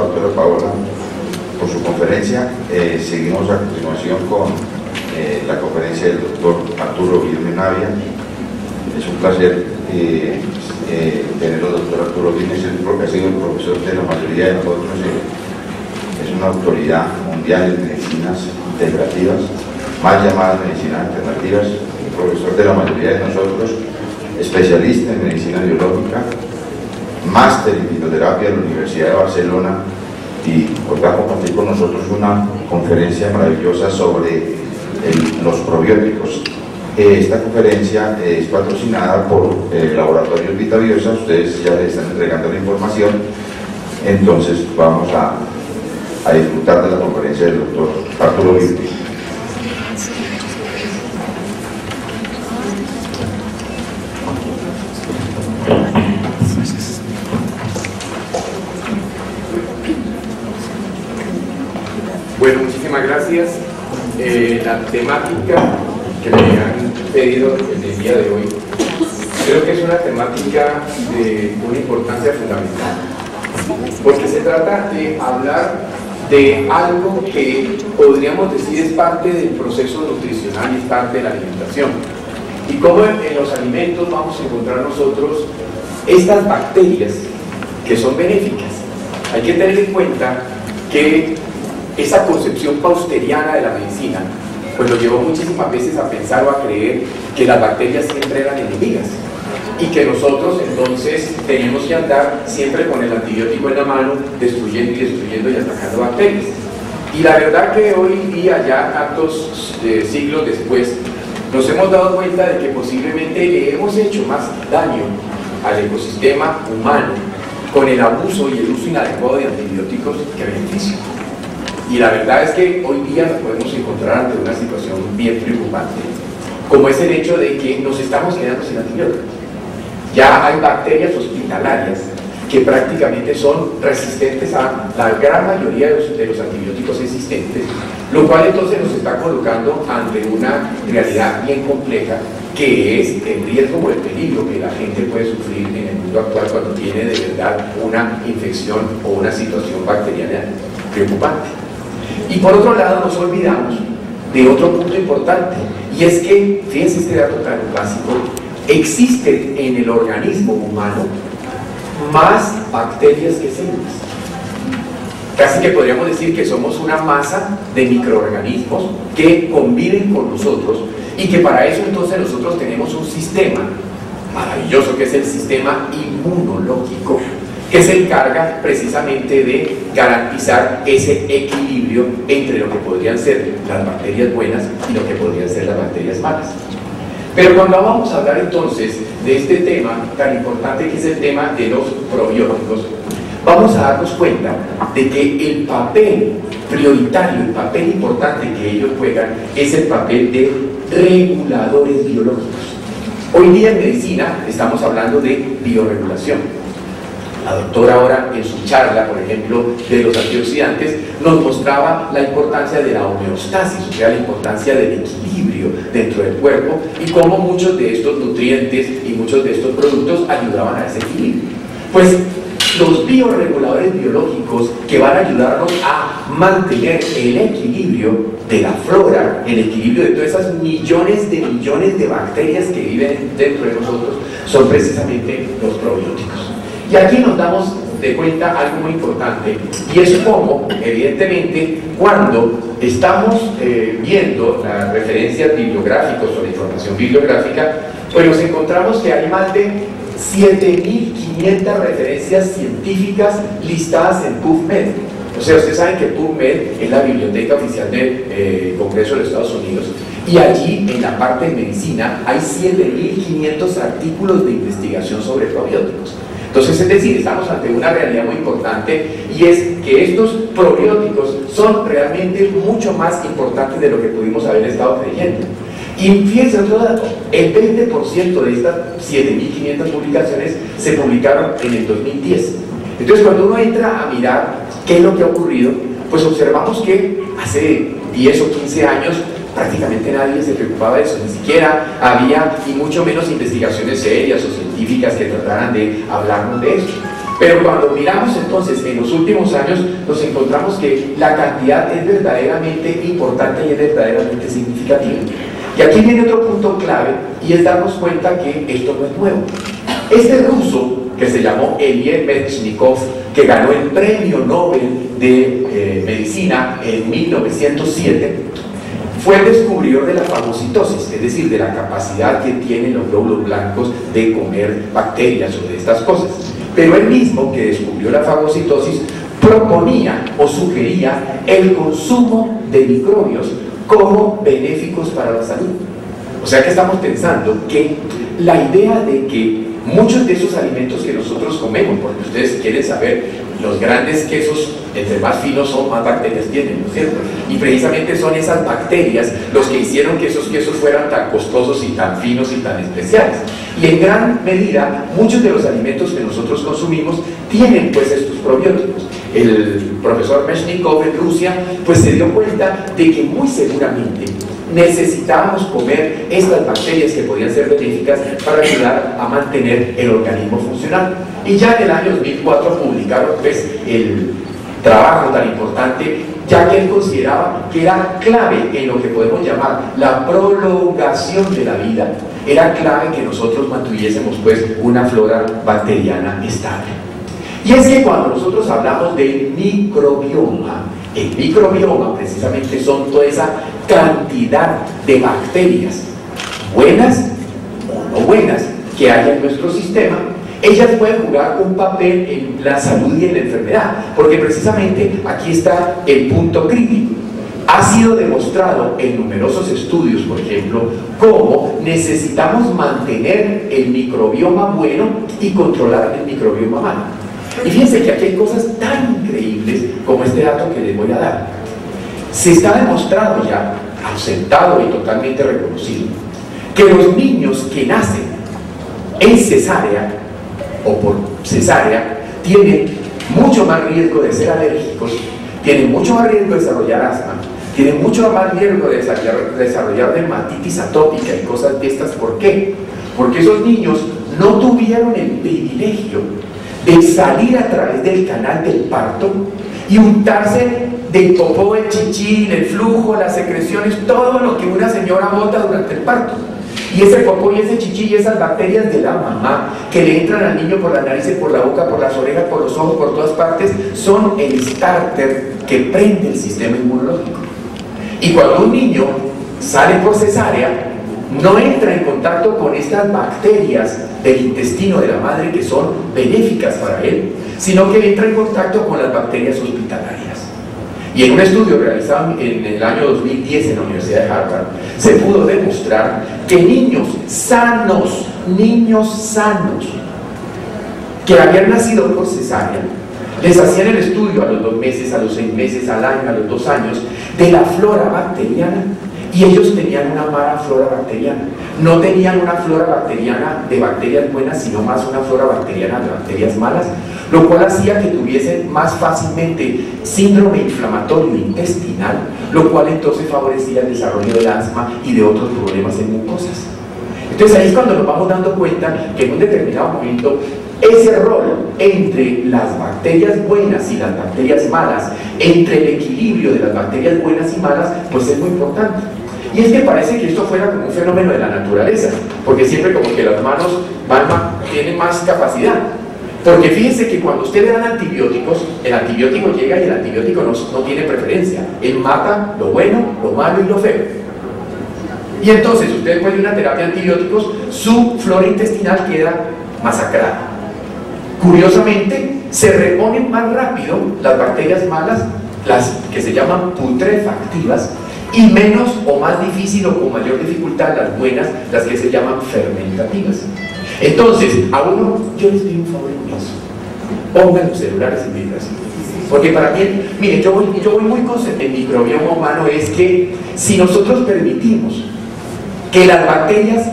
doctora Paola por su conferencia. Seguimos a continuación con la conferencia del doctor Arturo Vilmes Navia. Es un placer tenerlo, doctor Arturo Vilmes, porque ha sido el profesor de la mayoría de nosotros. Es una autoridad mundial en medicinas integrativas, mal llamadas medicinas alternativas, profesor de la mayoría de nosotros, especialista en medicina biológica, máster en fitoterapia de la Universidad de Barcelona, y hoy va a compartir con nosotros una conferencia maravillosa sobre los probióticos. Esta conferencia es patrocinada por Laboratorios Vitaviosa. Ustedes ya les están entregando la información, entonces vamos a disfrutar de la conferencia del doctor Arturo Vilmes. Bueno, muchísimas gracias. La temática que me han pedido en el día de hoy creo que es una temática de una importancia fundamental, porque se trata de hablar de algo que podríamos decir es parte del proceso nutricional y es parte de la alimentación, y cómo en los alimentos vamos a encontrar nosotros estas bacterias que son benéficas. Hay que tener en cuenta que esa concepción pausteriana de la medicina pues nos llevó muchísimas veces a pensar o a creer que las bacterias siempre eran enemigas y que nosotros entonces tenemos que andar siempre con el antibiótico en la mano, destruyendo y atacando bacterias. Y la verdad que hoy día, ya tantos siglos después, nos hemos dado cuenta de que posiblemente le hemos hecho más daño al ecosistema humano con el abuso y el uso inadecuado de antibióticos que beneficio. Y la verdad es que hoy día nos podemos encontrar ante una situación bien preocupante, como es el hecho de que nos estamos quedando sin antibióticos. Ya hay bacterias hospitalarias que prácticamente son resistentes a la gran mayoría de los antibióticos existentes, lo cual entonces nos está colocando ante una realidad bien compleja, que es el riesgo o el peligro que la gente puede sufrir en el mundo actual cuando tiene de verdad una infección o una situación bacteriana preocupante. Y por otro lado nos olvidamos de otro punto importante, y es que, fíjense este dato tan básico, existen en el organismo humano más bacterias que células. Casi que podríamos decir que somos una masa de microorganismos que conviven con nosotros, y que para eso entonces nosotros tenemos un sistema maravilloso que es el sistema inmunológico, que se encarga precisamente de garantizar ese equilibrio entre lo que podrían ser las bacterias buenas y lo que podrían ser las bacterias malas. Pero cuando vamos a hablar entonces de este tema tan importante que es el tema de los probióticos, vamos a darnos cuenta de que el papel prioritario, el papel importante que ellos juegan es el papel de reguladores biológicos. Hoy día en medicina estamos hablando de biorregulación. La doctora ahora en su charla, por ejemplo, de los antioxidantes, nos mostraba la importancia de la homeostasis, o sea, la importancia del equilibrio dentro del cuerpo, y cómo muchos de estos nutrientes y muchos de estos productos ayudaban a ese equilibrio. Pues los bioreguladores biológicos que van a ayudarnos a mantener el equilibrio de la flora, el equilibrio de todas esas millones de bacterias que viven dentro de nosotros, son precisamente los probióticos. Y aquí nos damos de cuenta algo muy importante, y es cómo, evidentemente, cuando estamos viendo las referencias bibliográficas o la información bibliográfica, pues nos encontramos que hay más de 7.500 referencias científicas listadas en PubMed. O sea, ustedes saben que PubMed es la biblioteca oficial del Congreso de los Estados Unidos, y allí en la parte de medicina hay 7.500 artículos de investigación sobre probióticos. Entonces, es decir, estamos ante una realidad muy importante, y es que estos probióticos son realmente mucho más importantes de lo que pudimos haber estado creyendo. Y fíjense otro dato, el 20% de estas 7.500 publicaciones se publicaron en el 2010. Entonces, cuando uno entra a mirar qué es lo que ha ocurrido, pues observamos que hace 10 o 15 años prácticamente nadie se preocupaba de eso, ni siquiera había, y mucho menos investigaciones serias o científicas que trataran de hablarnos de eso. Pero cuando miramos entonces en los últimos años, nos encontramos que la cantidad es verdaderamente importante y es verdaderamente significativa. Y aquí viene otro punto clave, y es darnos cuenta que esto no es nuevo. Este ruso, que se llamó Elie Metchnikov, que ganó el Premio Nobel de Medicina en 1907, fue el descubridor de la fagocitosis, es decir, de la capacidad que tienen los glóbulos blancos de comer bacterias o de estas cosas. Pero él mismo, que descubrió la fagocitosis, proponía o sugería el consumo de microbios como benéficos para la salud. O sea que estamos pensando que la idea de que muchos de esos alimentos que nosotros comemos, porque ustedes quieren saber, los grandes quesos, entre más finos son, más bacterias tienen, ¿no es cierto? Y precisamente son esas bacterias los que hicieron que esos quesos fueran tan costosos y tan finos y tan especiales. Y en gran medida, muchos de los alimentos que nosotros consumimos tienen pues estos probióticos. El profesor Metchnikov en Rusia pues se dio cuenta de que muy seguramente necesitábamos comer estas bacterias que podían ser benéficas para ayudar a mantener el organismo funcional. Y ya en el año 2004 publicaron pues el trabajo tan importante, ya que él consideraba que era clave en lo que podemos llamar la prolongación de la vida, era clave que nosotros mantuviésemos pues una flora bacteriana estable. Y es que cuando nosotros hablamos del microbioma, el microbioma precisamente son toda esa cantidad de bacterias, buenas o no buenas, que hay en nuestro sistema. Ellas pueden jugar un papel en la salud y en la enfermedad, porque precisamente aquí está el punto crítico. Ha sido demostrado en numerosos estudios, por ejemplo, cómo necesitamos mantener el microbioma bueno y controlar el microbioma malo. Y fíjense que aquí hay cosas tan increíbles como este dato que les voy a dar. Se está demostrado ya, ausentado y totalmente reconocido, que los niños que nacen en cesárea o por cesárea tienen mucho más riesgo de ser alérgicos, tienen mucho más riesgo de desarrollar asma, tienen mucho más riesgo de desarrollar dermatitis atópica y cosas de estas. ¿Por qué? Porque esos niños no tuvieron el privilegio de salir a través del canal del parto y untarse del popó, el chichi, el flujo, las secreciones, todo lo que una señora bota durante el parto. Y ese popó y ese chichi y esas bacterias de la mamá que le entran al niño por la nariz, por la boca, por las orejas, por los ojos, por todas partes, son el starter que prende el sistema inmunológico. Y cuando un niño sale por cesárea, no entra en contacto con estas bacterias del intestino de la madre que son benéficas para él, sino que entra en contacto con las bacterias hospitalarias. Y en un estudio realizado en el año 2010 en la Universidad de Harvard, se pudo demostrar que niños sanos, que habían nacido por cesárea, les hacían el estudio a los 2 meses, a los 6 meses, al año, a los 2 años, de la flora bacteriana, y ellos tenían una mala flora bacteriana. No tenían una flora bacteriana de bacterias buenas, sino más una flora bacteriana de bacterias malas, lo cual hacía que tuviesen más fácilmente síndrome inflamatorio intestinal, lo cual entonces favorecía el desarrollo del asma y de otros problemas en mucosas. Entonces ahí es cuando nos vamos dando cuenta que en un determinado momento ese rol entre las bacterias buenas y las bacterias malas, entre el equilibrio de las bacterias buenas y malas, pues es muy importante. Y es que parece que esto fuera como un fenómeno de la naturaleza, porque siempre como que las manos tienen más capacidad. Porque fíjense que cuando usted le dan antibióticos, el antibiótico llega y el antibiótico no tiene preferencia. Él mata lo bueno, lo malo y lo feo. Y entonces usted después de una terapia de antibióticos, su flora intestinal queda masacrada. Curiosamente, se reponen más rápido las bacterias malas, las que se llaman putrefactivas, y menos o más difícil o con mayor dificultad las buenas, las que se llaman fermentativas. Entonces, a uno, yo les pido un favor inmenso: pongan los celulares en vibración. Porque para mí, miren, yo voy muy consciente. El microbioma humano es que si nosotros permitimos que las bacterias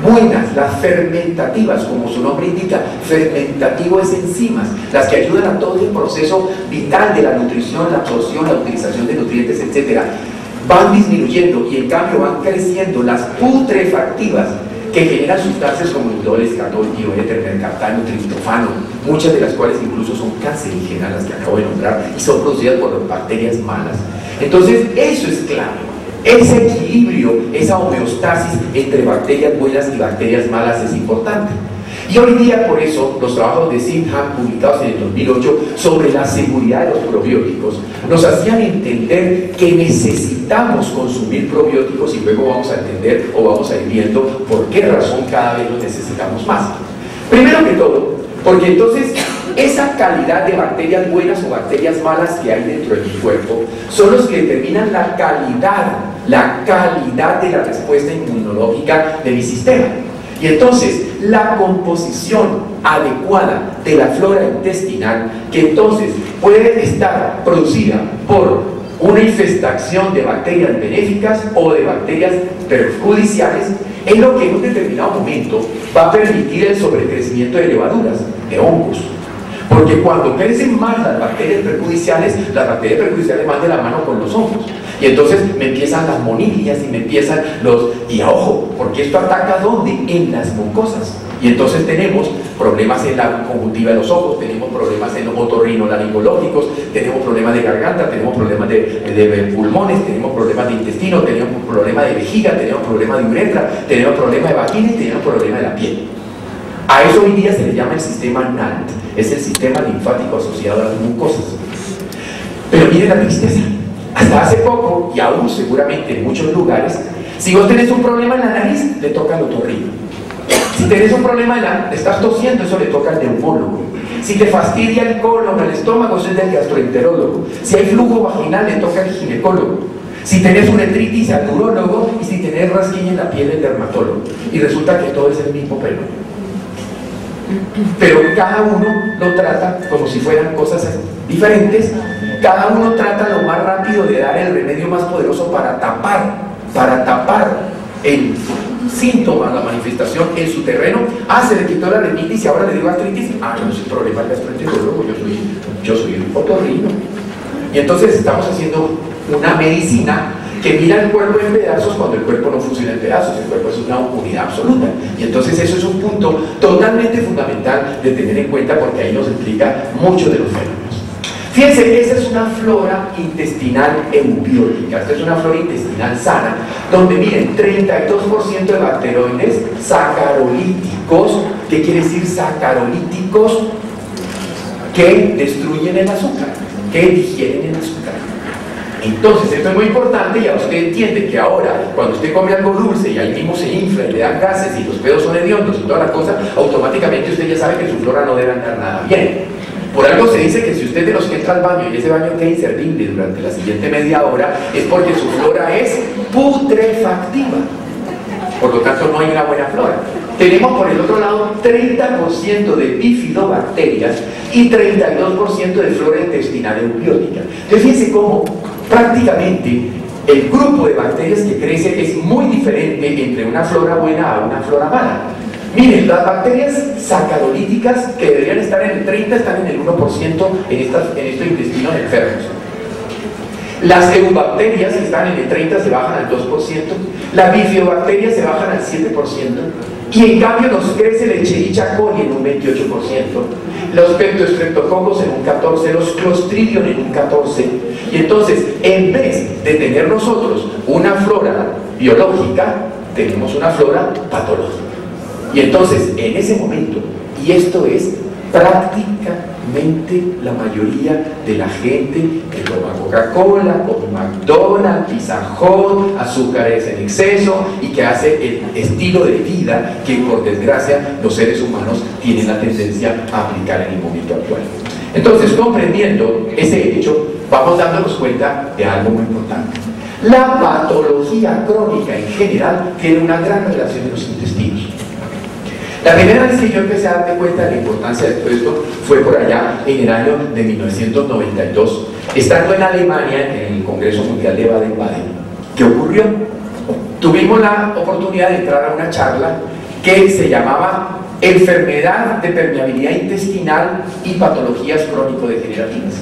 buenas, las fermentativas, como su nombre indica, fermentativo es enzimas, las que ayudan a todo el proceso vital de la nutrición, la absorción, la utilización de nutrientes, etc., van disminuyendo y en cambio van creciendo las putrefactivas, que generan sustancias como indol, escatol, dioéter, mercaptano, triptofano, muchas de las cuales incluso son cancerígenas, las que acabo de nombrar, y son producidas por bacterias malas. Entonces, eso es clave. Ese equilibrio, esa homeostasis entre bacterias buenas y bacterias malas es importante. Y hoy día, por eso, los trabajos de Singham, publicados en el 2008 sobre la seguridad de los probióticos, nos hacían entender que necesitamos consumir probióticos, y luego vamos a entender o vamos a ir viendo por qué razón cada vez los necesitamos más. Primero que todo, porque entonces esa calidad de bacterias buenas o bacterias malas que hay dentro de mi cuerpo son los que determinan la calidad de la respuesta inmunológica de mi sistema. Y entonces, la composición adecuada de la flora intestinal, que entonces puede estar producida por una infestación de bacterias benéficas o de bacterias perjudiciales, es lo que en un determinado momento va a permitir el sobrecrecimiento de levaduras, de hongos. Porque cuando crecen más las bacterias perjudiciales van de la mano con los hongos. Y entonces me empiezan las monilias y me empiezan los... Y ojo, porque esto ataca ¿dónde? En las mucosas. Y entonces tenemos problemas en la conjuntiva de los ojos, tenemos problemas en los otorrinolaringológicos, tenemos problemas de garganta, tenemos problemas de pulmones, tenemos problemas de intestino, tenemos problemas de vejiga, tenemos problemas de uretra, tenemos problemas de vagina y tenemos problemas de la piel. A eso hoy día se le llama el sistema NALT, es el sistema linfático asociado a las mucosas. Pero miren la tristeza, hasta hace poco, y aún seguramente en muchos lugares, si vos tenés un problema en la nariz, le toca al otorrino. Si tenés un problema estás tosiendo, eso le toca al neumólogo. Si te fastidia el colon, el estómago, eso es del gastroenterólogo. Si hay flujo vaginal, le toca al ginecólogo. Si tenés uretritis, al urólogo. Y si tenés rasquiña en la piel, el dermatólogo. Y resulta que todo es el mismo pelo. Pero cada uno lo trata como si fueran cosas diferentes. Cada uno trata lo más rápido de dar el remedio más poderoso para tapar el síntoma, la manifestación en su terreno. Se le quitó la rinitis y ahora le dio gastritis. No es el problema del gastroenterólogo, yo soy un otorrino. Y entonces estamos haciendo una medicina que mira el cuerpo en pedazos cuando el cuerpo no funciona en pedazos, el cuerpo es una unidad absoluta. Y entonces eso es un punto totalmente fundamental de tener en cuenta, porque ahí nos explica mucho de los fenómenos. Fíjense, esa es una flora intestinal eubiótica, esta es una flora intestinal sana, donde miren, 32% de bacteroides sacarolíticos. ¿Qué quiere decir sacarolíticos? Que destruyen el azúcar, que digieren el azúcar. Entonces, esto es muy importante. Ya usted entiende que ahora, cuando usted come algo dulce y ahí mismo se infla y le dan gases y los pedos son hediondos y toda la cosa, automáticamente usted ya sabe que su flora no debe andar nada bien. Por algo se dice que si usted de los que entra al baño y ese baño queda inservible durante la siguiente media hora, es porque su flora es putrefactiva. Por lo tanto, no hay una buena flora. Tenemos por el otro lado 30% de bifidobacterias y 32% de flora intestinal eubiótica. Entonces fíjense cómo prácticamente el grupo de bacterias que crece es muy diferente entre una flora buena a una flora mala. Miren, las bacterias sacarolíticas, que deberían estar en el 30, están en el 1% en estos intestinos enfermos. Las eubacterias, que están en el 30, se bajan al 2%. Las bifidobacterias se bajan al 7%. Y en cambio nos crece el Escherichia coli en un 28%, los peptostreptococos en un 14%, los Clostridium en un 14%. Y entonces, en vez de tener nosotros una flora biológica, tenemos una flora patológica. Y entonces, en ese momento, y esto es prácticamente la mayoría de la gente que toma Coca-Cola, come McDonald's, Pizza Hut, azúcares en exceso, y que hace el estilo de vida que, por desgracia, los seres humanos tienen la tendencia a aplicar en el momento actual. Entonces, comprendiendo ese hecho, vamos dándonos cuenta de algo muy importante. La patología crónica en general tiene una gran relación en los intestinos. La primera vez que yo empecé a darme cuenta de la importancia de todo esto fue por allá en el año de 1992, estando en Alemania en el Congreso Mundial de Baden-Baden. ¿Qué ocurrió? Tuvimos la oportunidad de entrar a una charla que se llamaba Enfermedad de permeabilidad intestinal y patologías crónico-degenerativas.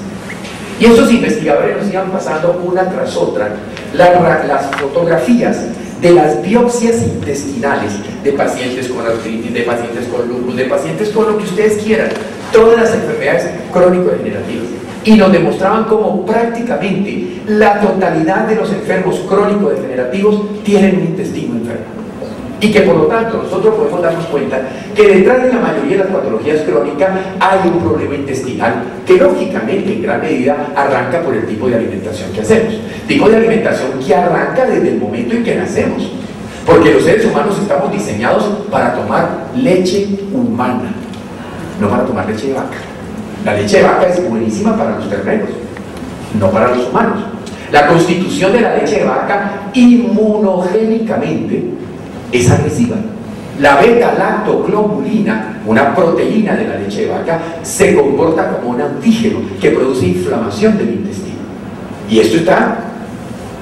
Y esos investigadores nos iban pasando una tras otra las fotografías de las biopsias intestinales de pacientes con artritis, de pacientes con lupus, de pacientes con lo que ustedes quieran, todas las enfermedades crónico-degenerativas. Y nos demostraban cómo prácticamente la totalidad de los enfermos crónico-degenerativos tienen un intestino enfermo. Y que por lo tanto nosotros podemos darnos cuenta que detrás de la mayoría de las patologías crónicas hay un problema intestinal que lógicamente en gran medida arranca por el tipo de alimentación que hacemos. Tipo de alimentación que arranca desde el momento en que nacemos. Porque los seres humanos estamos diseñados para tomar leche humana, no para tomar leche de vaca. La leche de vaca es buenísima para los terneros, no para los humanos. La constitución de la leche de vaca inmunogénicamente es agresiva. La beta-lactoglobulina, una proteína de la leche de vaca, se comporta como un antígeno que produce inflamación del intestino. Y esto está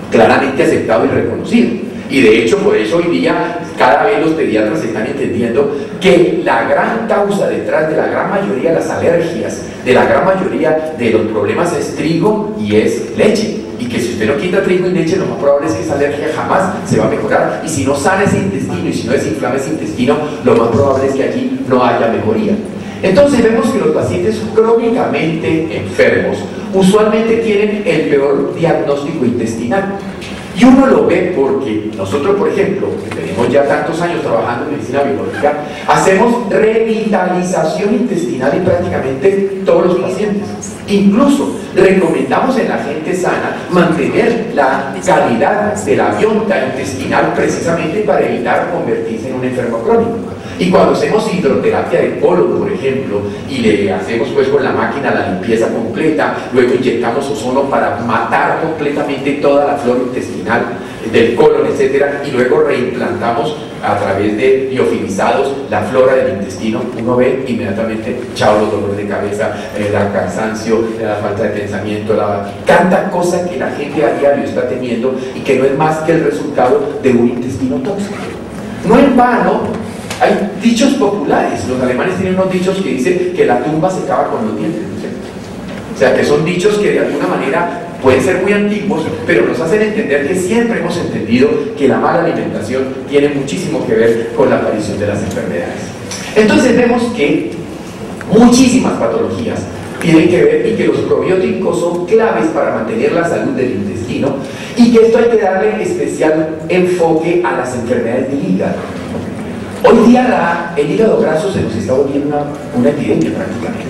claramente aceptado y reconocido. Y de hecho, por eso hoy día cada vez los pediatras están entendiendo que la gran causa detrás de la gran mayoría de las alergias, de la gran mayoría de los problemas es trigo y es leche. Y que si usted no quita trigo y leche, lo más probable es que esa alergia jamás se va a mejorar. Y si no sana ese intestino y si no desinflama ese intestino, lo más probable es que aquí no haya mejoría. Entonces vemos que los pacientes crónicamente enfermos usualmente tienen el peor diagnóstico intestinal. Y uno lo ve porque nosotros, por ejemplo, que tenemos ya tantos años trabajando en medicina biológica, hacemos revitalización intestinal en prácticamente todos los pacientes. Incluso recomendamos en la gente sana mantener la calidad de la biota intestinal precisamente para evitar convertirse en un enfermo crónico. Y cuando hacemos hidroterapia de colon, por ejemplo, y le hacemos pues con la máquina la limpieza completa, luego inyectamos ozono para matar completamente toda la flora intestinal del colon, etcétera, y luego reimplantamos a través de liofilizados la flora del intestino, uno ve inmediatamente, chao, los dolores de cabeza, el cansancio, la falta de pensamiento, tanta cosa que la gente a diario está teniendo y que no es más que el resultado de un intestino tóxico. No en vano hay dichos populares. Los alemanes tienen unos dichos que dicen que la tumba se cava con los dientes, ¿no? O sea, que son dichos que de alguna manera pueden ser muy antiguos, pero nos hacen entender que siempre hemos entendido que la mala alimentación tiene muchísimo que ver con la aparición de las enfermedades. Entonces vemos que muchísimas patologías tienen que ver y que los probióticos son claves para mantener la salud del intestino y que esto hay que darle especial enfoque a las enfermedades del hígado. Hoy día el hígado graso se nos está volviendo una epidemia prácticamente.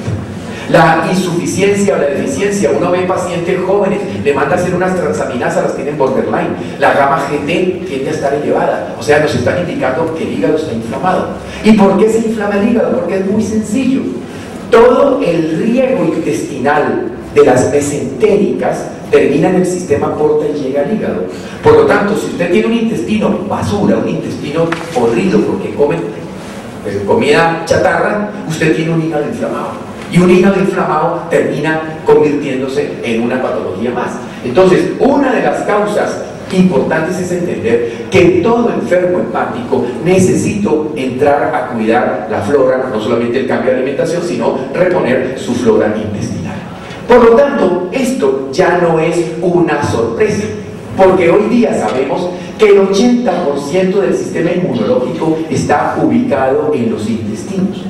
La insuficiencia o la deficiencia, uno ve pacientes jóvenes, le manda a hacer unas transaminasas, las tienen borderline, la gamma GT tiende a estar elevada, o sea, nos están indicando que el hígado está inflamado. ¿Y por qué se inflama el hígado? Porque es muy sencillo. Todo el riego intestinal de las mesentéricas termina en el sistema porta y llega al hígado. Por lo tanto, si usted tiene un intestino basura, un intestino podrido porque come comida chatarra, usted tiene un hígado inflamado. Y un hígado inflamado termina convirtiéndose en una patología más. Entonces, una de las causas importantes es entender que todo enfermo hepático necesita entrar a cuidar la flora, no solamente el cambio de alimentación, sino reponer su flora intestinal. Por lo tanto, esto ya no es una sorpresa, porque hoy día sabemos que el 80% del sistema inmunológico está ubicado en los intestinos.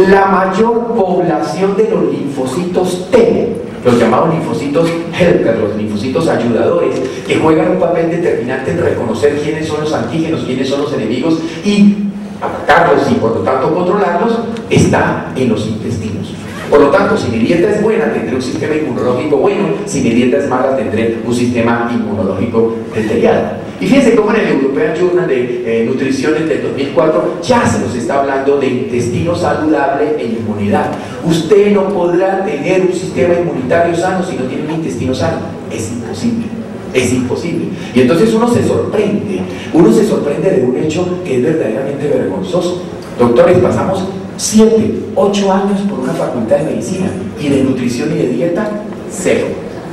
La mayor población de los linfocitos T, los llamados linfocitos helper, los linfocitos ayudadores, que juegan un papel determinante en reconocer quiénes son los antígenos, quiénes son los enemigos y atacarlos y por lo tanto controlarlos, está en los intestinos. Por lo tanto, si mi dieta es buena, tendré un sistema inmunológico bueno; si mi dieta es mala, tendré un sistema inmunológico deteriorado. Y fíjense cómo en el European Journal de Nutrición del 2004 ya se nos está hablando de intestino saludable e inmunidad. Usted no podrá tener un sistema inmunitario sano si no tiene un intestino sano. Es imposible. Es imposible. Y entonces uno se sorprende de un hecho que es verdaderamente vergonzoso. Doctores, pasamos 7, 8 años por una facultad de medicina y de nutrición y de dieta, 0.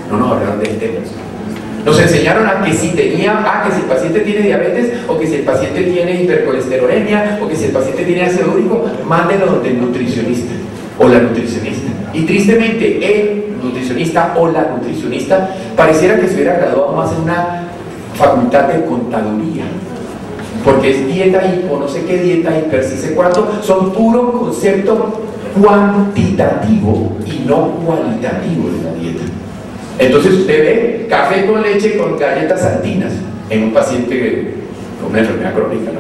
No nos hablaron del tema. Nos enseñaron a que si tenía, que si el paciente tiene diabetes, o que si el paciente tiene hipercolesterolemia, o que si el paciente tiene ácido úrico, mándenlo donde el nutricionista o la nutricionista. Y tristemente, el nutricionista o la nutricionista pareciera que se hubiera graduado más en una facultad de contaduría, porque es dieta hipo, no sé qué dieta hiper, si sé cuánto, son puro concepto cuantitativo y no cualitativo de la dieta. Entonces usted ve café con leche con galletas saltinas en un paciente con una enfermedad crónica, ¿no?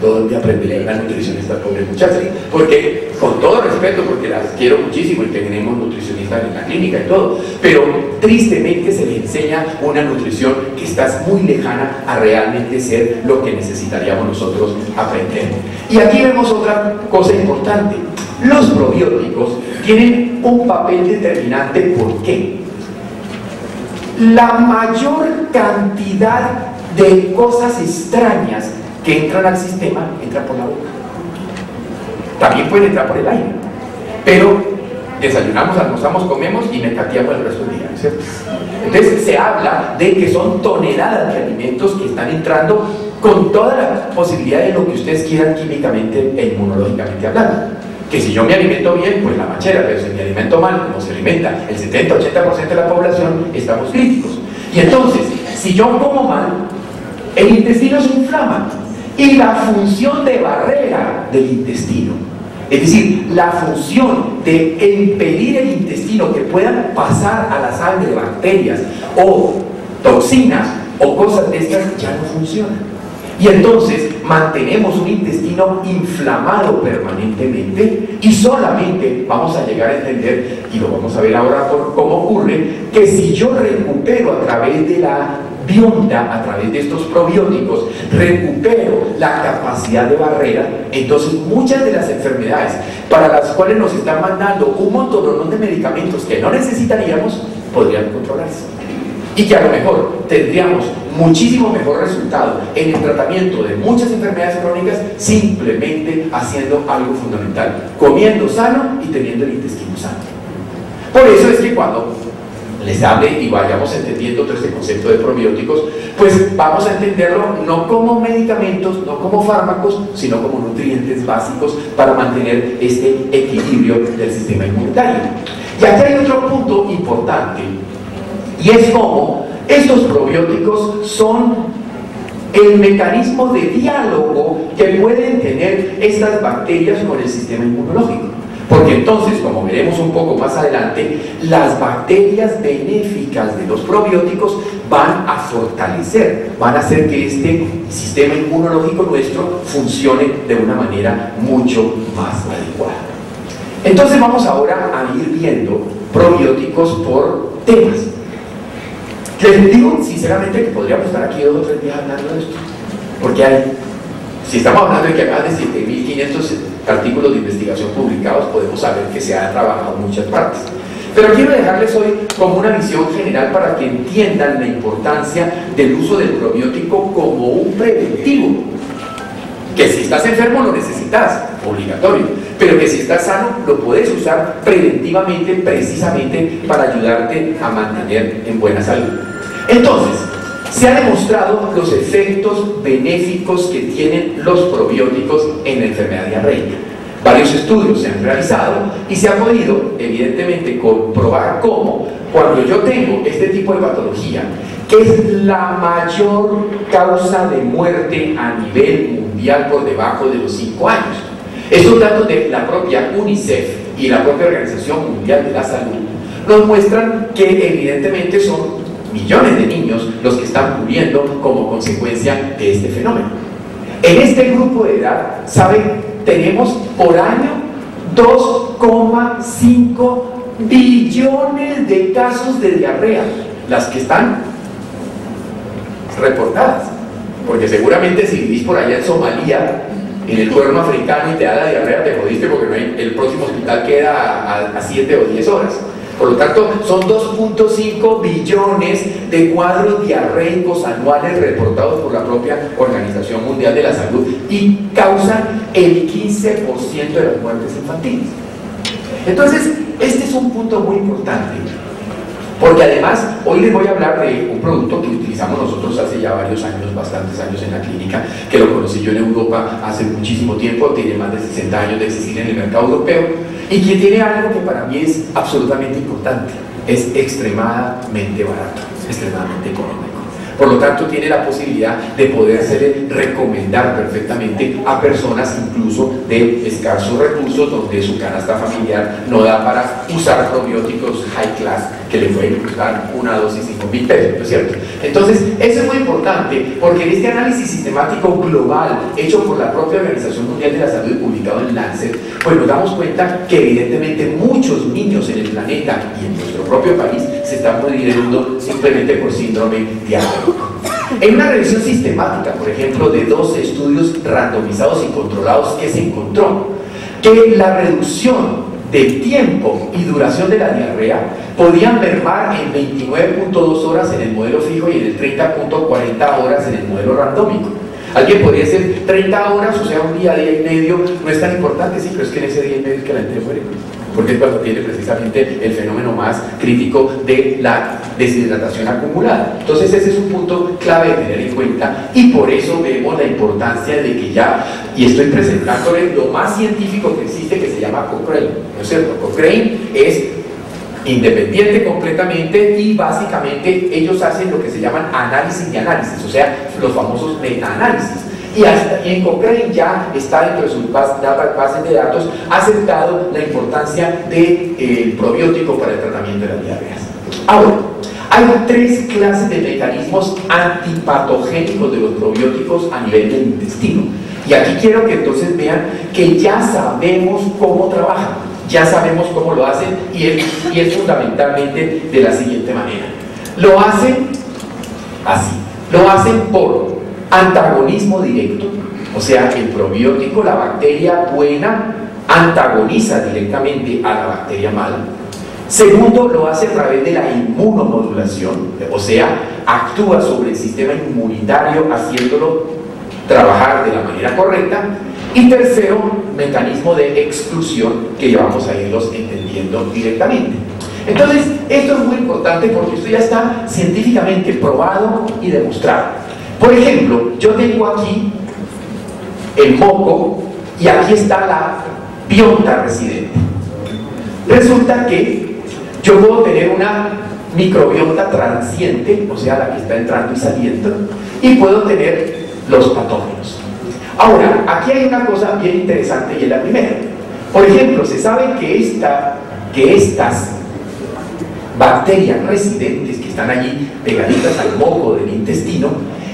Todo el día aprende la nutrición esta pobre muchacha, porque con todo respeto, porque las quiero muchísimo y tenemos nutricionistas en la clínica y todo, pero tristemente se le enseña una nutrición que está muy lejana a realmente ser lo que necesitaríamos nosotros aprender. Y aquí vemos otra cosa importante: los probióticos tienen un papel determinante. ¿Por qué? La mayor cantidad de cosas extrañas que entran al sistema entran por la boca. También pueden entrar por el aire, pero desayunamos, almorzamos, comemos y mecateamos el resto del día, ¿cierto? Entonces se habla de que son toneladas de alimentos que están entrando con toda la posibilidad de lo que ustedes quieran químicamente e inmunológicamente hablando. Que si yo me alimento bien, pues la machera, pero si me alimento mal, como se alimenta el 70-80% de la población, estamos críticos. Y entonces, si yo como mal, el intestino se inflama y la función de barrera del intestino, es decir, la función de impedir el intestino que puedan pasar a la sangre bacterias o toxinas o cosas de estas, ya no funciona. Y entonces mantenemos un intestino inflamado permanentemente y solamente vamos a llegar a entender, y lo vamos a ver ahora por cómo ocurre, que si yo recupero a través de la bionda, a través de estos probióticos, recupero la capacidad de barrera, entonces muchas de las enfermedades para las cuales nos están mandando un montón de medicamentos que no necesitaríamos, podrían controlarse. Y que a lo mejor tendríamos muchísimo mejor resultado en el tratamiento de muchas enfermedades crónicas simplemente haciendo algo fundamental: comiendo sano y teniendo el intestino sano. Por eso es que cuando les hable y vayamos entendiendo todo este concepto de probióticos, pues vamos a entenderlo no como medicamentos, no como fármacos, sino como nutrientes básicos para mantener este equilibrio del sistema inmunitario. Y aquí hay otro punto importante, y es cómo estos probióticos son el mecanismo de diálogo que pueden tener estas bacterias con el sistema inmunológico. Porque entonces, como veremos un poco más adelante, las bacterias benéficas de los probióticos van a fortalecer, van a hacer que este sistema inmunológico nuestro funcione de una manera mucho más adecuada. Entonces vamos ahora a ir viendo probióticos por temas. Les digo sinceramente que podríamos estar aquí 2 o 3 días hablando de esto, porque si estamos hablando de que hay más de 7.500 artículos de investigación publicados, podemos saber que se ha trabajado en muchas partes. Pero quiero dejarles hoy como una visión general para que entiendan la importancia del uso del probiótico como un preventivo. Que si estás enfermo lo necesitas, obligatorio, pero que si estás sano lo puedes usar preventivamente, precisamente para ayudarte a mantener en buena salud. Entonces, se han demostrado los efectos benéficos que tienen los probióticos en la enfermedad diarreica. Varios estudios se han realizado y se ha podido, evidentemente, comprobar cómo cuando yo tengo este tipo de patología, que es la mayor causa de muerte a nivel mundial por debajo de los 5 años. Estos datos de la propia UNICEF y la propia Organización Mundial de la Salud nos muestran que evidentemente son millones de niños los que están muriendo como consecuencia de este fenómeno. En este grupo de edad, ¿saben? Tenemos por año 2,5 billones de casos de diarrea, las que están reportadas, porque seguramente si vivís por allá en Somalia, en el cuerno africano, y te da la diarrea, te jodiste, porque no hay, el próximo hospital queda a 7 o 10 horas. Por lo tanto, son 2,5 billones de cuadros diarreicos anuales reportados por la propia Organización Mundial de la Salud y causan el 15% de las muertes infantiles. Entonces, este es un punto muy importante, porque además hoy les voy a hablar de un producto que utilizamos nosotros hace ya varios años, bastantes años en la clínica, que lo conocí yo en Europa hace muchísimo tiempo, tiene más de 60 años de existir en el mercado europeo, y que tiene algo que para mí es absolutamente importante: es extremadamente barato, extremadamente económico. Por lo tanto, tiene la posibilidad de podérsele recomendar perfectamente a personas incluso de escasos recursos, donde su canasta familiar no da para usar probióticos high class que le pueden costar una dosis 5.000 pesos, ¿no es cierto? Entonces, eso es muy importante, porque en este análisis sistemático global hecho por la propia Organización Mundial de la Salud y publicado en Lancet, pues nos damos cuenta que evidentemente muchos niños en el planeta y en nuestro propio país se están muriendo simplemente por síndrome diabético. En una revisión sistemática, por ejemplo, de 12 estudios randomizados y controlados, que se encontró que la reducción del tiempo y duración de la diarrea podían mermar en 29.2 horas en el modelo fijo y en el 30.40 horas en el modelo randómico. Alguien podría decir 30 horas, o sea, un día y medio, no es tan importante, sí, pero es que en ese día y medio es que la gente muere, porque es cuando tiene precisamente el fenómeno más crítico de la deshidratación acumulada. Entonces ese es un punto clave de tener en cuenta, y por eso vemos la importancia de que ya, y estoy presentándole lo más científico que existe, que se llama Cochrane, ¿no es cierto? Cochrane es independiente completamente, y básicamente ellos hacen lo que se llaman análisis de análisis, o sea, los famosos metaanálisis. Y en Cochrane ya está dentro de sus bases de datos aceptado la importancia del probiótico para el tratamiento de las diarreas. Ahora, hay 3 clases de mecanismos antipatogénicos de los probióticos a nivel del intestino. Y aquí quiero que entonces vean que ya sabemos cómo trabajan, ya sabemos cómo lo hacen, y es fundamentalmente de la siguiente manera. Lo hacen así, lo hacen por antagonismo directo, o sea, el probiótico, la bacteria buena, antagoniza directamente a la bacteria mala. Segundo, lo hace a través de la inmunomodulación, o sea, actúa sobre el sistema inmunitario haciéndolo trabajar de la manera correcta. Y tercero, mecanismo de exclusión, que ya vamos a irlos entendiendo directamente. Entonces, esto es muy importante porque esto ya está científicamente probado y demostrado. Por ejemplo, yo tengo aquí el moco y aquí está la bionta residente. Resulta que yo puedo tener una microbiota transiente, o sea, la que está entrando y saliendo, y puedo tener los patógenos. Ahora, aquí hay una cosa bien interesante, y es la primera. Por ejemplo, se sabe que estas bacterias residentes que están allí pegaditas al moco del intestino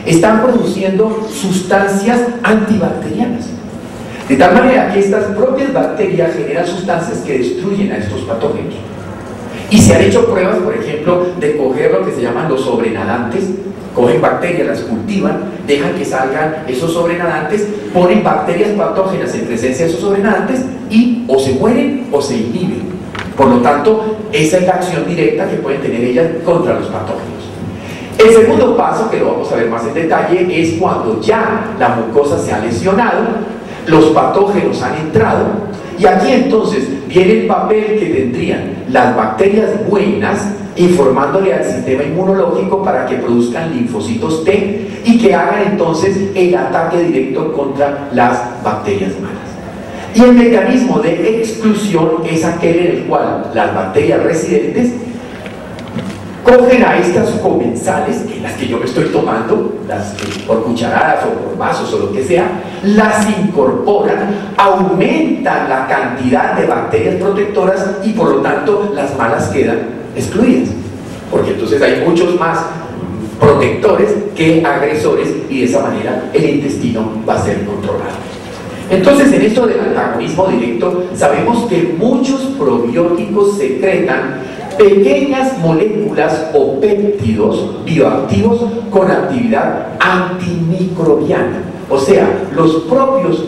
están produciendo sustancias antibacterianas, de tal manera que estas propias bacterias generan sustancias que destruyen a estos patógenos. Y se han hecho pruebas, por ejemplo, de coger lo que se llaman los sobrenadantes. Cogen bacterias, las cultivan, dejan que salgan esos sobrenadantes, ponen bacterias patógenas en presencia de esos sobrenadantes y o se mueren o se inhiben. Por lo tanto, esa es la acción directa que pueden tener ellas contra los patógenos. El segundo paso, que lo vamos a ver más en detalle, es cuando ya la mucosa se ha lesionado, los patógenos han entrado, y aquí entonces viene el papel que tendrían las bacterias buenas, informándole al sistema inmunológico para que produzcan linfocitos T y que hagan entonces el ataque directo contra las bacterias malas. Y el mecanismo de exclusión es aquel en el cual las bacterias residentes cogen a estas comensales, que las que yo me estoy tomando, las por cucharadas o por vasos o lo que sea, las incorporan, aumentan la cantidad de bacterias protectoras y por lo tanto las malas quedan excluidas, porque entonces hay muchos más protectores que agresores, y de esa manera el intestino va a ser controlado. Entonces, en esto del antagonismo directo, sabemos que muchos probióticos secretan pequeñas moléculas o péptidos bioactivos con actividad antimicrobiana. O sea, los propios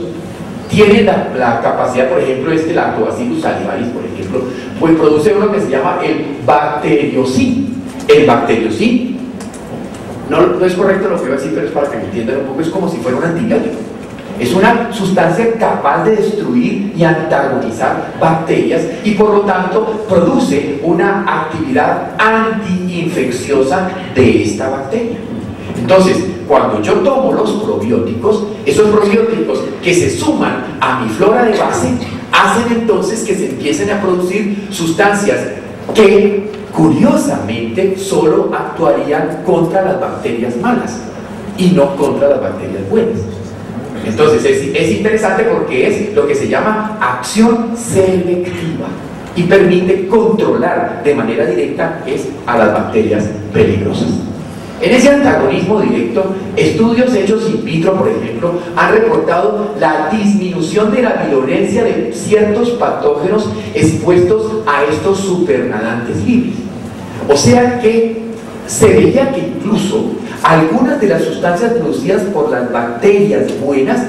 tienen la capacidad, por ejemplo, Lactobacillus salivaris, por ejemplo, pues produce uno que se llama el bacteriocin. El bacteriocin, no es correcto lo que voy a decir, pero es para que me entiendan un poco, es como si fuera un antibiótico. Es una sustancia capaz de destruir y antagonizar bacterias, y por lo tanto produce una actividad antiinfecciosa de esta bacteria. Entonces, cuando yo tomo los probióticos, esos probióticos que se suman a mi flora de base, hacen entonces que se empiecen a producir sustancias que curiosamente solo actuarían contra las bacterias malas y no contra las bacterias buenas. Entonces es interesante porque es lo que se llama acción selectiva y permite controlar de manera directa a las bacterias peligrosas. En ese antagonismo directo, estudios hechos in vitro, por ejemplo, han reportado la disminución de la virulencia de ciertos patógenos expuestos a estos supernadantes libres. O sea que se veía que incluso algunas de las sustancias producidas por las bacterias buenas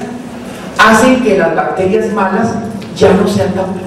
hacen que las bacterias malas ya no sean tan buenas.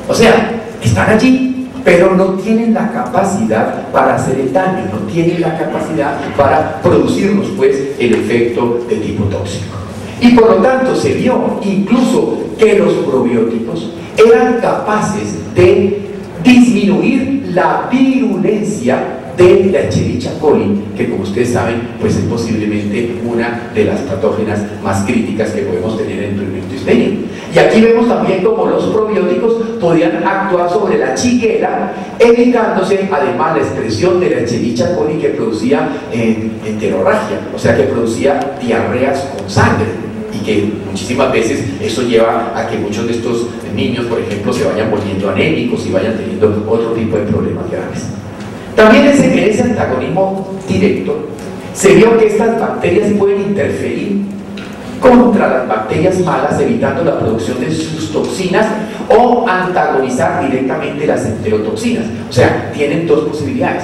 O sea, están allí, pero no tienen la capacidad para hacer el daño, no tienen la capacidad para producirnos pues el efecto de tipo tóxico. Y por lo tanto se vio incluso que los probióticos eran capaces de disminuir la virulencia de la Escherichia coli, que como ustedes saben, pues es posiblemente una de las patógenas más críticas que podemos tener en el intestino. Y aquí vemos también cómo los probióticos podían actuar sobre la Shigella, evitándose además la expresión de la Escherichia coli que producía enterorragia, o sea que producía diarreas con sangre, y que muchísimas veces eso lleva a que muchos de estos niños, por ejemplo, se vayan volviendo anémicos y vayan teniendo otro tipo de problemas graves. También en ese antagonismo directo se vio que estas bacterias pueden interferir contra las bacterias malas, evitando la producción de sus toxinas, o antagonizar directamente las enterotoxinas. O sea, tienen dos posibilidades: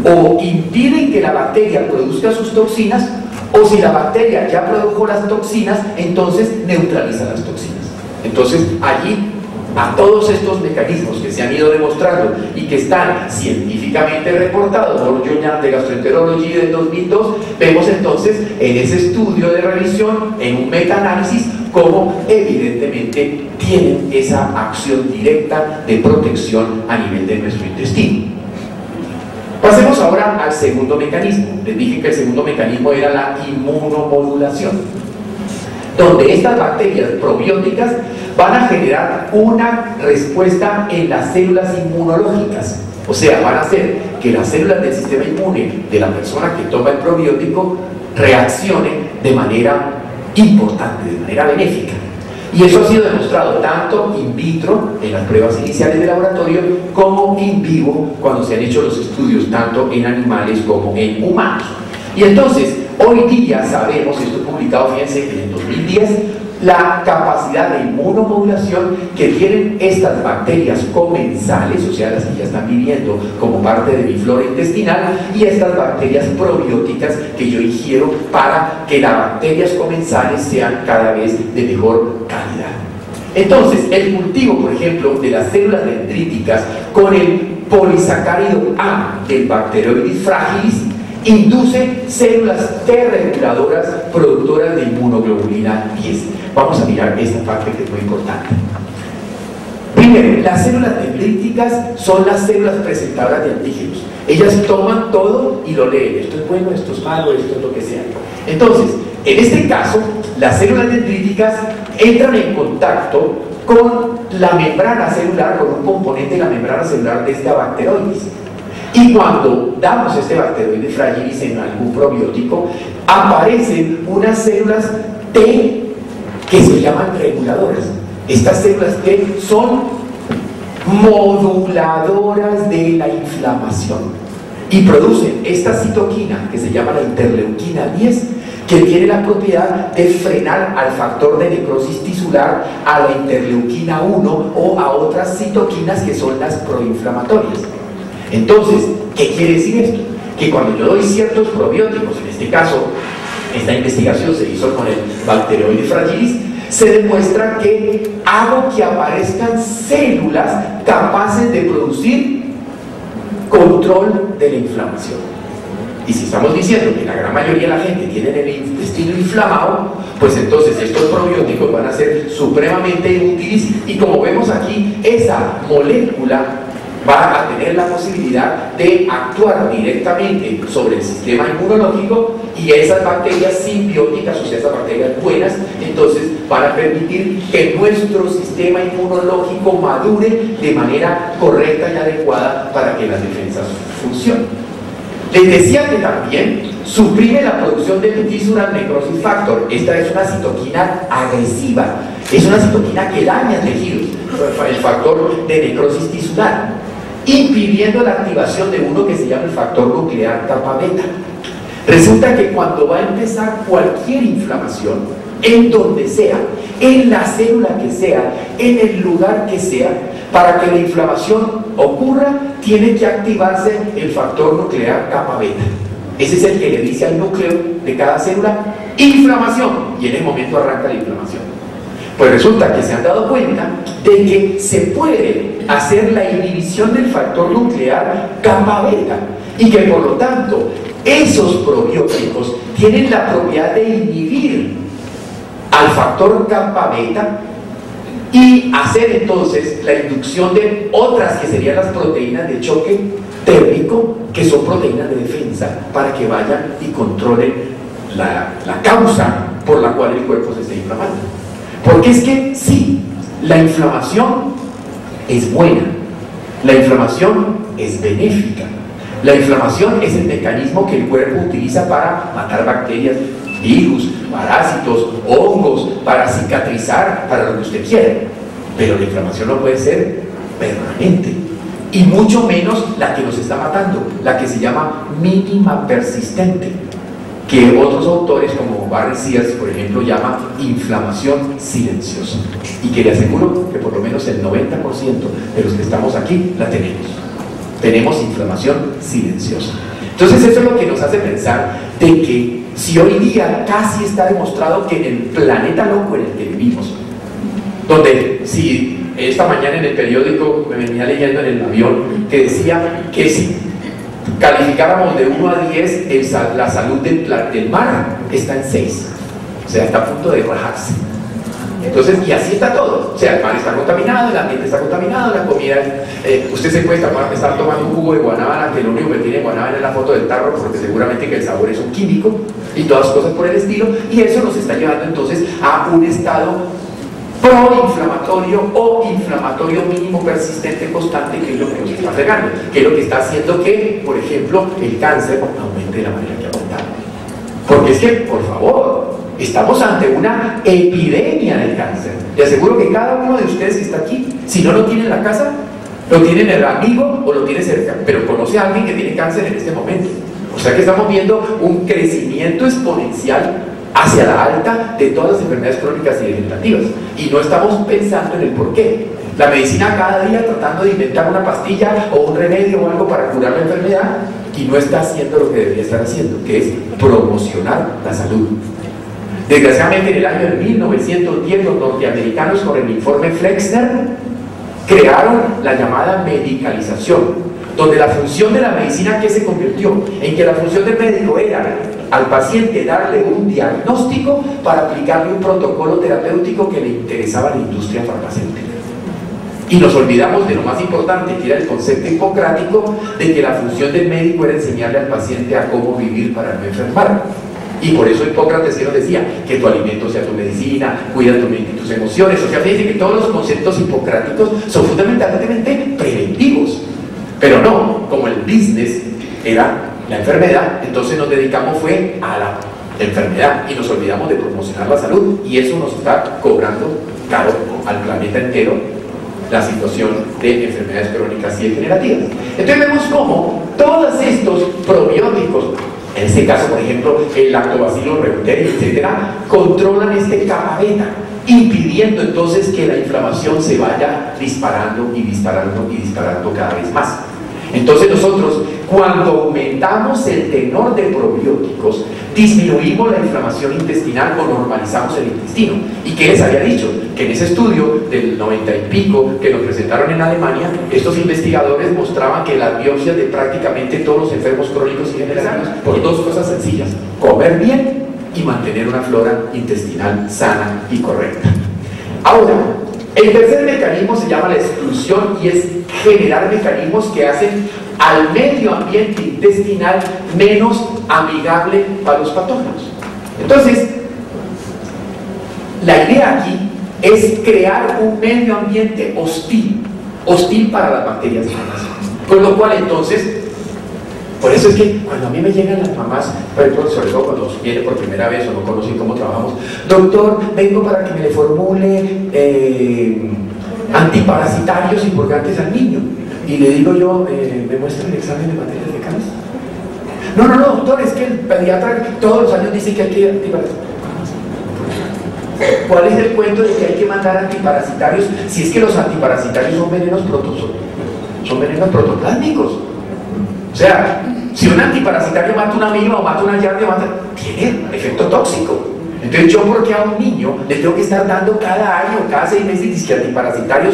o impiden que la bacteria produzca sus toxinas, o si la bacteria ya produjo las toxinas, entonces neutraliza las toxinas. Entonces allí, a todos estos mecanismos que se han ido demostrando y que están científicamente reportados por Journal de Gastroenterology del 2002, vemos entonces en ese estudio de revisión, en un metaanálisis, cómo evidentemente tienen esa acción directa de protección a nivel de nuestro intestino. Pasemos ahora al segundo mecanismo. Les dije que el segundo mecanismo era la inmunomodulación, donde estas bacterias probióticas van a generar una respuesta en las células inmunológicas. O sea, van a hacer que las células del sistema inmune de la persona que toma el probiótico reaccionen de manera importante, de manera benéfica. Y eso ha sido demostrado tanto in vitro, en las pruebas iniciales de laboratorio, como in vivo, cuando se han hecho los estudios tanto en animales como en humanos. Y entonces, hoy día sabemos, esto publicado, fíjense, que en el 2010, la capacidad de inmunomodulación que tienen estas bacterias comensales, o sea, las que ya están viviendo como parte de mi flora intestinal, y estas bacterias probióticas que yo ingiero para que las bacterias comensales sean cada vez de mejor calidad. Entonces, el cultivo, por ejemplo, de las células dendríticas con el polisacárido A del Bacteroides fragilis induce células T reguladoras productoras de inmunoglobulina 10. Vamos a mirar esta parte que es muy importante. Primero, las células dendríticas son las células presentadoras de antígenos. Ellas toman todo y lo leen. Esto es bueno, esto es malo, esto es lo que sea. Entonces, en este caso, las células dendríticas entran en contacto con la membrana celular, con un componente de la membrana celular de esta bacteroides. Y cuando damos este Bacteroides fragilis en algún probiótico, aparecen unas células T que se llaman reguladoras. Estas células T son moduladoras de la inflamación y producen esta citoquina que se llama la interleuquina 10, que tiene la propiedad de frenar al factor de necrosis tisular, a la interleuquina 1 o a otras citoquinas que son las proinflamatorias. Entonces, ¿qué quiere decir esto? Que cuando yo doy ciertos probióticos, en este caso, esta investigación se hizo con el Bacteroides fragilis, se demuestra que hago que aparezcan células capaces de producir control de la inflamación. Y si estamos diciendo que la gran mayoría de la gente tiene el intestino inflamado, pues entonces estos probióticos van a ser supremamente útiles. Y como vemos aquí, esa molécula va a tener la posibilidad de actuar directamente sobre el sistema inmunológico, y esas bacterias simbióticas, o sea, esas bacterias buenas, entonces van a permitir que nuestro sistema inmunológico madure de manera correcta y adecuada para que las defensas funcionen. Les decía que también suprime la producción del tisular necrosis factor. Esta es una citoquina agresiva, es una citoquina que daña tejidos, el factor de necrosis tisular, impidiendo la activación de uno que se llama el factor nuclear kappa beta. Resulta que cuando va a empezar cualquier inflamación, en donde sea, en la célula que sea, en el lugar que sea, para que la inflamación ocurra, tiene que activarse el factor nuclear kappa beta. Ese es el que le dice al núcleo de cada célula: inflamación, y en el momento arranca la inflamación. Pues resulta que se han dado cuenta de que se puede hacer la inhibición del factor nuclear kappa beta, y que por lo tanto esos probióticos tienen la propiedad de inhibir al factor kappa beta y hacer entonces la inducción de otras que serían las proteínas de choque térmico, que son proteínas de defensa, para que vayan y controlen la causa por la cual el cuerpo se está inflamando. Porque es que sí, la inflamación es buena, la inflamación es benéfica, la inflamación es el mecanismo que el cuerpo utiliza para matar bacterias, virus, parásitos, hongos, para cicatrizar, para lo que usted quiera. Pero la inflamación no puede ser permanente, y mucho menos la que nos está matando, la que se llama mínima persistente, que otros autores como Barry Sears, por ejemplo, llama inflamación silenciosa, y que le aseguro que por lo menos el 90% de los que estamos aquí la tenemos inflamación silenciosa. Entonces eso es lo que nos hace pensar de que si hoy día casi está demostrado que en el planeta loco en el que vivimos, donde si esta mañana en el periódico me venía leyendo en el avión que decía que si calificáramos de 1 a 10 la salud del mar está en 6, o sea, está a punto de rajarse. Entonces, y así está todo, o sea, el mar está contaminado, el ambiente está contaminado, la comida, usted se puede estar tomando un jugo de guanábana, que lo único que tiene guanábana es la foto del tarro, porque seguramente que el sabor es un químico, y todas cosas por el estilo, y eso nos está llevando entonces a un estado proinflamatorio o inflamatorio mínimo persistente constante, que es lo que nos está fregando, que es lo que está haciendo que, por ejemplo, el cáncer aumente de la manera que ha aumentado. Porque es que, por favor, estamos ante una epidemia del cáncer. Le aseguro que cada uno de ustedes que está aquí, si no lo tiene en la casa, lo tiene en el amigo o lo tiene cerca, pero conoce a alguien que tiene cáncer en este momento. O sea que estamos viendo un crecimiento exponencial hacia la alta de todas las enfermedades crónicas y degenerativas, y no estamos pensando en el por qué. La medicina cada día tratando de inventar una pastilla o un remedio o algo para curar la enfermedad, y no está haciendo lo que debería estar haciendo, que es promocionar la salud. Desgraciadamente en el año de 1910 los norteamericanos, con el informe Flexner, crearon la llamada medicalización, donde la función de la medicina, ¿qué se convirtió? En que la función del médico era al paciente darle un diagnóstico para aplicarle un protocolo terapéutico que le interesaba a la industria farmacéutica. Y nos olvidamos de lo más importante, que era el concepto hipocrático de que la función del médico era enseñarle al paciente a cómo vivir para no enfermar. Y por eso Hipócrates que nos decía que tu alimento sea tu medicina, cuida tu mente y tus emociones. O sea, fíjense que todos los conceptos hipocráticos son fundamentalmente preventivos. Pero no, como el business era la enfermedad, entonces nos dedicamos fue a la enfermedad y nos olvidamos de promocionar la salud, y eso nos está cobrando caro al planeta entero la situación de enfermedades crónicas y degenerativas. Entonces vemos cómo todos estos probióticos, en este caso por ejemplo el lactobacillus reuteri, etcétera, controlan este kappa beta, impidiendo entonces que la inflamación se vaya disparando y disparando y disparando cada vez más. Entonces nosotros, cuando aumentamos el tenor de probióticos, disminuimos la inflamación intestinal o normalizamos el intestino. ¿Y qué les había dicho? Que en ese estudio del 90 y pico que nos presentaron en Alemania, estos investigadores mostraban que las biopsias de prácticamente todos los enfermos crónicos y degenerativos, por dos cosas sencillas: comer bien y mantener una flora intestinal sana y correcta. Ahora, El tercer mecanismo se llama la exclusión y es generar mecanismos que hacen al medio ambiente intestinal menos amigable para los patógenos. Entonces, la idea aquí es crear un medio ambiente hostil para las bacterias malas. Con lo cual, entonces, por eso es que cuando a mí me llegan las mamás, por ejemplo, sobre todo cuando viene por primera vez o no conocen cómo trabajamos, doctor, vengo para que me le formule antiparasitarios y purgantes al niño. Y le digo yo, ¿me muestra el examen de materias fecales? No, doctor, es que el pediatra todos los años dice que hay que antiparasitarios. ¿Cuál es el cuento de que hay que mandar antiparasitarios si es que los antiparasitarios son venenos protoplásmicos? O sea, si un antiparasitario mata una amiba o mata una yardia, tiene efecto tóxico. Entonces, ¿yo por qué a un niño le tengo que estar dando cada año, cada 6 meses que antiparasitarios?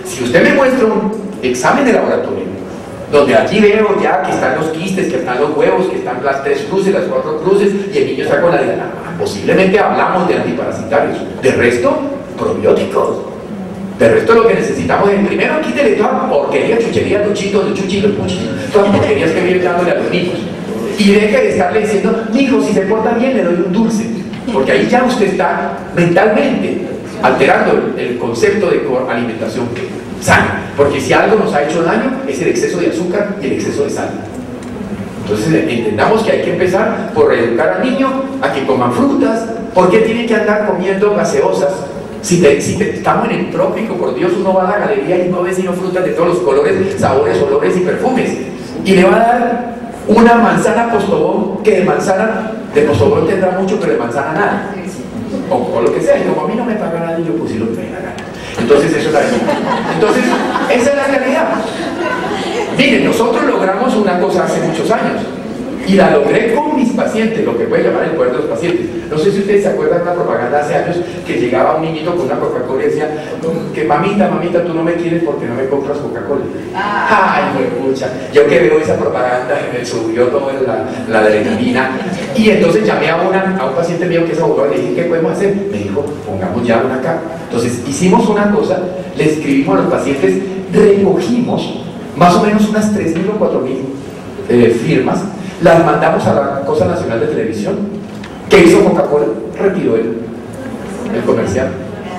Si usted me muestra un examen de laboratorio, donde aquí veo ya que están los quistes, que están los huevos, que están las 3 cruces, las 4 cruces, y el niño está con la diana, posiblemente hablamos de antiparasitarios. De resto, probióticos. De resto, lo que necesitamos es, primero, quítele toda porquería, chuchería, los chitos, los chuchitos, todas las porquerías que vienen dándole a los niños. Y deje de estarle diciendo, hijo, si se porta bien, le doy un dulce. Porque ahí ya usted está mentalmente alterando el concepto de alimentación sana. Porque si algo nos ha hecho daño, es el exceso de azúcar y el exceso de sal. Entonces, entendamos que hay que empezar por educar al niño a que coman frutas. ¿Por qué tiene que andar comiendo gaseosas? Si estamos en el trópico, por Dios, uno va a la galería y no ve sino frutas de todos los colores, sabores, olores y perfumes. Y le va a dar una manzana postobón, que de postobón tendrá mucho, pero de manzana nada. O lo que sea. Y como a mí no me paga nada, yo pues sí lo que me da gana. Entonces, eso es la realidad. Entonces, esa es la realidad. Miren, nosotros logramos una cosa hace muchos años. Y la logré con mis pacientes, lo que puede llamar el poder de los pacientes. No sé si ustedes se acuerdan de una propaganda hace años que llegaba un niñito con una Coca-Cola y decía que mamita, tú no me quieres porque no me compras Coca-Cola. Ay, pucha. Yo que veo esa propaganda me subió toda la adrenalina. Y entonces llamé a un paciente mío que es abogado y le dije, ¿qué podemos hacer? Me dijo, pongamos ya una acá. Entonces hicimos una cosa, le escribimos a los pacientes, recogimos más o menos unas 3.000 o 4.000 firmas. Las mandamos a la Cosa Nacional de Televisión. ¿Qué hizo Coca-Cola? Retiró el comercial.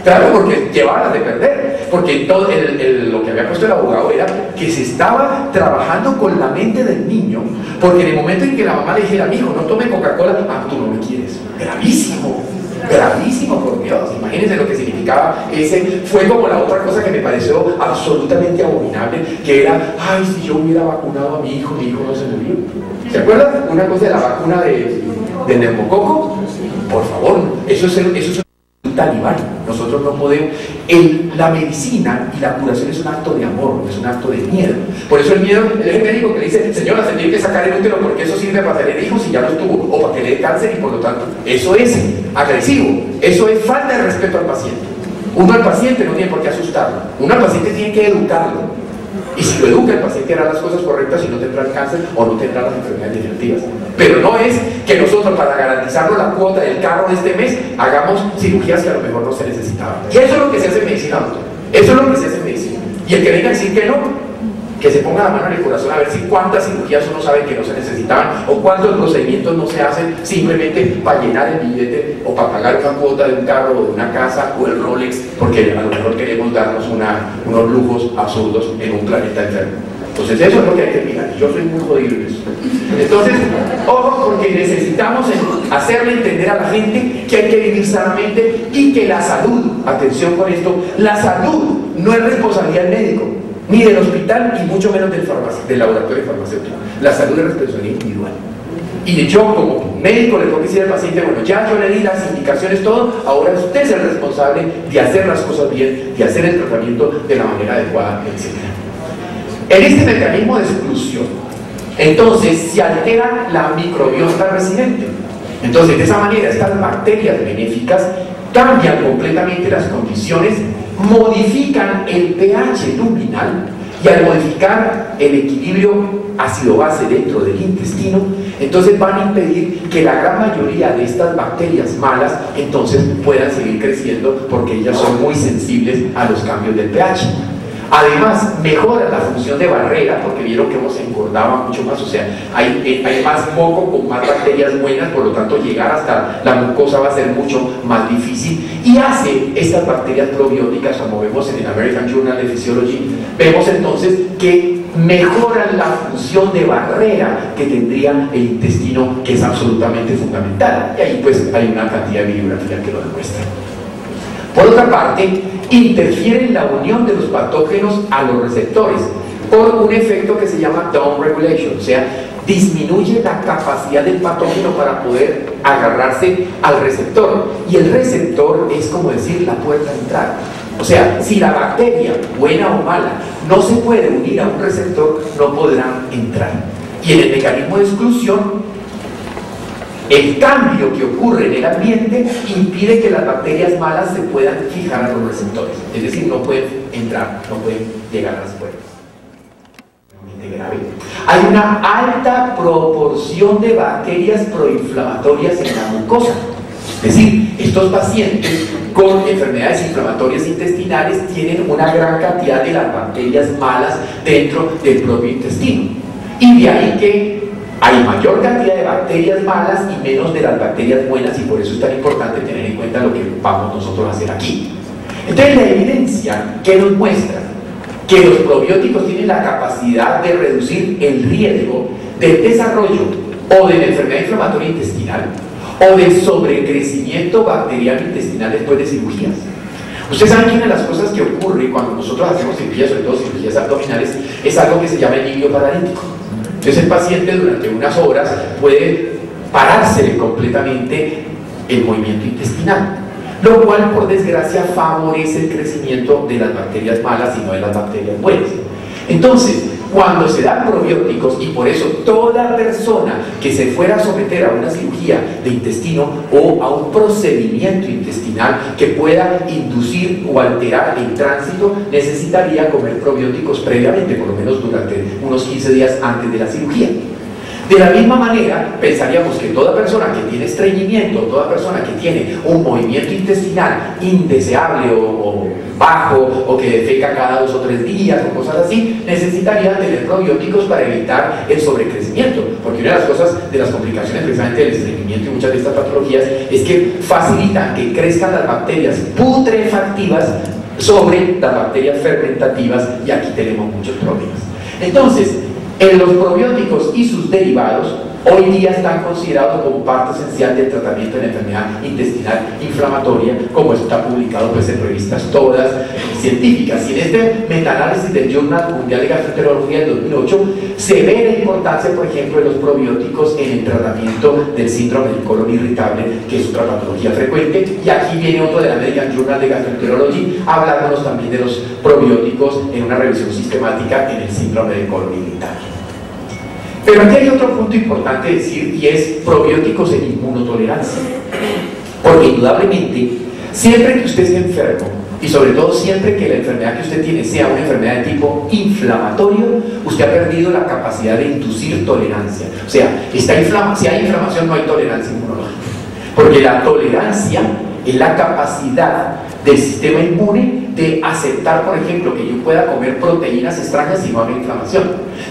Claro, porque llevaban de perder. Porque todo lo que había puesto el abogado era que se estaba trabajando con la mente del niño, porque en el momento en que la mamá le dijera, mijo, no tome Coca-Cola, tú no me quieres. Gravísimo. Gravísimo, por Dios. Imagínense lo que significaba ese. Fue como la otra cosa que me pareció absolutamente abominable, que era, ay, si yo hubiera vacunado a mi hijo no se murió. ¿Se acuerdan? Una cosa de la vacuna de neumococo. Por favor, eso es un talibán. Nosotros no podemos. La medicina y la curación es un acto de amor, no es un acto de miedo. Por eso el miedo, el médico que le dice, señora, se tiene que sacar el útero porque eso sirve para tener hijos y ya los tuvo, o para que le dé cáncer y por lo tanto, eso es agresivo, eso es falta de respeto al paciente. Uno al paciente no tiene por qué asustarlo, uno al paciente tiene que educarlo. Y si lo educa, el paciente hará las cosas correctas y no tendrá el cáncer o no tendrá las enfermedades degenerativas. Pero no es que nosotros, para garantizarnos la cuota del carro de este mes, hagamos cirugías que a lo mejor no se necesitaban. Y eso es lo que se hace en medicina, doctor. Eso es lo que se hace en medicina. Y el que venga a decir que no, que se ponga la mano en el corazón a ver si cuántas cirugías uno sabe que no se necesitaban o cuántos procedimientos no se hacen simplemente para llenar el billete o para pagar una cuota de un carro o de una casa o el Rolex, porque a lo mejor queremos darnos unos lujos absurdos en un planeta enfermo. Entonces eso es lo que hay que mirar. Yo soy muy jodido en eso. Entonces, ojo, porque necesitamos hacerle entender a la gente que hay que vivir sanamente y que la salud, atención con esto, la salud no es responsabilidad del médico, ni del hospital, y mucho menos del laboratorio farmacéutico. La salud es responsabilidad individual. Y yo como médico le tengo que decir al paciente, bueno, ya yo le di las indicaciones, todo, ahora usted es el responsable de hacer las cosas bien, de hacer el tratamiento de la manera adecuada, etc. En este mecanismo de exclusión, entonces se altera la microbiota residente. Entonces, de esa manera, estas bacterias benéficas cambian completamente las condiciones, modifican el pH luminal Y al modificar el equilibrio ácido-base dentro del intestino, entonces van a impedir que la gran mayoría de estas bacterias malas entonces puedan seguir creciendo, porque ellas son muy sensibles a los cambios del pH. Además, mejora la función de barrera, porque vieron que hemos engordado mucho más, o sea, hay más moco con más bacterias buenas, por lo tanto llegar hasta la mucosa va a ser mucho más difícil, y hace estas bacterias probióticas, como vemos en el American Journal of Physiology, vemos entonces que mejoran la función de barrera que tendría el intestino, que es absolutamente fundamental, y ahí pues hay una cantidad de bibliografía que lo demuestra. Por otra parte, interfiere en la unión de los patógenos a los receptores por un efecto que se llama down regulation, o sea, disminuye la capacidad del patógeno para poder agarrarse al receptor, y el receptor es como decir la puerta de entrada. O sea, si la bacteria, buena o mala, no se puede unir a un receptor, no podrán entrar. Y en el mecanismo de exclusión, el cambio que ocurre en el ambiente impide que las bacterias malas se puedan fijar a los receptores, es decir, no pueden entrar, no pueden llegar a las puertas. Grave. Hay una alta proporción de bacterias proinflamatorias en la mucosa, es decir, estos pacientes con enfermedades inflamatorias intestinales tienen una gran cantidad de las bacterias malas dentro del propio intestino, y de ahí que hay mayor cantidad de bacterias malas y menos de las bacterias buenas, y por eso es tan importante tener en cuenta lo que vamos nosotros a hacer aquí. Entonces, la evidencia que nos muestra que los probióticos tienen la capacidad de reducir el riesgo del desarrollo o de la enfermedad inflamatoria intestinal o del sobrecrecimiento bacteriano intestinal después de cirugías. Ustedes saben que una de las cosas que ocurre cuando nosotros hacemos cirugías, sobre todo cirugías abdominales, es algo que se llama alivio paralítico. Entonces el paciente durante unas horas puede parársele completamente el movimiento intestinal, lo cual por desgracia favorece el crecimiento de las bacterias malas y no de las bacterias buenas. Entonces, cuando se dan probióticos, y por eso toda persona que se fuera a someter a una cirugía de intestino o a un procedimiento intestinal que pueda inducir o alterar el tránsito, necesitaría comer probióticos previamente, por lo menos durante unos 15 días antes de la cirugía. De la misma manera, pensaríamos que toda persona que tiene estreñimiento, toda persona que tiene un movimiento intestinal indeseable o bajo, o que defeca cada 2 o 3 días o cosas así, necesitaría tener probióticos para evitar el sobrecrecimiento, porque una de las cosas, de las complicaciones precisamente del estreñimiento y muchas de estas patologías, es que facilitan que crezcan las bacterias putrefactivas sobre las bacterias fermentativas, y aquí tenemos muchos problemas. Entonces, en los probióticos y sus derivados, hoy día están considerados como parte esencial del tratamiento de la enfermedad intestinal inflamatoria, como está publicado pues en revistas todas científicas. Y en este metaanálisis del Journal Mundial de Gastroenterología del 2008 se ve la importancia, por ejemplo, de los probióticos en el tratamiento del síndrome del colon irritable, que es otra patología frecuente. Y aquí viene otro de la American Journal de Gastroenterology hablándonos también de los probióticos en una revisión sistemática en el síndrome del colon irritable. Pero aquí hay otro punto importante decir, y es probióticos en inmunotolerancia. Porque indudablemente, siempre que usted esté enfermo, y sobre todo siempre que la enfermedad que usted tiene sea una enfermedad de tipo inflamatorio, usted ha perdido la capacidad de inducir tolerancia. O sea, si hay inflamación, no hay tolerancia inmunológica. Porque la tolerancia es la capacidad del sistema inmune de aceptar, por ejemplo, que yo pueda comer proteínas extrañas si no hay inflamación,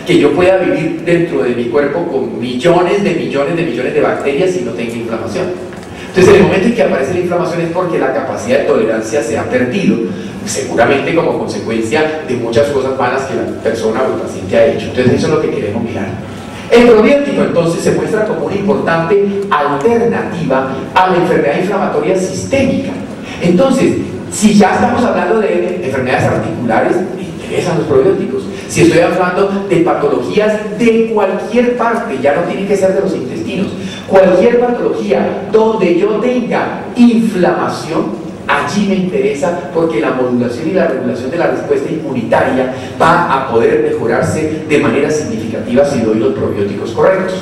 que yo pueda vivir dentro de mi cuerpo con millones de bacterias si no tengo inflamación. Entonces, en el momento en que aparece la inflamación es porque la capacidad de tolerancia se ha perdido, seguramente como consecuencia de muchas cosas malas que la persona o el paciente ha hecho. Entonces, eso es lo que queremos mirar. El probiótico entonces se muestra como una importante alternativa a la enfermedad inflamatoria sistémica. Entonces, si ya estamos hablando de enfermedades articulares, me interesan los probióticos. Si estoy hablando de patologías de cualquier parte, ya no tiene que ser de los intestinos, cualquier patología donde yo tenga inflamación, allí me interesa, porque la modulación y la regulación de la respuesta inmunitaria va a poder mejorarse de manera significativa si doy los probióticos correctos.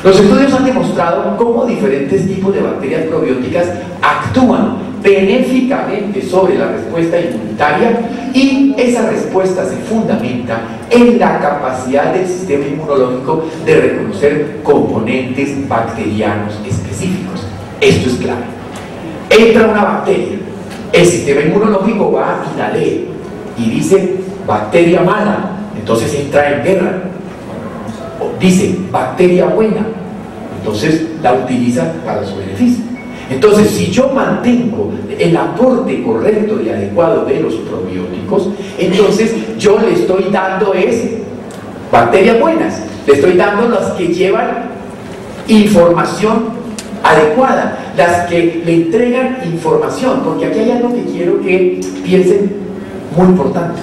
Los estudios han demostrado cómo diferentes tipos de bacterias probióticas actúan benéficamente sobre la respuesta inmunitaria, y esa respuesta se fundamenta en la capacidad del sistema inmunológico de reconocer componentes bacterianos específicos. Esto es clave. Entra una bacteria, el sistema inmunológico va y la lee y dice bacteria mala, entonces entra en guerra. O dice bacteria buena, entonces la utiliza para su beneficio. Entonces, si yo mantengo el aporte correcto y adecuado de los probióticos, entonces yo le estoy dando bacterias buenas, le estoy dando las que llevan información adecuada, las que le entregan información, porque aquí hay algo que quiero que piensen muy importante.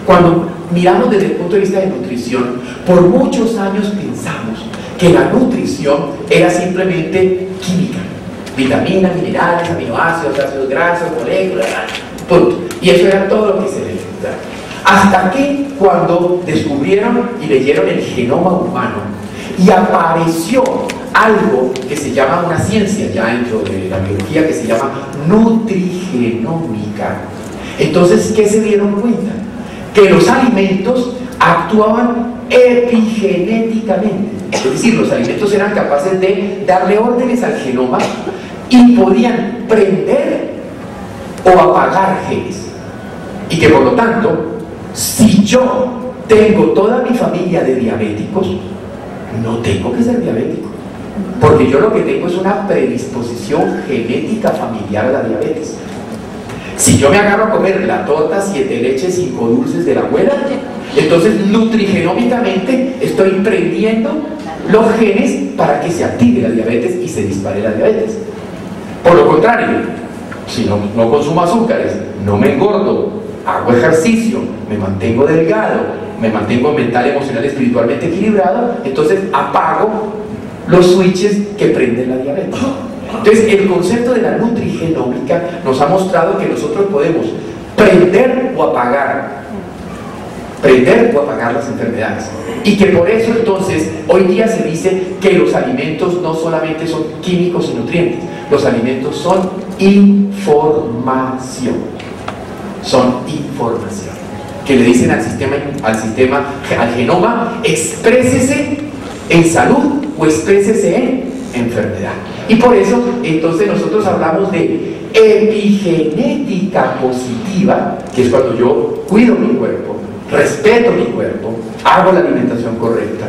Cuando miramos desde el punto de vista de nutrición, por muchos años pensamos que la nutrición era simplemente química, vitaminas, minerales, aminoácidos, ácidos grasos, moléculas, punto. Y eso era todo lo que se necesitaba. Hasta que cuando descubrieron y leyeron el genoma humano y apareció algo que se llama una ciencia ya dentro de la biología que se llama nutrigenómica, entonces, ¿qué se dieron cuenta? Que los alimentos actuaban epigenéticamente, es decir, los alimentos eran capaces de darle órdenes al genoma y podían prender o apagar genes, y que por lo tanto, si yo tengo toda mi familia de diabéticos, no tengo que ser diabético, porque yo lo que tengo es una predisposición genética familiar a la diabetes. Si yo me agarro a comer la torta 7 leches 5 dulces de la abuela, entonces nutrigenómicamente estoy prendiendo los genes para que se active la diabetes y se dispare la diabetes. Por lo contrario, si no consumo azúcares, no me engordo, hago ejercicio, me mantengo delgado, me mantengo mental, emocional, espiritualmente equilibrado, entonces apago los switches que prenden la diabetes. Entonces, el concepto de la nutrigenómica nos ha mostrado que nosotros podemos prender o apagar las enfermedades, y que por eso entonces hoy día se dice que los alimentos no solamente son químicos y nutrientes, los alimentos son información, que le dicen al genoma, exprésese en salud o exprésese en enfermedad. Y por eso entonces nosotros hablamos de epigenética positiva, que es cuando yo cuido mi cuerpo, respeto mi cuerpo, hago la alimentación correcta.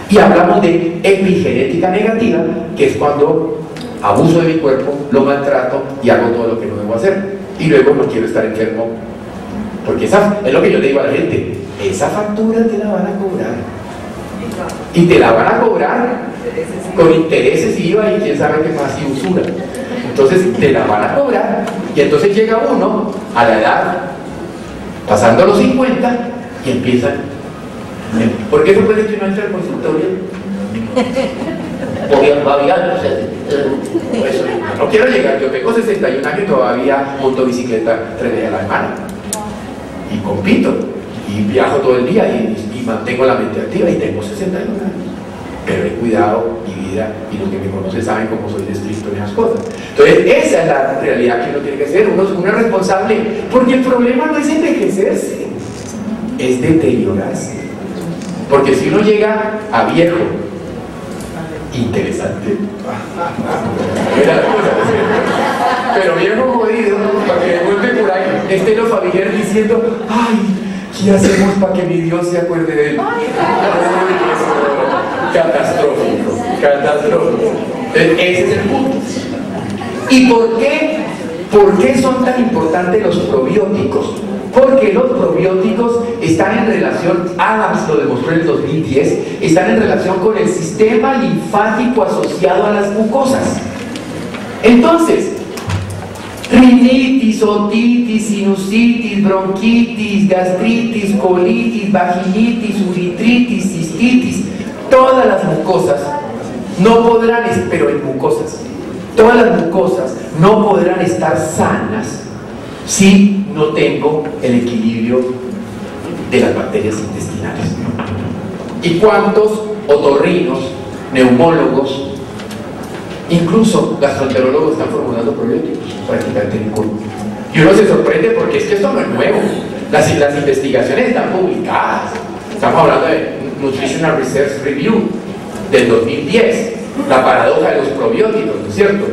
Y hablamos de epigenética negativa, que es cuando abuso de mi cuerpo, lo maltrato y hago todo lo que no debo hacer, y luego no quiero estar enfermo, porque es lo que yo le digo a la gente: esa factura te la van a cobrar, y te la van a cobrar con intereses, IVA y quién sabe qué más, y usura. Entonces te la van a cobrar, y entonces llega uno a la edad pasando los 50 y empiezan. ¿Por qué no puede que uno entre al consultorio? Porque todavía no quiero llegar. Yo tengo 61 años y todavía monto bicicleta 3 veces a la semana y compito y viajo todo el día y mantengo la mente activa, y tengo 61 años, pero he cuidado mi vida, y los que me conocen saben cómo soy de estricto en esas cosas. Entonces esa es la realidad que uno tiene que ser. Uno es responsable, porque el problema no es envejecerse, es deteriorarse. Porque si uno llega a viejo, interesante, pero viejo jodido, para que de golpe por ahí estén los familiares diciendo: ay, ¿qué hacemos para que mi Dios se acuerde de él? Catastrófico. Ese es el punto. ¿Y por qué son tan importantes los probióticos? Porque los probióticos están en relación, Adams lo demostró en el 2010, están en relación con el sistema linfático asociado a las mucosas. Entonces, rinitis, otitis, sinusitis, bronquitis, gastritis, colitis, vaginitis, uretritis, cistitis, todas las mucosas no podrán, pero en mucosas, todas las mucosas no podrán estar sanas si no tengo el equilibrio de las bacterias intestinales. ¿Y cuántos otorrinos, neumólogos, incluso gastroenterólogos están formulando probióticos? prácticamente ninguno. Y uno se sorprende porque es que esto no es nuevo. Las investigaciones están publicadas. Estamos hablando de Nutritional Research Review del 2010, la paradoja de los probióticos, ¿no es cierto?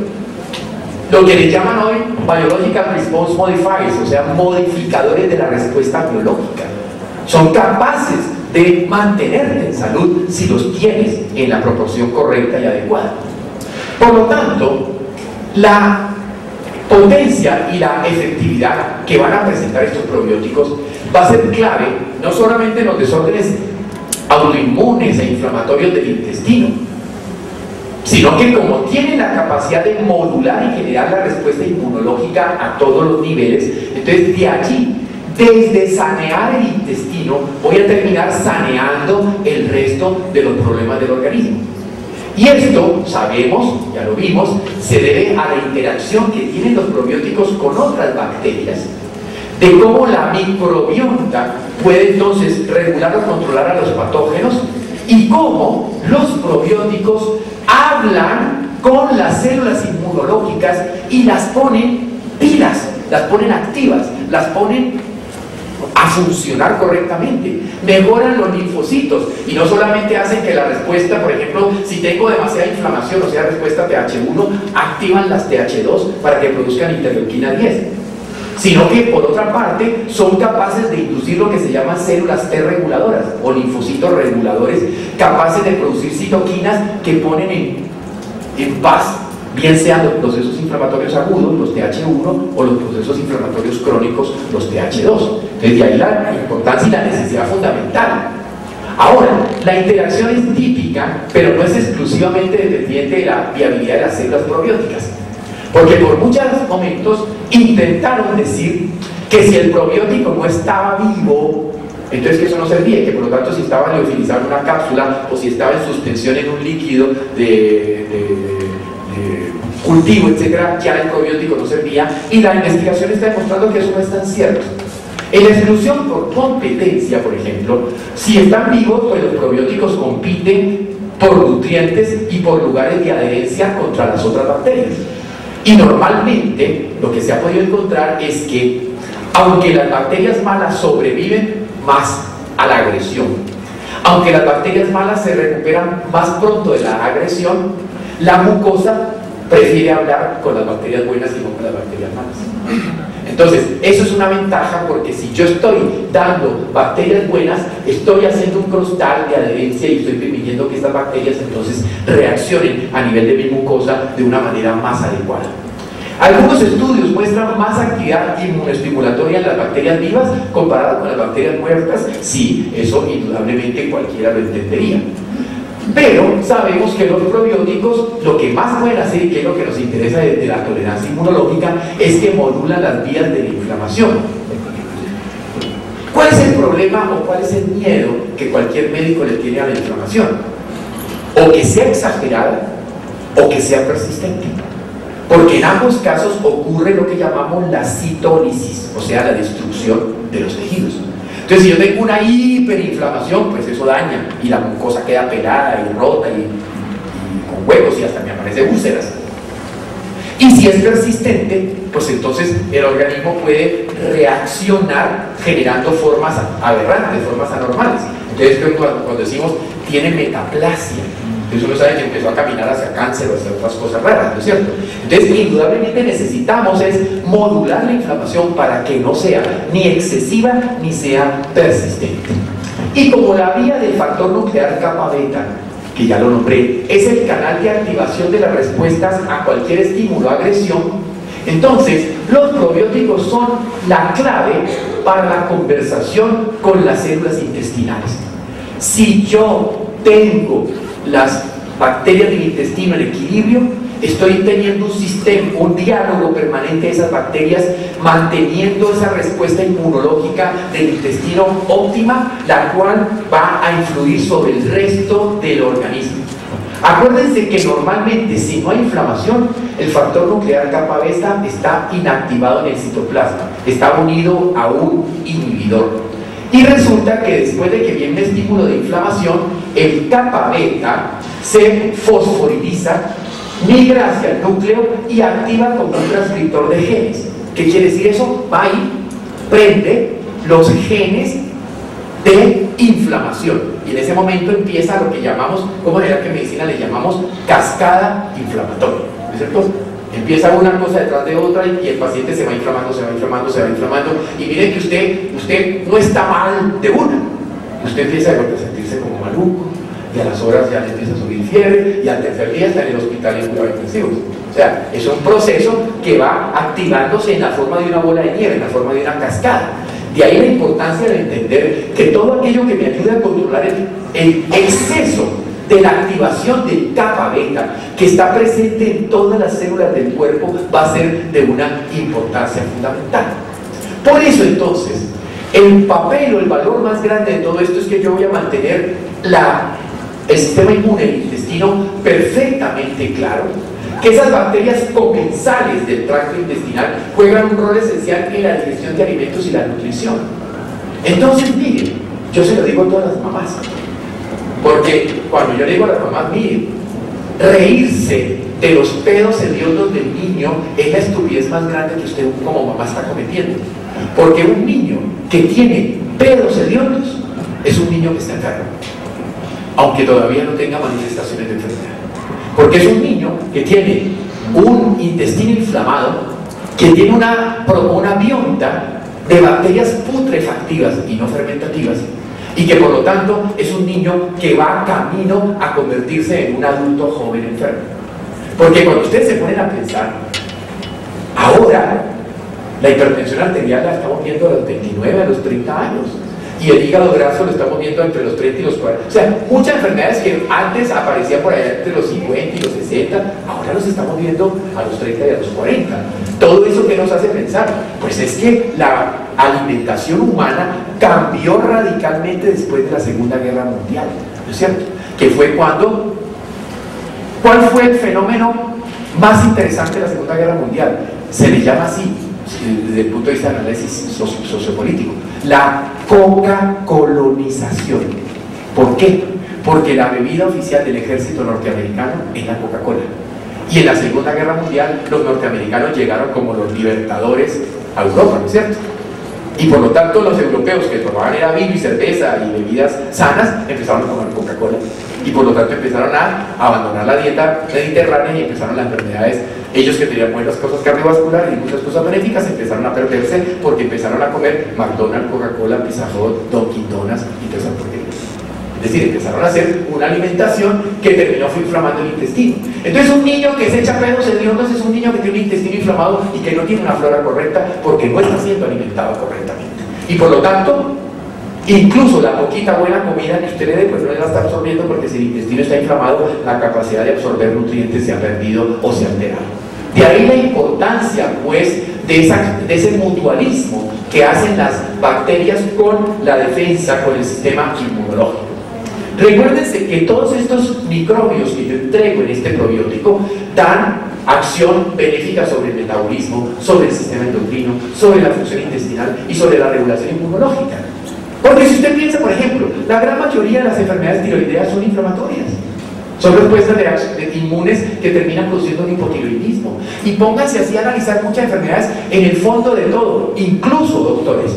Lo que le llaman hoy Biological Response Modifiers, o sea, modificadores de la respuesta biológica. Son capaces de mantenerte en salud si los tienes en la proporción correcta y adecuada. Por lo tanto, la potencia y la efectividad que van a presentar estos probióticos va a ser clave no solamente en los desórdenes autoinmunes e inflamatorios del intestino, sino que como tienen la capacidad de modular y generar la respuesta inmunológica a todos los niveles, entonces de allí, desde sanear el intestino, voy a terminar saneando el resto de los problemas del organismo. Y esto, sabemos, ya lo vimos, se debe a la interacción que tienen los probióticos con otras bacterias, de cómo la microbiota puede entonces regular o controlar a los patógenos y cómo los probióticos hablan con las células inmunológicas y las ponen pilas, las ponen activas, las ponen a funcionar correctamente, mejoran los linfocitos y no solamente hacen que la respuesta, por ejemplo, si tengo demasiada inflamación, o sea, respuesta TH1, activan las TH2 para que produzcan interleuquina 10, sino que por otra parte son capaces de inducir lo que se llaman células T reguladoras o linfocitos reguladores, capaces de producir citoquinas que ponen en paz, bien sean los procesos inflamatorios agudos, los TH1, o los procesos inflamatorios crónicos, los TH2. Desde ahí la importancia y la necesidad fundamental. Ahora, la interacción es típica, pero no es exclusivamente dependiente de la viabilidad de las células probióticas. Porque por muchos momentos intentaron decir que si el probiótico no estaba vivo, entonces que eso no servía, y que por lo tanto si estaba liofilizado en una cápsula o si estaba en suspensión en un líquido de cultivo, etcétera, ya el probiótico no servía, y la investigación está demostrando que eso no es tan cierto. En la exclusión por competencia, por ejemplo, si están vivos, pues los probióticos compiten por nutrientes y por lugares de adherencia contra las otras bacterias. Y normalmente lo que se ha podido encontrar es que, aunque las bacterias malas sobreviven más a la agresión, aunque las bacterias malas se recuperan más pronto de la agresión, la mucosa prefiere hablar con las bacterias buenas y no con las bacterias malas. Entonces, eso es una ventaja, porque si yo estoy dando bacterias buenas, estoy haciendo un crostal de adherencia y estoy permitiendo que estas bacterias entonces reaccionen a nivel de mi mucosa de una manera más adecuada. Algunos estudios muestran más actividad inmunoestimulatoria en las bacterias vivas comparada con las bacterias muertas. Sí, eso indudablemente cualquiera lo entendería. Pero sabemos que los probióticos lo que más pueden hacer, y que es lo que nos interesa de la tolerancia inmunológica, es que modulan las vías de la inflamación. ¿Cuál es el problema o cuál es el miedo que cualquier médico le tiene a la inflamación? O que sea exagerada o que sea persistente. Porque en ambos casos ocurre lo que llamamos la citólisis, o sea, la destrucción de los tejidos. Entonces, si yo tengo una hiperinflamación, pues eso daña y la mucosa queda pelada y rota y con huecos y hasta me aparecen úlceras. Y si es persistente, pues entonces el organismo puede reaccionar generando formas aberrantes, formas anormales. Entonces, cuando decimos tiene metaplasia, entonces uno sabe que empezó a caminar hacia cáncer o hacia otras cosas raras, ¿no es cierto? Entonces, indudablemente necesitamos es modular la inflamación para que no sea ni excesiva ni sea persistente. Y como la vía del factor nuclear kappa beta, que ya lo nombré, es el canal de activación de las respuestas a cualquier estímulo o agresión, entonces los probióticos son la clave para la conversación con las células intestinales. Si yo tengo las bacterias del intestino en equilibrio, estoy teniendo un sistema, un diálogo permanente de esas bacterias, manteniendo esa respuesta inmunológica del intestino óptima, la cual va a influir sobre el resto del organismo. Acuérdense que normalmente, si no hay inflamación, el factor nuclear kappa beta está inactivado en el citoplasma, está unido a un inhibidor. Y resulta que después de que viene un estímulo de inflamación, el kappa beta se fosforiliza migra hacia el núcleo y activa como un transcriptor de genes. ¿Qué quiere decir eso? Va y prende los genes de inflamación, y en ese momento empieza lo que llamamos, como en la medicina le llamamos cascada inflamatoria, ¿no es cierto? Empieza una cosa detrás de otra y el paciente se va inflamando, se va inflamando, se va inflamando, y miren que usted no está mal de una, usted empieza a sentirse como maluco, y a las horas ya le empieza a subir fiebre, y al tercer día está en el hospital en cuidados intensivos. O sea, es un proceso que va activándose en la forma de una bola de nieve, en la forma de una cascada. De ahí la importancia de entender que todo aquello que me ayude a controlar el exceso de la activación del kappa beta que está presente en todas las células del cuerpo va a ser de una importancia fundamental. Por eso entonces, el papel o el valor más grande de todo esto es que yo voy a mantener el sistema inmune del intestino perfectamente claro, que esas bacterias comensales del tracto intestinal juegan un rol esencial en la digestión de alimentos y la nutrición. Entonces, miren, yo se lo digo a todas las mamás, porque cuando yo le digo a las mamás, miren, reírse de los pedos hediondos del niño es la estupidez más grande que usted como mamá está cometiendo, porque un niño que tiene pedos hediondos es un niño que está enfermo, aunque todavía no tenga manifestaciones de enfermedad. Porque es un niño que tiene un intestino inflamado, que tiene una bionta de bacterias putrefactivas y no fermentativas, y que por lo tanto es un niño que va camino a convertirse en un adulto joven enfermo. Porque cuando ustedes se ponen a pensar, ahora la hipertensión arterial la estamos viendo a los 29, a los 30 años. Y el hígado graso lo estamos viendo entre los 30 y los 40. O sea, muchas enfermedades que antes aparecían por allá entre los 50 y los 60, ahora los estamos viendo a los 30 y a los 40. Todo eso que nos hace pensar, pues es que la alimentación humana cambió radicalmente después de la Segunda Guerra Mundial, ¿no es cierto? Que fue ¿cuál fue el fenómeno más interesante de la Segunda Guerra Mundial? Se le llama así, desde el punto de vista del análisis sociopolítico, la coca-colonización. ¿Por qué? Porque la bebida oficial del ejército norteamericano es la Coca-Cola. Y en la Segunda Guerra Mundial los norteamericanos llegaron como los libertadores a Europa, ¿no es cierto? Y por lo tanto los europeos que tomaban era vino y cerveza y bebidas sanas empezaron a tomar Coca-Cola, y por lo tanto empezaron a abandonar la dieta mediterránea y empezaron las enfermedades. Ellos que tenían buenas cosas cardiovasculares y muchas cosas benéficas empezaron a perderse porque empezaron a comer McDonald's, Coca-Cola, Pizza Hut, Dunkin' Donuts y todas esas porquerías. Es decir, empezaron a hacer una alimentación que terminó inflamando el intestino. Entonces un niño que se echa pedos hediondos es un niño que tiene un intestino inflamado y que no tiene una flora correcta porque no está siendo alimentado correctamente. Y por lo tanto, incluso la poquita buena comida que usted le dé, pues no la está absorbiendo, porque si el intestino está inflamado, la capacidad de absorber nutrientes se ha perdido o se ha alterado. De ahí la importancia, pues, de ese mutualismo que hacen las bacterias con la defensa, con el sistema inmunológico. Recuérdense que todos estos microbios que yo entrego en este probiótico dan acción benéfica sobre el metabolismo, sobre el sistema endocrino, sobre la función intestinal y sobre la regulación inmunológica. Porque si usted piensa, por ejemplo, la gran mayoría de las enfermedades tiroideas son inflamatorias. Son respuestas inmunes que terminan produciendo un hipotiroidismo. Y pónganse así a analizar muchas enfermedades en el fondo de todo, incluso, doctores,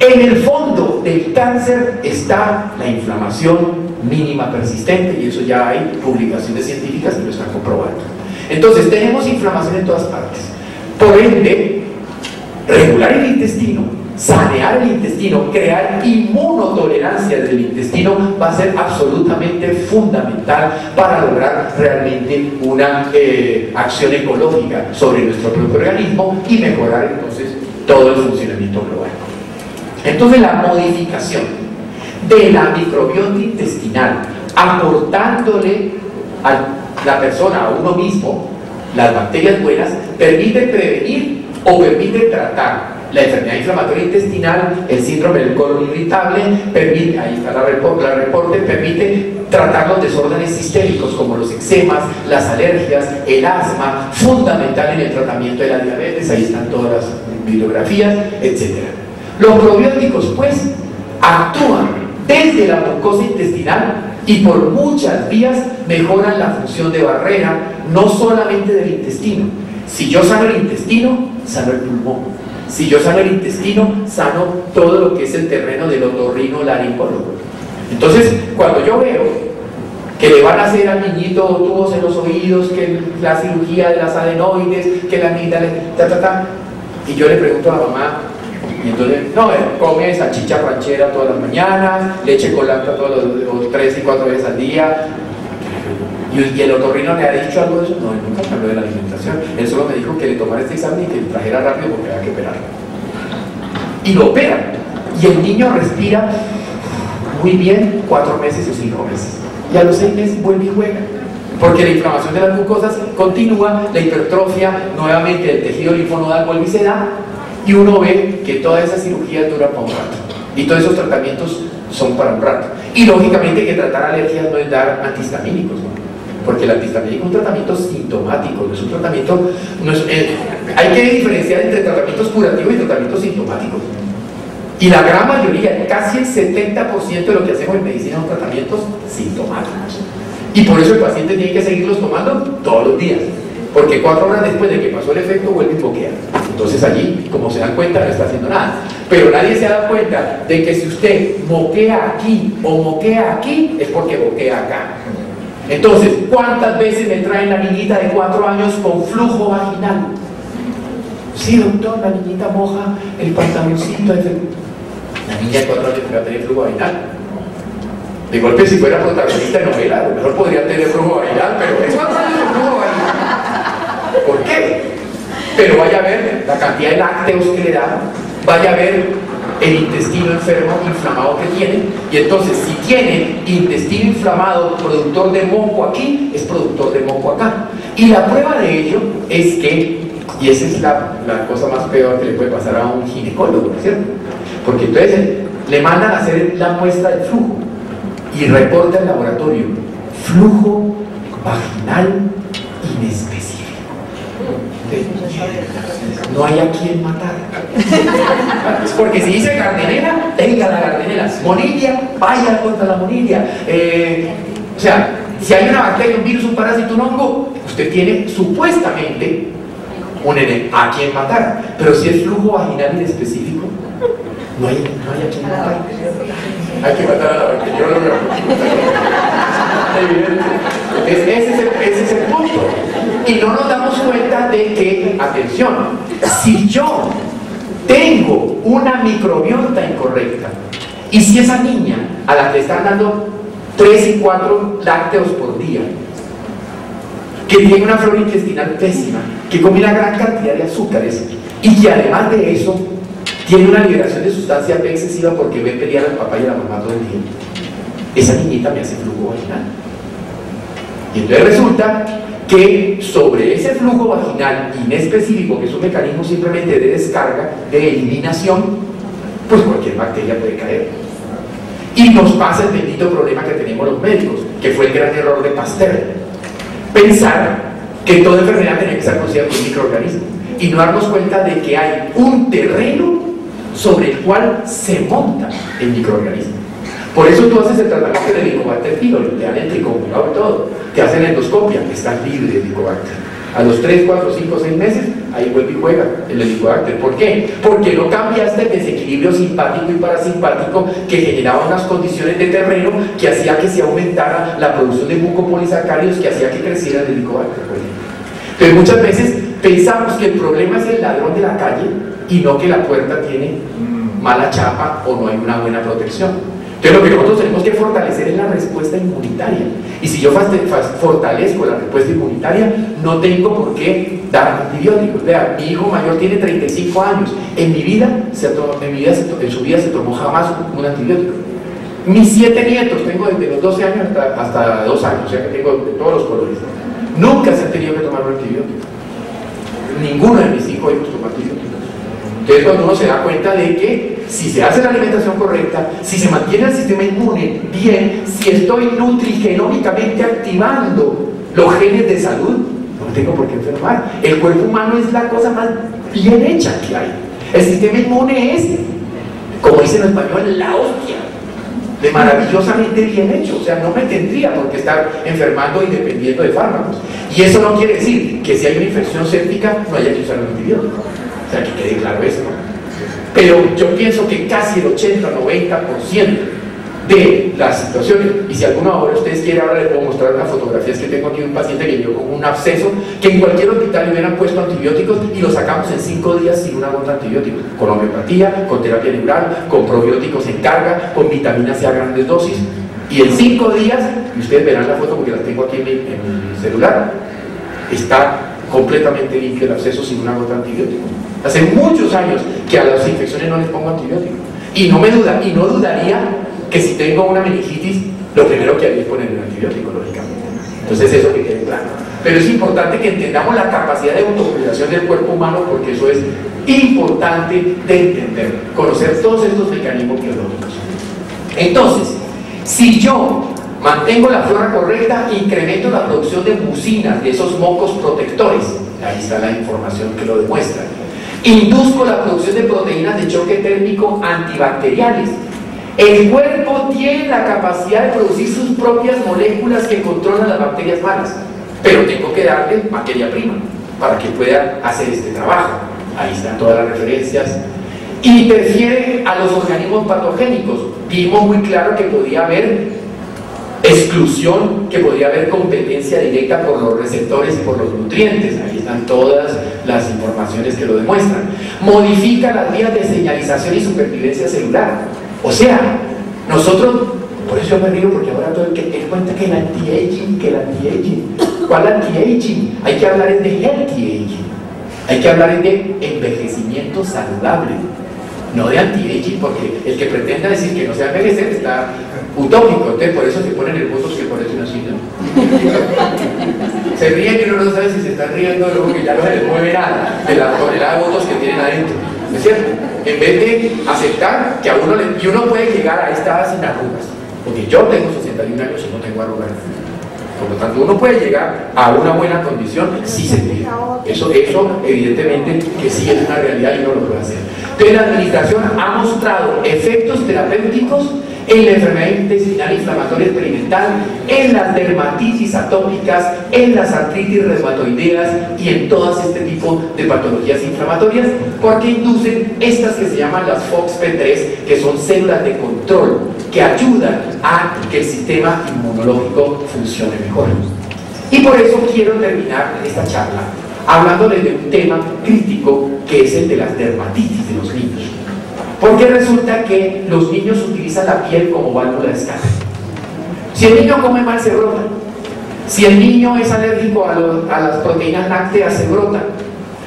en el fondo del cáncer está la inflamación mínima persistente, y eso ya hay publicaciones científicas que lo están comprobando. Entonces tenemos inflamación en todas partes. Por ende, regular el intestino, sanear el intestino, crear inmunotolerancia del intestino va a ser absolutamente fundamental para lograr realmente una acción ecológica sobre nuestro propio organismo y mejorar entonces todo el funcionamiento global. Entonces la modificación de la microbiota intestinal, aportándole a la persona, a uno mismo, las bacterias buenas, permite prevenir o permite tratar la enfermedad inflamatoria intestinal, el síndrome del colon irritable, permite, ahí está la reporte, permite tratar los desórdenes sistémicos como los eczemas, las alergias, el asma, fundamental en el tratamiento de la diabetes, ahí están todas las bibliografías, etc. Los probióticos, pues, actúan desde la mucosa intestinal y por muchas vías mejoran la función de barrera, no solamente del intestino. Si yo sano el intestino, sano el pulmón. Si yo sano el intestino, sano todo lo que es el terreno del otorrinolaringólogo. Entonces, cuando yo veo que le van a hacer al niñito tubos en los oídos, que la cirugía de las adenoides, que la amígdala, y yo le pregunto a la mamá, y entonces, no, come salchicha ranchera todas las mañanas, leche con lacta todos los 3 y 4 veces al día. ¿Y el otorrino le ha dicho algo de eso? No, él nunca habló de la alimentación. Él solo me dijo que le tomara este examen y que le trajera rápido porque había que operarlo. Y lo operan. Y el niño respira muy bien 4 meses o 5 meses. Y a los 6 meses vuelve y juega. Porque la inflamación de las mucosas continúa, la hipertrofia nuevamente del tejido linfonodal vuelve y se da. Y uno ve que toda esa cirugía dura para un rato. Y todos esos tratamientos son para un rato. Y lógicamente que tratar alergias no es dar antihistamínicos, ¿no? Porque el antihistamínico es un tratamiento sintomático, no es un tratamiento... hay que diferenciar entre tratamientos curativos y tratamientos sintomáticos. Y la gran mayoría, casi el 70% de lo que hacemos en medicina son tratamientos sintomáticos. Y por eso el paciente tiene que seguirlos tomando todos los días. Porque 4 horas después de que pasó el efecto vuelve y bloquea. Entonces allí, como se dan cuenta, no está haciendo nada. Pero nadie se da cuenta de que si usted moquea aquí o moquea aquí, es porque moquea acá. Entonces, ¿cuántas veces me traen la niñita de 4 años con flujo vaginal? Sí, doctor, la niñita moja el pantaloncito. La niña de 4 años que va a tener flujo vaginal. De golpe, si fuera protagonista de novela, a lo mejor podría tener flujo vaginal, pero es 4 años de flujo vaginal. ¿Por qué? Pero vaya a ver la cantidad de lácteos que le dan, vaya a ver el intestino enfermo, inflamado que tiene, y entonces si tiene intestino inflamado productor de moco aquí, es productor de moco acá. Y la prueba de ello es que, y esa es la cosa más peor que le puede pasar a un ginecólogo, ¿no es cierto? Porque entonces le mandan a hacer la muestra del flujo y reporta el laboratorio flujo vaginal inespecífico. No hay a quien matar. Porque si dice Gardnerella, tenga la Gardnerella. Monilia, vaya contra la Monilia. O sea, si hay una bacteria, un virus, un parásito, un hongo, usted tiene supuestamente un a quien matar. Pero si es flujo vaginal inespecífico, no hay a quien matar. Hay que matar a la bacteria. Yo no veo. Ese es el punto. Y no nos damos cuenta de que, atención, si yo tengo una microbiota incorrecta y si esa niña a la que le están dando 3 y 4 lácteos por día, que tiene una flora intestinal pésima, que come una gran cantidad de azúcares y que además de eso tiene una liberación de sustancia P excesiva porque ve pelear al papá y a la mamá todo el día, esa niñita me hace flujo vaginal. Y entonces resulta que sobre ese flujo vaginal inespecífico, que es un mecanismo simplemente de descarga, de eliminación, pues cualquier bacteria puede caer. Y nos pasa el bendito problema que tenemos los médicos, que fue el gran error de Pasteur: pensar que toda enfermedad tenía que ser producida por un microorganismo y no darnos cuenta de que hay un terreno sobre el cual se monta el microorganismo. Por eso tú haces el tratamiento del Helicobacter pylori, te dan el tricoculado y todo, te hacen endoscopia, estás libre de Helicobacter. A los 3, 4, 5, 6 meses, ahí vuelve y juega el Helicobacter. ¿Por qué? Porque no cambiaste el desequilibrio simpático y parasimpático que generaba unas condiciones de terreno que hacía que se aumentara la producción de mucopolisacáridos, que hacía que creciera el Helicobacter. Entonces muchas veces pensamos que el problema es el ladrón de la calle y no que la puerta tiene mala chapa o no hay una buena protección. Entonces lo que nosotros tenemos que fortalecer es la respuesta inmunitaria. Y si yo fortalezco la respuesta inmunitaria, no tengo por qué dar antibióticos. Vea, mi hijo mayor tiene 35 años. En su vida se tomó jamás un antibiótico. Mis 7 nietos, tengo desde los 12 años hasta 2 años, o sea que tengo de todos los colores. Nunca se han tenido que tomar un antibiótico. Ninguno de mis hijos hemos tomado antibióticos. Entonces cuando uno se da cuenta de que si se hace la alimentación correcta, si se mantiene el sistema inmune bien, si estoy nutrigenómicamente activando los genes de salud, no tengo por qué enfermar. El cuerpo humano es la cosa más bien hecha que hay. El sistema inmune es, como dicen en español, la hostia. de maravillosamente bien hecho, o sea, no me tendría por qué estar enfermando y dependiendo de fármacos. Y eso no quiere decir que si hay una infección séptica no haya que usar un antibiótico, o sea, que quede claro eso, ¿no? Pero yo pienso que casi el 80 o 90% de las situaciones, y si alguno ahora ustedes quieren, ahora les puedo mostrar unas fotografías que tengo aquí de un paciente que llegó con un absceso, que en cualquier hospital le hubieran puesto antibióticos y lo sacamos en 5 días sin una gota de antibióticos, con homeopatía, con terapia neural, con probióticos en carga, con vitamina C a grandes dosis, y en 5 días, y ustedes verán la foto porque la tengo aquí en mi celular, está completamente limpio el absceso sin una gota de antibiótico. Hace muchos años que a las infecciones no les pongo antibiótico, y no dudaría que si tengo una meningitis, lo primero que haría es poner un antibiótico, lógicamente. Entonces eso que quede claro. Pero es importante que entendamos la capacidad de autocuración del cuerpo humano, porque eso es importante de entender, conocer todos estos mecanismos biológicos. Entonces, si yo mantengo la flora correcta, incremento la producción de mucinas, de esos mocos protectores, ahí está la información que lo demuestra, induzco la producción de proteínas de choque térmico antibacteriales. El cuerpo tiene la capacidad de producir sus propias moléculas que controlan las bacterias malas, pero tengo que darle materia prima para que pueda hacer este trabajo. Ahí están todas las referencias. Interfiere a los organismos patogénicos. Vimos muy claro que podía haber exclusión, que podía haber competencia directa por los receptores y por los nutrientes. Ahí están todas las informaciones que lo demuestran. Modifica las vías de señalización y supervivencia celular. O sea, nosotros, por eso yo me río, porque ahora todo el que te cuenta que el anti-aging, ¿cuál anti-aging? Hay que hablar de healthy aging, hay que hablar de envejecimiento saludable, no de anti-aging, porque el que pretenda decir que no se va a envejecer está utópico. Entonces por eso se ponen el votos que por eso no sirven. Se ríen y uno no sabe si se están riendo, luego que ya no se les mueve nada de la tonelada de votos que tienen adentro. ¿Es cierto? En vez de aceptar que a uno y uno puede llegar a esta edad sin arrugas, porque yo tengo 61 años y no tengo arrugas. Por lo tanto, uno puede llegar a una buena condición si se pide. Eso evidentemente que sí es una realidad y uno lo puede hacer. Entonces la administración ha mostrado efectos terapéuticos en la enfermedad intestinal inflamatoria experimental, en las dermatitis atópicas, en las artritis reumatoideas y en todas este tipo de patologías inflamatorias, porque inducen estas que se llaman las FOXP3, que son células de control, que ayudan a que el sistema inmunológico funcione mejor. Y por eso quiero terminar esta charla hablándoles de un tema crítico, que es el de las dermatitis de los niños. Porque resulta que los niños utilizan la piel como válvula de escape. Si el niño come mal, se brota. Si el niño es alérgico a las proteínas lácteas, se brota.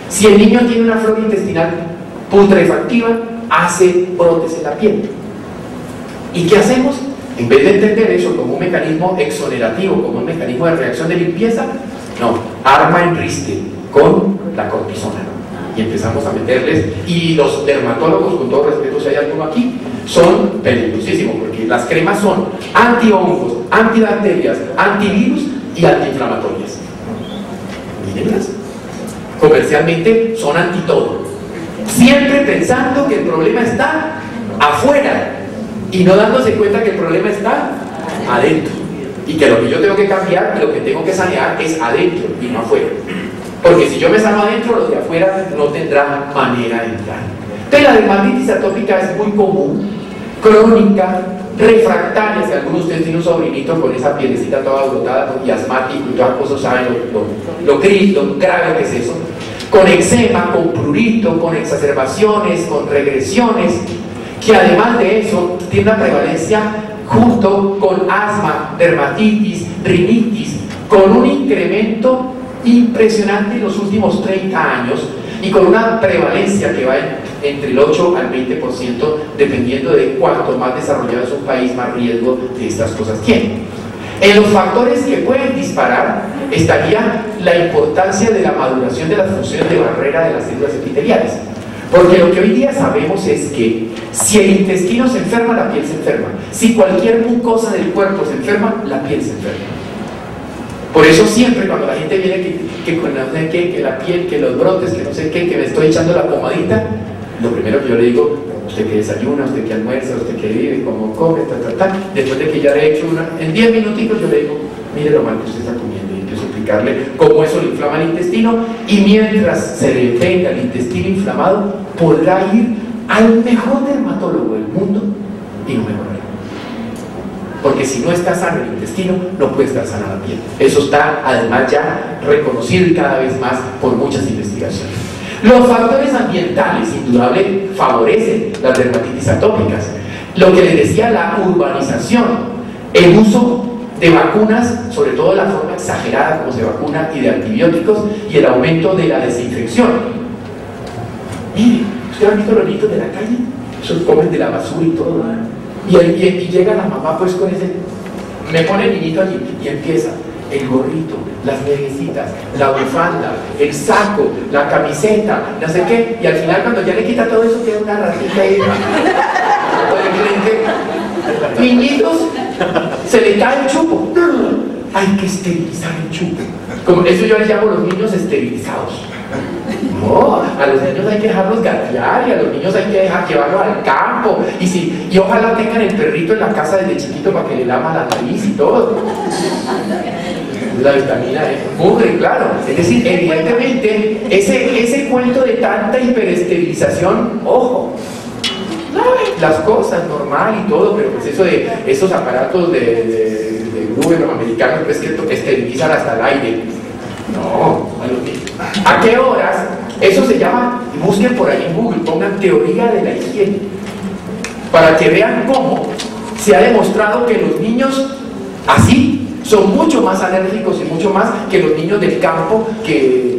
Si el niño tiene una flora intestinal putrefactiva, hace brotes en la piel. ¿Y qué hacemos? En vez de entender eso como un mecanismo exonerativo, como un mecanismo de reacción de limpieza, no, arma en riste con la cortisona. Y empezamos a meterles, y los dermatólogos, con todo respeto si hay alguno aquí, son peligrosísimos, porque las cremas son antihongos, antibacterias, antivirus y antiinflamatorias. Mírenlas. Comercialmente son anti todo, siempre pensando que el problema está afuera y no dándose cuenta que el problema está adentro, y que lo que yo tengo que cambiar y lo que tengo que sanear es adentro y no afuera. Porque si yo me sano adentro, los de afuera no tendrán manera de entrar. Entonces la dermatitis atópica es muy común, crónica, refractaria. Si alguno de ustedes tiene un sobrinito con esa pielecita toda brotada y asmático y todas cosas, saben lo grave que es eso. Con eczema, con prurito, con exacerbaciones, con regresiones, que además de eso tiene una prevalencia junto con asma, dermatitis, rinitis, con un incremento impresionante en los últimos 30 años y con una prevalencia que va entre el 8 al 20%, dependiendo de cuánto más desarrollado es un país, más riesgo de estas cosas tiene. En los factores que pueden disparar estaría la importancia de la maduración de las funciones de barrera de las células epiteliales. Porque lo que hoy día sabemos es que si el intestino se enferma, la piel se enferma. Si cualquier mucosa del cuerpo se enferma, la piel se enferma. Por eso siempre cuando la gente viene que con no sé qué, que la piel, que los brotes, que no sé qué, que me estoy echando la pomadita, lo primero que yo le digo, usted que desayuna, usted que almuerza, usted que vive, cómo come, después de que ya le he hecho en 10 minutitos yo le digo, mire lo mal que usted está comiendo, y empiezo a explicarle cómo eso le inflama el intestino, y mientras se le detenga el intestino inflamado, podrá ir al mejor dermatólogo del mundo y no mejorará. Porque si no está sano el intestino, no puede estar sana la piel. Eso está además ya reconocido y cada vez más por muchas investigaciones. Los factores ambientales, indudable, favorecen las dermatitis atópicas. Lo que les decía, la urbanización, el uso de vacunas, sobre todo la forma exagerada como se vacuna, y de antibióticos, y el aumento de la desinfección. Mire, ¿usted ha visto los niños de la calle? Esos comen de la basura y todo, ¿no? Y llega la mamá pues con ese, me pone el niñito allí y empieza el gorrito, las mediecitas, la bufanda, el saco, la camiseta, no sé qué, y al final cuando ya le quita todo eso queda una ratita ahí. Niñitos, se le cae el chupo, hay que esterilizar el chupo. Como eso yo les llamo los niños esterilizados. No, a los niños hay que dejarlos gatear, y a los niños hay que llevarlos al campo, y ojalá tengan el perrito en la casa desde chiquito para que le lama la nariz y todo. La vitamina D ocurre, claro. Es decir, evidentemente, ese cuento de tanta hiperesterilización, ojo, las cosas normal y todo, pero pues eso de esos aparatos de Google americanos, pues que esterilizan hasta el aire. No, ¿a qué horas? Eso se llama, busquen por ahí en Google, pongan teoría de la higiene, para que vean cómo se ha demostrado que los niños así son mucho más alérgicos y mucho más que los niños del campo que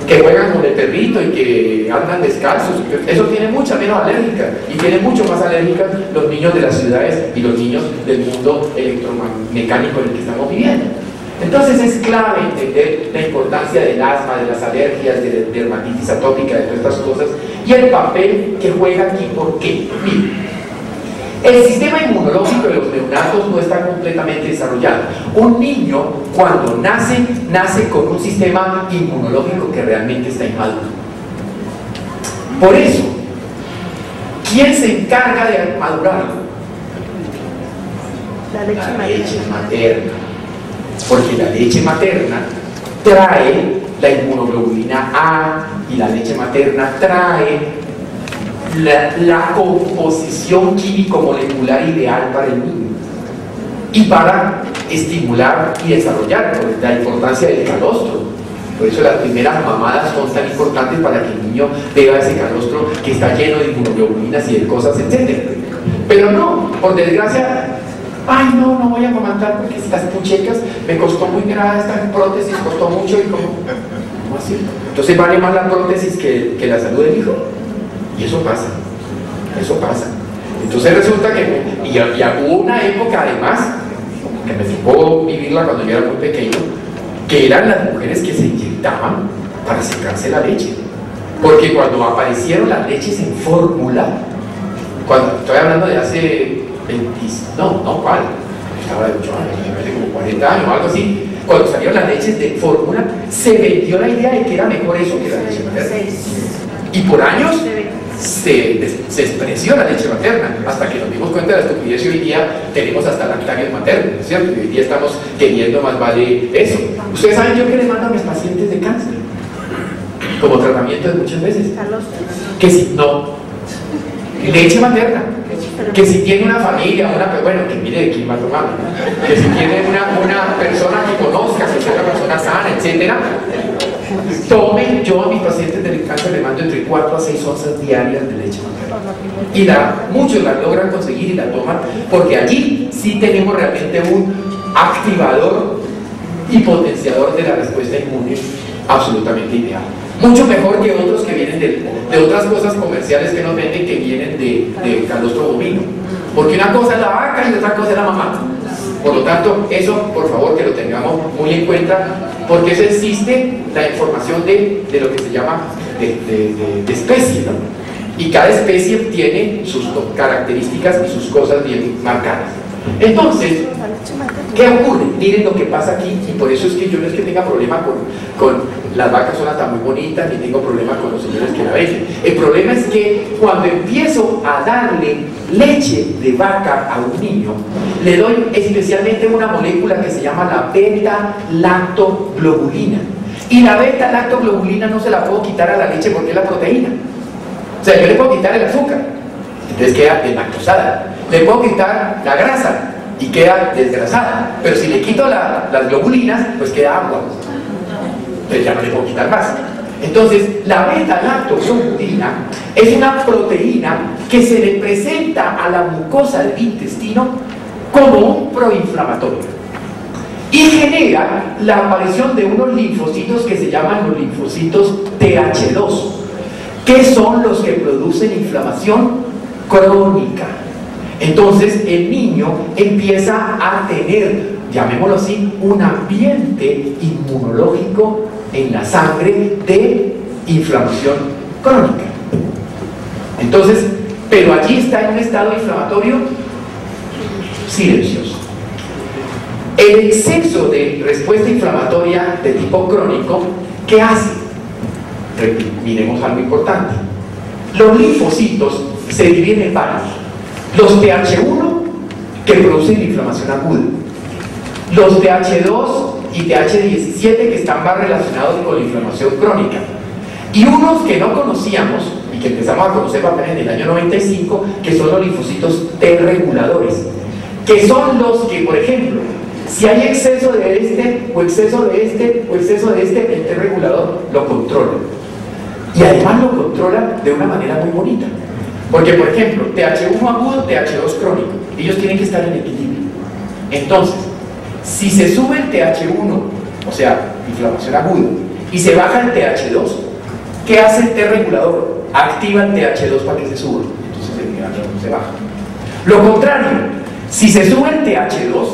juegan con el perrito y que andan descalzos. Eso tiene mucha menos alérgica, y tienen mucho más alérgicas los niños de las ciudades y los niños del mundo electromecánico en el que estamos viviendo. Entonces es clave entender la importancia del asma, de las alergias, de la dermatitis atópica, de todas estas cosas, y el papel que juega aquí. ¿Por qué? Miren, el sistema inmunológico de los neonatos no está completamente desarrollado. Un niño, cuando nace con un sistema inmunológico que realmente está inmaduro. Por eso, ¿quién se encarga de madurarlo? La leche materna. Porque la leche materna trae la inmunoglobulina A, y la leche materna trae la composición químico-molecular ideal para el niño y para estimular y desarrollar, por la importancia del calostro. Por eso las primeras mamadas son tan importantes, para que el niño vea ese calostro que está lleno de inmunoglobulinas y de cosas, etc. Pero no, por desgracia, ay no voy a amamantar porque las puchecas me costó muy grave, esta prótesis costó mucho, y ¿cómo así? Entonces vale más la prótesis que la salud del hijo. Y eso pasa. Entonces resulta que, y hubo una época además, que me tocó vivirla cuando yo era muy pequeño, que eran las mujeres que se inyectaban para secarse la leche. Porque cuando aparecieron las leches en fórmula, cuando estoy hablando de hace 20, ¿cuál? Estaba de 8 años, hace como 40 años o algo así. Cuando salieron las leches de fórmula, se vendió la idea de que era mejor eso que la leche materna. Y por años se despreció la leche materna, hasta que nos dimos cuenta de la estupidez, y hoy día tenemos hasta lactarios maternos, ¿no es cierto? Y hoy día estamos queriendo más vale eso. Ustedes saben yo que les mando a mis pacientes de cáncer como tratamiento de muchas veces, que si no, leche materna, que si tiene una familia, bueno, que mire de quién va a tomar, que si tiene una persona que conozca, que sea una persona sana, etcétera, tomen. Yo a mis pacientes del cáncer le mando entre 4 a 6 onzas diarias de leche materna, y muchos la logran conseguir y la toman, porque allí sí tenemos realmente un activador y potenciador de la respuesta inmune absolutamente ideal, mucho mejor que otros que vienen de otras cosas comerciales que nos venden, que vienen de calostro bovino, porque una cosa es la vaca y otra cosa es la mamá. Por lo tanto, eso por favor que lo tengamos muy en cuenta, porque eso existe la información de lo que se llama de especie, ¿no? Y cada especie tiene sus características y sus cosas bien marcadas. Entonces, ¿Qué ocurre? Miren lo que pasa aquí, y por eso es que yo no es que tenga problema con las vacas son hasta muy bonitas, ni tengo problema con los señores que la venden. El problema es que cuando empiezo a darle leche de vaca a un niño, le doy especialmente una molécula que se llama la beta-lactoglobulina. Y la beta-lactoglobulina no se la puedo quitar a la leche porque es la proteína. O sea, yo le puedo quitar el azúcar, entonces queda deslactosada. Le puedo quitar la grasa y queda desgrasada, pero si le quito las globulinas, pues queda agua. Entonces ya no le puedo quitar más. Entonces, la beta-lactoglobulina es una proteína que se le presenta a la mucosa del intestino como un proinflamatorio y genera la aparición de unos linfocitos que se llaman los linfocitos TH2, que son los que producen inflamación crónica. Entonces el niño empieza a tener, llamémoslo así, un ambiente inmunológico en la sangre de inflamación crónica. Entonces, pero allí está en un estado inflamatorio silencioso. El exceso de respuesta inflamatoria de tipo crónico, ¿qué hace? Miremos algo importante. Los linfocitos se dividen en varios. Los TH1, que producen inflamación aguda. Los TH2 y TH17, que están más relacionados con la inflamación crónica. Y unos que no conocíamos, y que empezamos a conocer apenas en el año 95, que son los linfocitos T reguladores, que son los que, por ejemplo, si hay exceso de este, o exceso de este, o exceso de este, el T regulador lo controla. Y además lo controla de una manera muy bonita. Porque, por ejemplo, TH1 agudo, TH2 crónico, ellos tienen que estar en equilibrio. Entonces, si se sube el TH1, o sea, inflamación aguda, y se baja el TH2, ¿qué hace el T regulador? Activa el TH2 para que se suba. Entonces el TH2 se baja. Lo contrario, si se sube el TH2,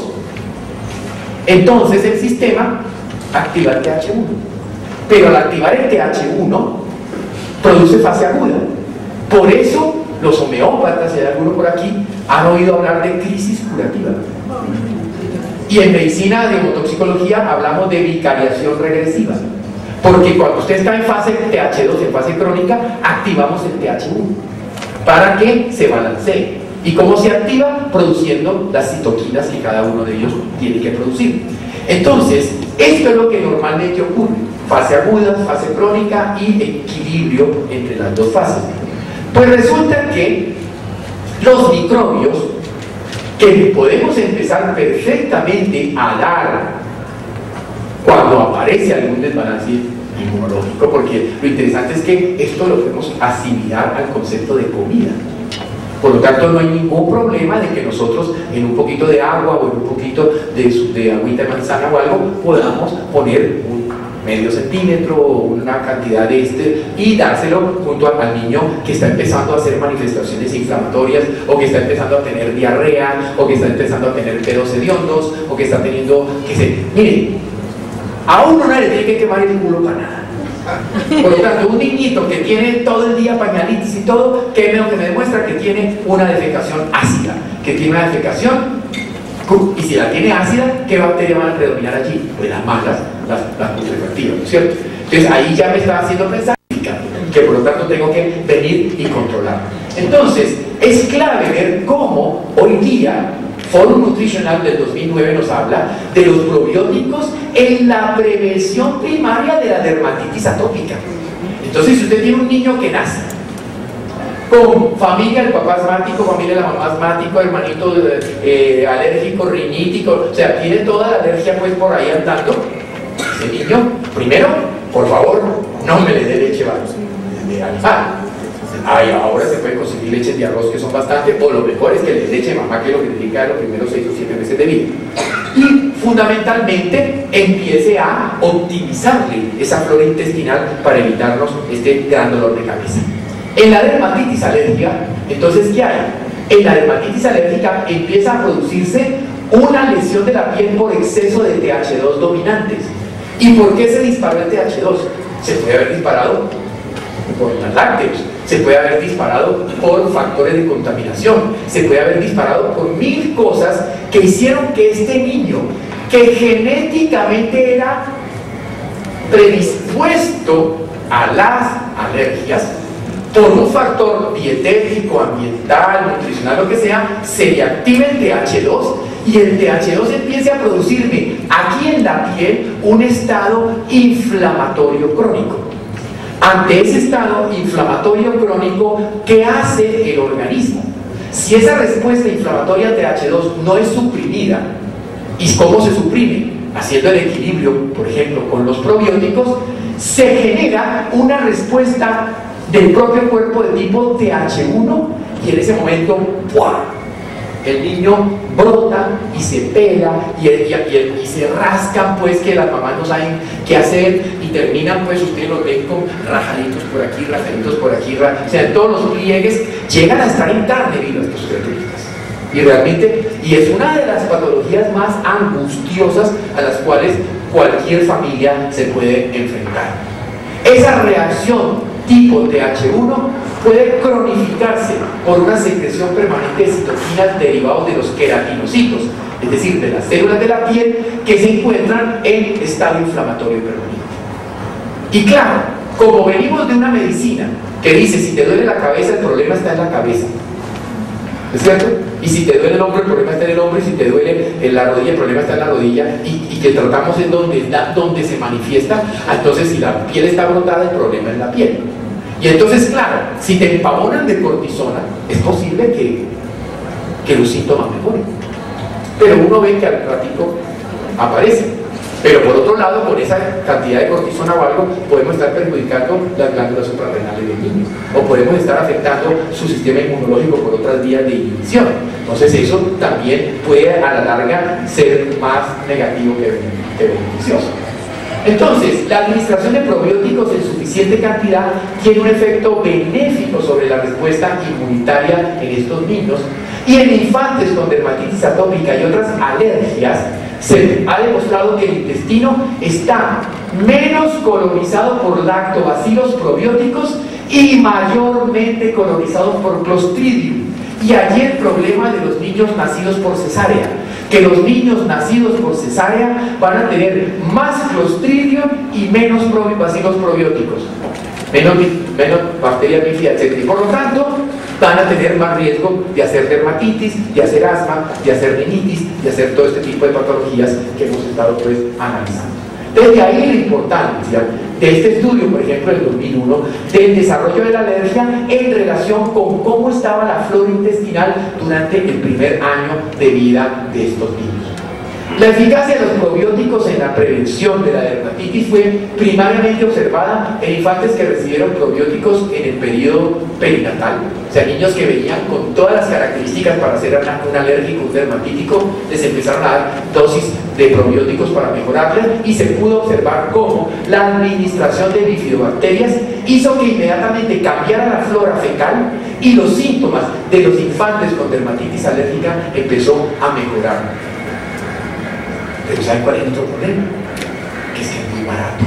entonces el sistema activa el TH1. Pero al activar el TH1, produce fase aguda. Por eso los homeópatas, y hay alguno por aquí, han oído hablar de crisis curativa. Y en medicina de hemotoxicología hablamos de vicariación regresiva. Porque cuando usted está en fase TH2, en fase crónica, activamos el TH1 para que se balancee. ¿Y cómo se activa? Produciendo las citoquinas que cada uno de ellos tiene que producir. Entonces, esto es lo que normalmente ocurre. Fase aguda, fase crónica y equilibrio entre las dos fases. Pues resulta que los microbios que podemos empezar perfectamente a dar cuando aparece algún desbalance inmunológico, porque lo interesante es que esto lo podemos asimilar al concepto de comida. Por lo tanto, no hay ningún problema de que nosotros en un poquito de agua o en un poquito de agüita de manzana o algo podamos poner un medio centímetro o una cantidad de y dárselo junto al niño que está empezando a hacer manifestaciones inflamatorias o que está empezando a tener diarrea o que está empezando a tener pedos hediondos o que está teniendo, miren, a uno no le tiene que quemar el culo para nada. Por lo tanto, un niñito que tiene todo el día pañalitis y todo, ¿qué es lo que me demuestra? Que tiene una defecación ácida, que tiene una defecación, y si la tiene ácida, ¿qué bacterias van a predominar allí? Pues las malas, las putrefactivas, ¿no es cierto? Entonces ahí ya me está haciendo pensar que por lo tanto tengo que venir y controlar. Entonces, es clave ver cómo hoy día Fórum Nutricional del 2009 nos habla de los probióticos en la prevención primaria de la dermatitis atópica. Entonces, si usted tiene un niño que nace con familia, el papá asmático, familia, la mamá asmático, hermanito alérgico, rinítico, o sea, tiene toda la alergia pues por ahí andando, ese niño, primero, por favor, no me le dé leche de animal. Ahora se pueden conseguir leches de arroz que son bastante, o lo mejor es que le dé leche de mamá, que es lo que dedica los primeros 6 o 7 meses de vida. Y fundamentalmente empiece a optimizarle esa flora intestinal para evitarnos este gran dolor de cabeza. En la dermatitis alérgica, entonces, ¿qué hay? En la dermatitis alérgica empieza a producirse una lesión de la piel por exceso de TH2 dominantes. ¿Y por qué se disparó el TH2? Se puede haber disparado por los lácteos, se puede haber disparado por factores de contaminación, se puede haber disparado por 1000 cosas que hicieron que este niño, que genéticamente era predispuesto a las alergias, por un factor dietético, ambiental, nutricional, lo que sea, se le active el TH2 y el TH2 empiece a producirme aquí en la piel un estado inflamatorio crónico. Ante ese estado inflamatorio crónico, ¿qué hace el organismo? Si esa respuesta inflamatoria TH2 no es suprimida, ¿y cómo se suprime? Haciendo el equilibrio, por ejemplo, con los probióticos, se genera una respuesta del propio cuerpo de tipo TH1 y en ese momento ¡buah!, el niño brota y se pega y se rascan, pues, que las mamás no saben qué hacer y terminan, pues, ustedes los ven con rajaditos por aquí, rajaditos por aquí, o sea, todos los pliegues llegan a estar en carne viva estas características. Y realmente, y es una de las patologías más angustiosas a las cuales cualquier familia se puede enfrentar. Esa reacción tipo TH1 puede cronificarse por una secreción permanente de citoquinas derivados de los queratinocitos, es decir, de las células de la piel que se encuentran en estado inflamatorio permanente. Y claro, como venimos de una medicina que dice, si te duele la cabeza, el problema está en la cabeza, ¿es cierto? Y si te duele el hombro, el problema está en el hombro, y si te duele en la rodilla, el problema está en la rodilla, y que tratamos en donde se manifiesta. Entonces, si la piel está brotada, el problema es la piel. Y entonces, claro, si te empamonan de cortisona, es posible que los síntomas mejoren. Pero uno ve que al ratito aparece. Pero por otro lado, con esa cantidad de cortisona o algo, podemos estar perjudicando las glándulas suprarrenales del niño, o podemos estar afectando su sistema inmunológico por otras vías de inhibición. Entonces eso también puede a la larga ser más negativo que beneficioso. Entonces, la administración de probióticos en suficiente cantidad tiene un efecto benéfico sobre la respuesta inmunitaria en estos niños, y en infantes con dermatitis atópica y otras alergias se ha demostrado que el intestino está menos colonizado por lactobacilos probióticos y mayormente colonizado por Clostridium. Y allí el problema de los niños nacidos por cesárea, que los niños nacidos por cesárea van a tener más Clostridium y menos bacilos probióticos, menos bacterias bifida, etc. Y por lo tanto, van a tener más riesgo de hacer dermatitis, de hacer asma, de hacer rinitis, de hacer todo este tipo de patologías que hemos estado, pues, analizando. Desde ahí la importancia de este estudio, por ejemplo, del 2001, del desarrollo de la alergia en relación con cómo estaba la flora intestinal durante el primer año de vida de estos niños. La eficacia de los probióticos en la prevención de la dermatitis fue primariamente observada en infantes que recibieron probióticos en el periodo perinatal, o sea, niños que venían con todas las características para ser un alérgico, un dermatítico, les empezaron a dar dosis de probióticos para mejorarles, y se pudo observar cómo la administración de bifidobacterias hizo que inmediatamente cambiara la flora fecal y los síntomas de los infantes con dermatitis alérgica empezó a mejorar. Pero ¿saben cuál es el otro problema? Que es muy barato.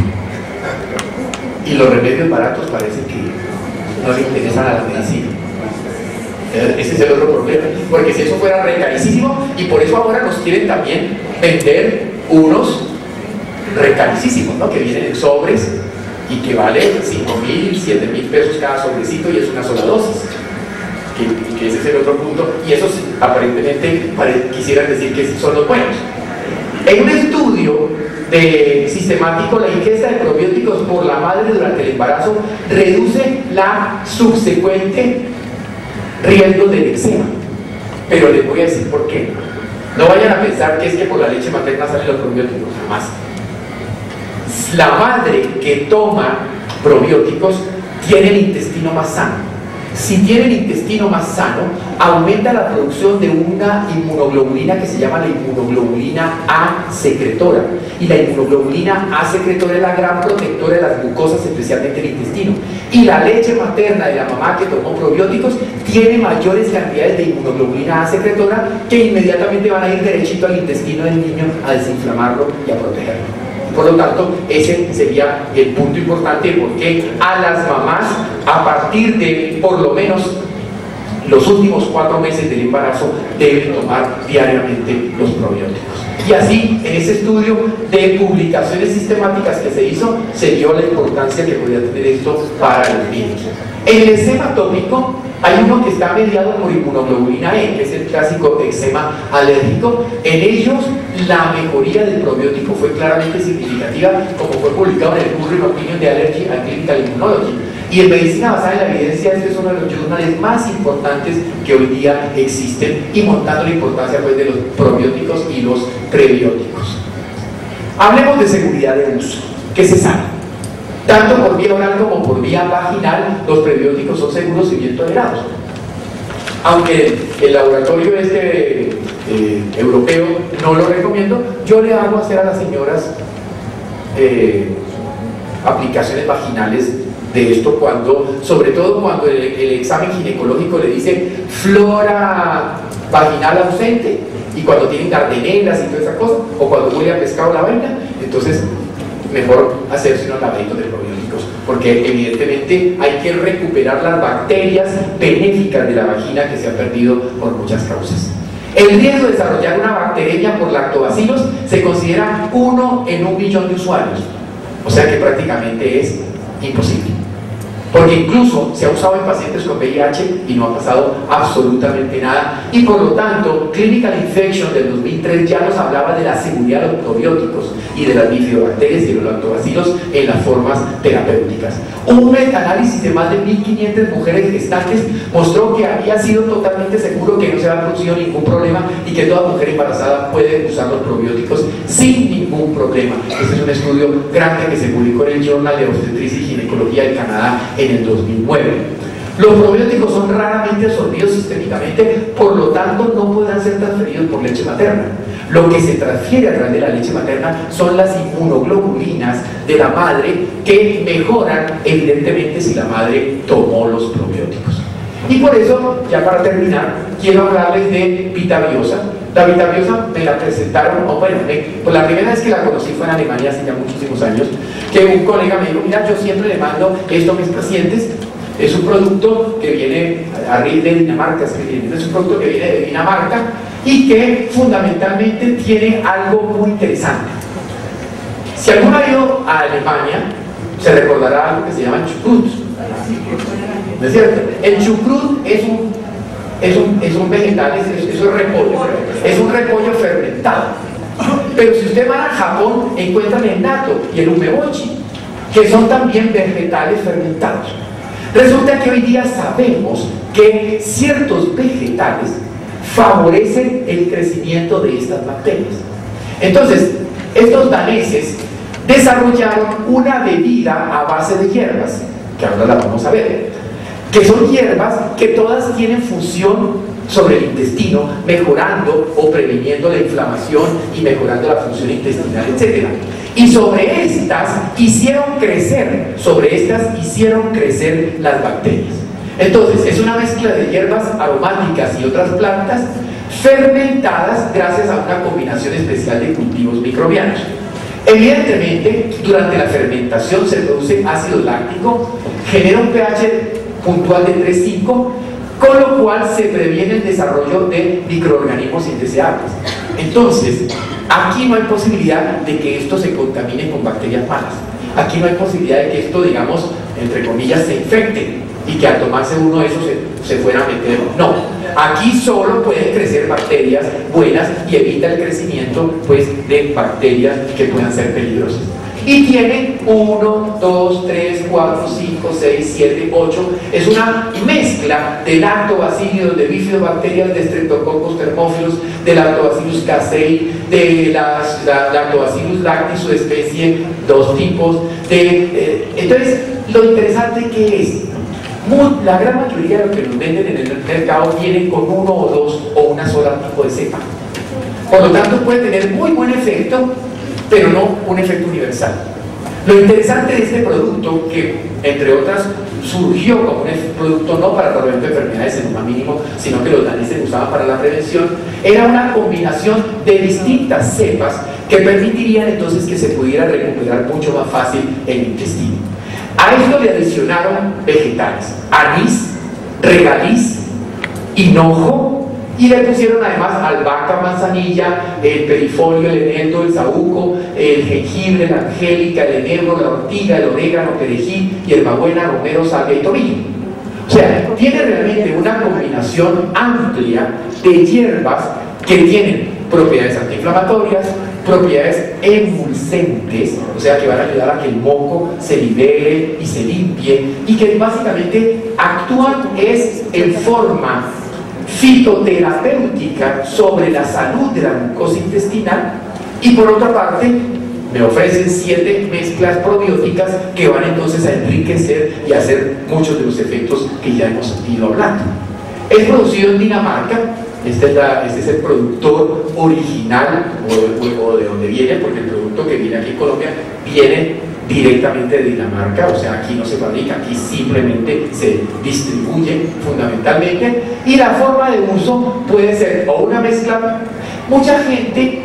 Y los remedios baratos parece que no le interesan a la medicina. Ese es el otro problema. Porque si eso fuera re carísimo, y por eso ahora nos quieren también vender unos re carísimos, ¿no? Que vienen en sobres y que valen 5.000, 7.000 pesos cada sobrecito, y es una sola dosis. Que ese es el otro punto. Y esos aparentemente quisieran decir que son los buenos. En un estudio sistemático, la ingesta de probióticos por la madre durante el embarazo reduce la subsecuente riesgo del eczema. Pero les voy a decir por qué. No vayan a pensar que es que por la leche materna salen los probióticos, jamás. La madre que toma probióticos tiene el intestino más sano. Si tiene el intestino más sano, aumenta la producción de una inmunoglobulina que se llama la inmunoglobulina A secretora. Y la inmunoglobulina A secretora es la gran protectora de las mucosas, especialmente el intestino. Y la leche materna de la mamá que tomó probióticos tiene mayores cantidades de inmunoglobulina A secretora, que inmediatamente van a ir derechito al intestino del niño a desinflamarlo y a protegerlo. Por lo tanto, ese sería el punto importante, porque a las mamás, a partir de por lo menos los últimos 4 meses del embarazo, deben tomar diariamente los probióticos. Y así, en ese estudio de publicaciones sistemáticas que se hizo, se vio la importancia que podía tener esto para los niños. En el eczema atópico hay uno que está mediado por inmunoglobulina E, que es el clásico eczema alérgico. En ellos la mejoría del probiótico fue claramente significativa, como fue publicado en el Current Opinion de Allergy and Clinical Immunology. Y en medicina basada en la evidencia, este es uno de los journals más importantes que hoy día existen, y montando la importancia pues, de los probióticos y los prebióticos. Hablemos de seguridad de uso. ¿Qué se sabe? Tanto por vía oral como por vía vaginal, los prebióticos son seguros y bien tolerados. Aunque el laboratorio europeo no lo recomiendo, yo le hago hacer a las señoras aplicaciones vaginales de esto, sobre todo cuando el examen ginecológico le dice flora vaginal ausente, y cuando tienen gardenelas y toda esa cosa, o cuando huele a pescado la vaina, entonces mejor hacerse unos lavaditos de probióticos, porque evidentemente hay que recuperar las bacterias benéficas de la vagina que se han perdido por muchas causas. El riesgo de desarrollar una bacteremia por lactobacilos se considera 1 en 1 millón de usuarios, o sea que prácticamente es imposible, porque incluso se ha usado en pacientes con VIH y no ha pasado absolutamente nada. Y por lo tanto, Clinical Infection del 2003 ya nos hablaba de la seguridad de los probióticos y de las bifidobacterias y los lactobacilos en las formas terapéuticas. Un metaanálisis de más de 1.500 mujeres gestantes mostró que había sido totalmente seguro, que no se había producido ningún problema y que toda mujer embarazada puede usar los probióticos sin ningún problema. Este es un estudio grande que se publicó en el Journal de Obstetricia y Ginecología de Canadá en el 2009. Los probióticos son raramente absorbidos sistémicamente, por lo tanto no podrán ser transferidos por leche materna. Lo que se transfiere a través de la leche materna son las inmunoglobulinas de la madre, que mejoran evidentemente si la madre tomó los probióticos. Y por eso, ya para terminar, quiero hablarles de Vitabiosa. La Vitabiosa me la presentaron, pues la primera vez que la conocí fue en Alemania hace ya muchísimos años, que un colega me dijo, mira, yo siempre le mando esto a mis pacientes. Es un producto que viene de Dinamarca, es un producto que viene de Dinamarca y que fundamentalmente tiene algo muy interesante. Si alguno ha ido a Alemania, se recordará algo que se llama chucrut. ¿No es cierto? El chucrut es un vegetal, es un repollo. Es un repollo fermentado. Pero si usted va a Japón, encuentran el natto y el umeboshi, que son también vegetales fermentados. Resulta que hoy día sabemos que ciertos vegetales favorecen el crecimiento de estas bacterias. Entonces, estos daneses desarrollaron una bebida a base de hierbas, que ahora la vamos a ver, que son hierbas que todas tienen función sobre el intestino, mejorando o previniendo la inflamación y mejorando la función intestinal, etc. Y sobre estas hicieron crecer las bacterias. Entonces, es una mezcla de hierbas aromáticas y otras plantas fermentadas gracias a una combinación especial de cultivos microbianos. Evidentemente, durante la fermentación se produce ácido láctico, genera un pH puntual de 3,5, con lo cual se previene el desarrollo de microorganismos indeseables. Entonces, aquí no hay posibilidad de que esto se contamine con bacterias malas. Aquí no hay posibilidad de que esto, digamos, entre comillas, se infecte y que al tomarse uno de esos se fuera a meter. No, aquí solo pueden crecer bacterias buenas y evita el crecimiento pues, de bacterias que puedan ser peligrosas. Y tiene 1, 2, 3, 4, 5, 6, 7, 8. Es una mezcla de lactobacillus, de bifidobacterias, de Streptococcus thermophilus, de Lactobacillus casei, de Lactobacillus lactis, su especie, 2 tipos. Entonces, lo interesante que es, la gran mayoría de lo que nos venden en el mercado vienen con 1 o 2 o una sola tipo de cepa. Por lo tanto, puede tener muy buen efecto, pero no un efecto universal. Lo interesante de este producto, que entre otras surgió como un producto no para tratamiento de enfermedades en lo más mínimo, sino que los daneses usaban para la prevención, era una combinación de distintas cepas que permitirían entonces que se pudiera recuperar mucho más fácil el intestino. A esto le adicionaron vegetales, anís, regaliz, hinojo, y le pusieron además albahaca, manzanilla, el perifolio, el eneldo, el saúco, el jengibre, la angélica, el enebro, la ortiga, el orégano, perejil, hierbabuena, romero, salvia y tomillo. O sea, tiene realmente una combinación amplia de hierbas que tienen propiedades antiinflamatorias, propiedades emulsentes, o sea que van a ayudar a que el moco se libere y se limpie, y que básicamente actúan en forma fitoterapéutica sobre la salud de la mucosa intestinal, y por otra parte me ofrecen 7 mezclas probióticas que van entonces a enriquecer y a hacer muchos de los efectos que ya hemos ido hablando. Es producido en Dinamarca. Este es el productor original o de donde viene, porque el producto que viene aquí en Colombia viene directamente de Dinamarca, o sea, aquí no se fabrica, aquí simplemente se distribuye fundamentalmente, y la forma de uso puede ser o una mezcla. Mucha gente,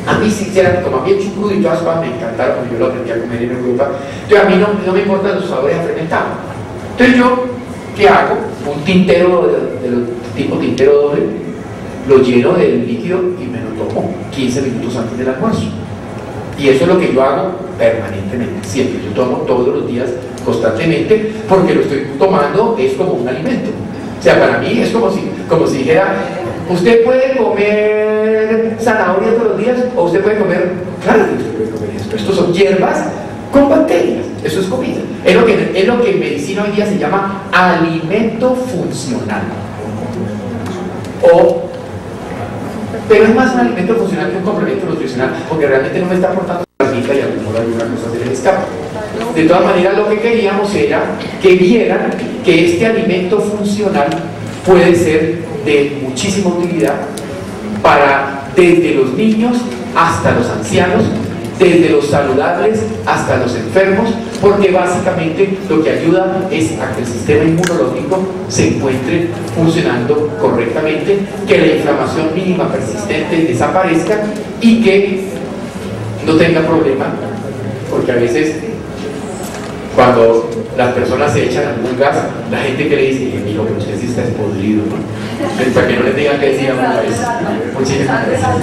a mí sinceramente, como a mí el chucrut y todas cosas me encantaron, porque yo lo aprendí a comer en Europa, entonces a mí no me importan los sabores a fermentado. Entonces yo, ¿qué hago? Un tintero de tipo tintero doble, lo lleno del líquido y me lo tomo 15 minutos antes del almuerzo. Y eso es lo que yo hago permanentemente, siempre. Yo tomo todos los días, constantemente, porque lo estoy tomando, es como un alimento. O sea, para mí es como si dijera, usted puede comer zanahoria todos los días, o usted puede comer, claro que usted puede comer esto. Estos son hierbas con bacterias, eso es comida. Es lo que en medicina hoy día se llama alimento funcional. Pero es más un alimento funcional que un complemento nutricional, porque realmente no me está aportando grasita y a lo mejor alguna cosa se les escapa. De todas maneras, lo que queríamos era que vieran que este alimento funcional puede ser de muchísima utilidad para desde los niños hasta los ancianos, desde los saludables hasta los enfermos, porque básicamente lo que ayuda es a que el sistema inmunológico se encuentre funcionando correctamente, que la inflamación mínima persistente desaparezca y que no tenga problema, porque a veces cuando las personas se echan algún gas, la gente que le dice, hijo, pero usted sí está podrido, ¿no? Para que no les digan que decíamos a veces. Muchísimas gracias.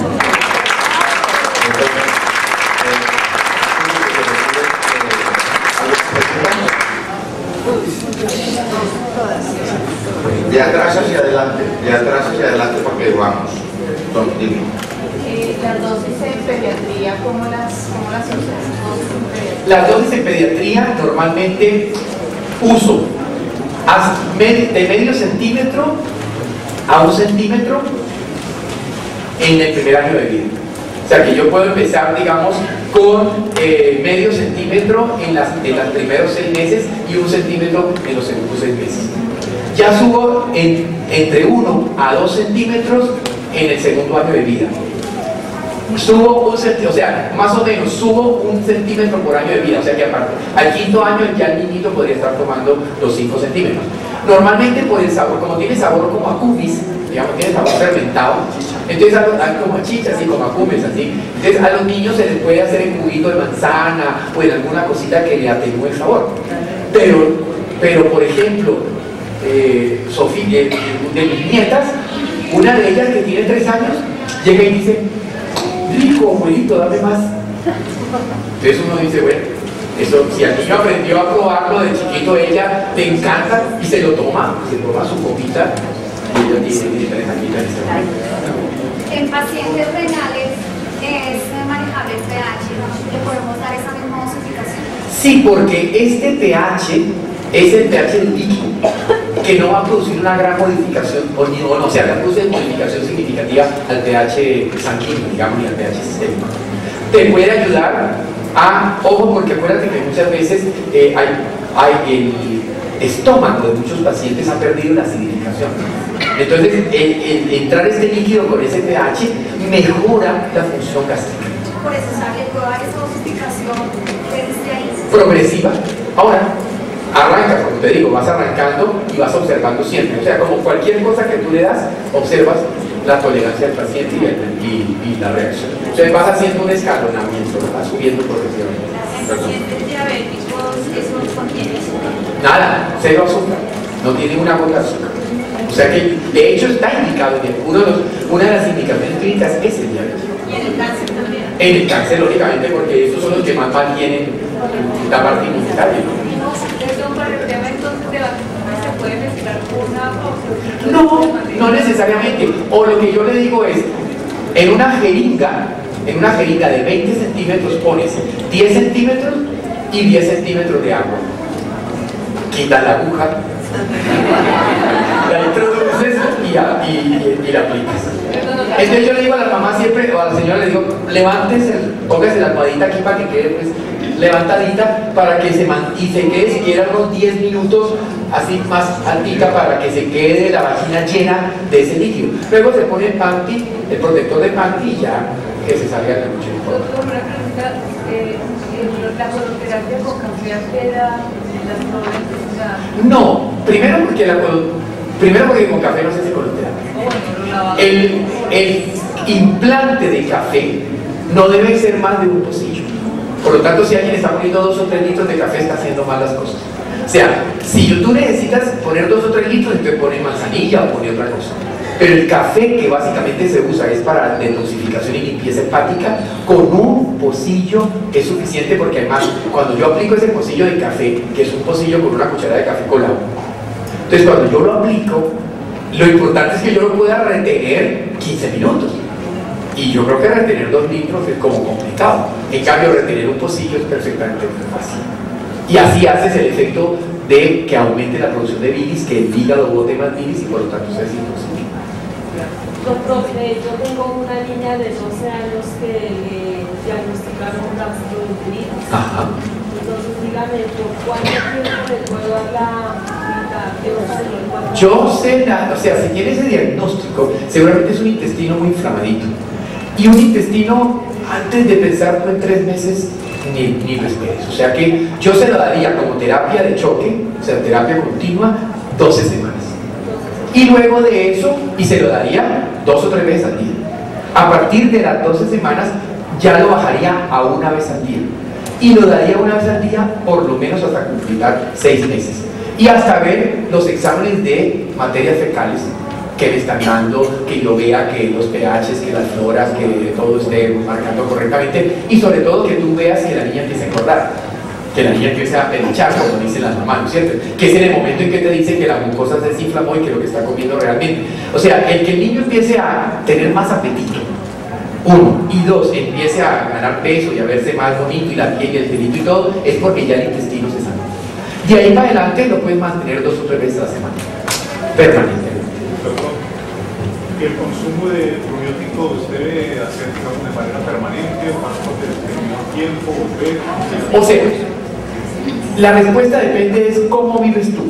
De atrás hacia adelante para que vamos. Las dosis en pediatría, ¿cómo las usas? Las dosis en pediatría normalmente uso de medio centímetro a 1 centímetro en el primer año de vida. O sea que yo puedo empezar, digamos, con medio centímetro en los primeros 6 meses y 1 centímetro en los segundos 6 meses. Ya subo entre 1 a 2 centímetros en el segundo año de vida. Subo 1 centímetro, o sea, más o menos subo 1 centímetro por año de vida, o sea que aparte, al 5.º año ya el niñito podría estar tomando los 5 centímetros. Normalmente por el sabor, como tiene sabor como a cumis, digamos, tiene sabor fermentado, entonces como a chichas y como a cumis, así. Entonces a los niños se les puede hacer en juguito de manzana o en alguna cosita que le atenúe el sabor. Pero por ejemplo, Sofía, de mis nietas, una de ellas que tiene 3 años, llega y dice, rico, abuelito, dame más. Entonces uno dice, bueno, eso, si el niño aprendió a probarlo de chiquito, ella le encanta y se lo toma, se toma su copita y ella tiene 3 añitas en ese momento. En pacientes renales es manejable el pH, ¿le podemos dar esa misma dosificación? Sí, porque este pH es el pH del líquido, que no va a producir una gran modificación, o sea, no produce modificación significativa al pH sanguíneo, digamos, y al pH sistémico. Te puede ayudar a, ojo, porque acuérdate que muchas veces el estómago de muchos pacientes ha perdido la acidificación. Entonces, el entrar este líquido con ese pH mejora la función gástrica. Por eso sale toda esa dosificación desde ahí. Progresiva. Ahora, arranca, como te digo, vas arrancando y vas observando siempre. O sea, como cualquier cosa que tú le das, observas la tolerancia del paciente y la reacción. Entonces vas haciendo un escalonamiento, vas subiendo progresivamente. ¿En pacientes diabéticos eso contiene azúcar? Nada, cero azúcar, no tiene una gota de azúcar. O sea que de hecho está indicado, una de las indicaciones clínicas es el diabetes. ¿Y en el cáncer también? En el cáncer, lógicamente, porque estos son los que más mal tienen la parte inmunitaria. Perdón, para el tema entonces de vacunas, ¿se puede mezclar una o No necesariamente. O lo que yo le digo es, en una jeringa de 20 centímetros pones 10 centímetros y 10 centímetros de agua. Quitas la aguja, la introduces y la aplicas. Entonces yo le digo a la mamá siempre, o a la señora le digo, levántese, póngase la almohadita aquí para que quede pues levantadita, para que se quede siquiera unos 10 minutos así más altita, para que se quede la vagina llena de ese líquido. Luego se pone el panty, el protector de panty y ya que se salga de la noche. Doctor, una pregunta, ¿la coloterapia con café altera las problemas? No, primero porque con café no se hace coloterapia. El implante de café no debe ser más de un pocillo. Por lo tanto, si alguien está poniendo 2 o 3 litros de café, está haciendo mal las cosas. O sea, si tú necesitas poner 2 o 3 litros, entonces pone manzanilla o pone otra cosa. Pero el café que básicamente se usa es para detoxificación y limpieza hepática, con un pocillo es suficiente, porque además cuando yo aplico ese pocillo de café, que es un pocillo con una cucharada de café colado, entonces cuando yo lo aplico, lo importante es que yo lo pueda retener 15 minutos. Y yo creo que retener 2 litros es como complicado. En cambio, retener un pocillo es perfectamente fácil. Y así haces el efecto de que aumente la producción de bilis, que el hígado bote más bilis y por lo tanto se desintoxica. Doctor, yo tengo una niña de 12 años que le diagnosticaron gastroenteritis. Ajá. Entonces, dígame, ¿por cuánto tiempo le puedo dar la biopsia? Yo sé, o sea, si tiene ese diagnóstico, seguramente es un intestino muy inflamadito. Y un intestino, antes de pensar en 3 meses, ni lo esperes. O sea que yo se lo daría como terapia de choque, o sea, terapia continua, 12 semanas. Y luego de eso, y se lo daría 2 o 3 veces al día. A partir de las 12 semanas, ya lo bajaría a 1 vez al día. Y lo daría 1 vez al día, por lo menos hasta completar 6 meses. Y hasta ver los exámenes de materias fecales que le están dando, que yo vea que los pHs, que las floras, que todo esté marcando correctamente, y sobre todo que tú veas que la niña empiece a engordar, que la niña empiece a pelichar, como dicen las mamás, ¿no es cierto? Que es en el momento en que te dicen que la mucosa se desinflamó y que lo que está comiendo realmente. O sea, el que el niño empiece a tener más apetito, 1, y 2, empiece a ganar peso y a verse más bonito y la piel y el pelito y todo, es porque ya el intestino se sanó. De ahí para adelante lo puedes mantener 2 o 3 veces a la semana, permanentemente. ¿El consumo de probióticos debe hacer, digamos, de manera permanente o más por determinado tiempo o O sea, la respuesta depende es cómo vives tú.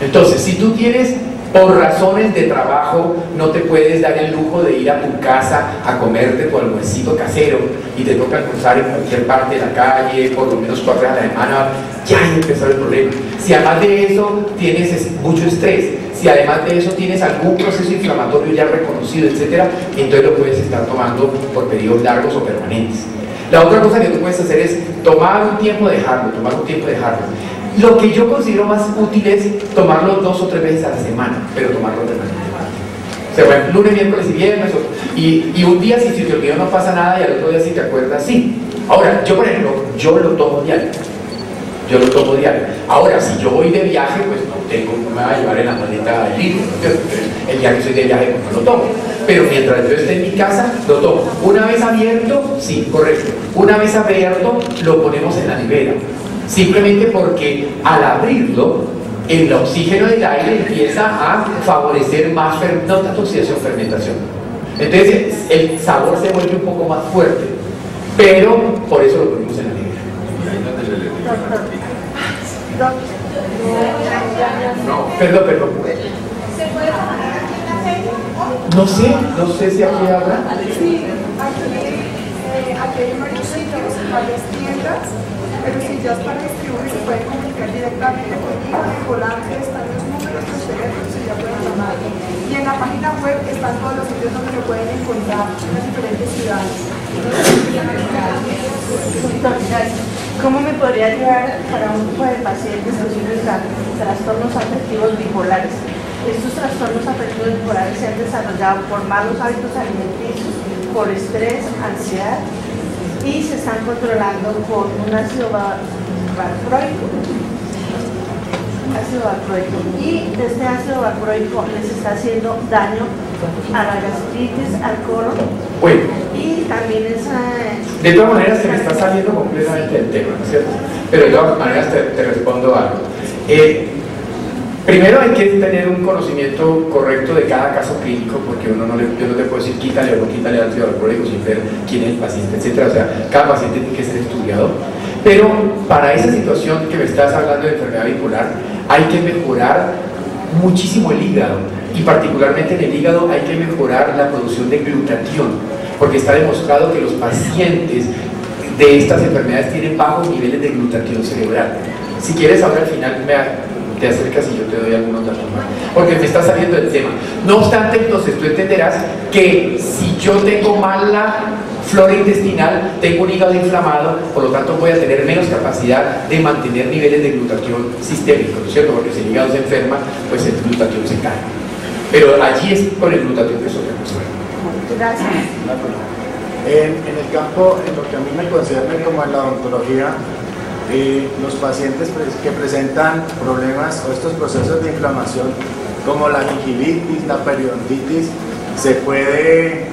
Entonces, si tú tienes, por razones de trabajo, no te puedes dar el lujo de ir a tu casa a comerte tu almuercito casero y te toca almorzar en cualquier parte de la calle, por lo menos 4 veces a la semana, ya empezó el problema. Si además de eso tienes mucho estrés, si además de eso tienes algún proceso inflamatorio ya reconocido, etcétera, entonces lo puedes estar tomando por periodos largos o permanentes. La otra cosa que tú puedes hacer es tomar un tiempo, dejarlo. Lo que yo considero más útil es tomarlo 2 o 3 veces a la semana, pero tomarlo permanentemente. O sea, bueno, lunes, miércoles y viernes, y un día si se te olvidó no pasa nada, y al otro día si te acuerdas, sí. Ahora, yo por ejemplo, yo lo tomo diario. Ahora, si yo voy de viaje, pues no me va a llevar en la maleta el libro, ¿no? El día que soy de viaje, pues no lo tomo. Pero mientras yo esté en mi casa, lo tomo. Una vez abierto, sí, correcto. Una vez abierto, lo ponemos en la nevera. Simplemente porque al abrirlo, el oxígeno del aire empieza a favorecer más, no tanto oxidación, fermentación. Entonces, el sabor se vuelve un poco más fuerte. Pero por eso lo ponemos en la nevera. No, perdón. No sé si aquí habrá. Sí, aquí hay varios sitios, varias tiendas, pero si ya para distribuir se puede comunicar directamente conmigo, en volante están los números, los teléfonos y ya pueden llamar. Y en en la página web están todos los sitios donde lo pueden encontrar en las diferentes ciudades. ¿Cómo me podría ayudar para un grupo de pacientes que sufren trastornos afectivos bipolares? Estos trastornos afectivos bipolares se han desarrollado por malos hábitos alimenticios, por estrés, ansiedad y se están controlando con un ácido valproico. Y este ácido valproico les está haciendo daño a la gastritis, al colon. Bueno, y también esa... de todas maneras se me está saliendo completamente del tema, ¿no es cierto? Pero de todas maneras te respondo algo. Primero hay que tener un conocimiento correcto de cada caso clínico, porque yo no te puedo decir quítale o no quítale ácido valproico sin ver quién es el paciente, etc. O sea, cada paciente tiene que ser estudiado. Pero para esa situación que me estás hablando de enfermedad bipolar, hay que mejorar muchísimo el hígado, y particularmente en el hígado hay que mejorar la producción de glutatión, porque está demostrado que los pacientes de estas enfermedades tienen bajos niveles de glutatión cerebral. Si quieres, ahora al final te acercas y yo te doy algunos datos más, porque me está saliendo del tema. No obstante, entonces tú entenderás que si yo tengo mala flora intestinal, tengo un hígado inflamado, por lo tanto voy a tener menos capacidad de mantener niveles de glutatión sistémico, ¿no es cierto? Porque si el hígado se enferma, pues el glutatión se cae. Pero allí es con el glutatión que es otra cosa. Gracias. En el campo, en lo que a mí me concierne como en la odontología, los pacientes que presentan problemas o estos procesos de inflamación como la gingivitis, la periodontitis, se puede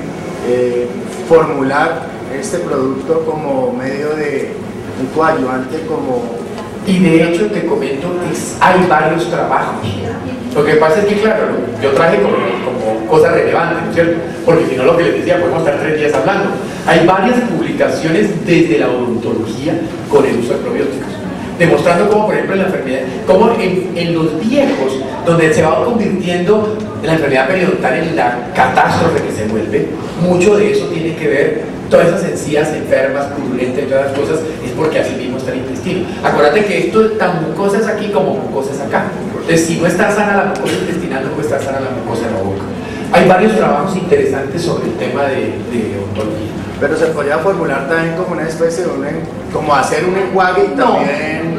formular este producto como medio de un coadyuvante, como... Y de hecho te comento, hay varios trabajos. Lo que pasa es que, claro, yo traje como cosa relevante, ¿no es cierto? Porque si no, lo que les decía, podemos estar 3 días hablando. Hay varias publicaciones desde la odontología con el uso de probióticos, demostrando cómo, por ejemplo, en la enfermedad, cómo en los viejos, donde se va convirtiendo la enfermedad periodontal en la catástrofe que se vuelve, mucho de eso tiene que ver, todas esas encías enfermas, purulentas y todas las cosas, es porque así mismo está el intestino. Acuérdate que esto es tan mucosas aquí como mucosas acá. Entonces, si no está sana la mucosa intestinal, no puede estar sana la mucosa de la boca. Hay varios trabajos interesantes sobre el tema de odontología. Pero se podría formular también como una especie de como hacer un enjuague y también...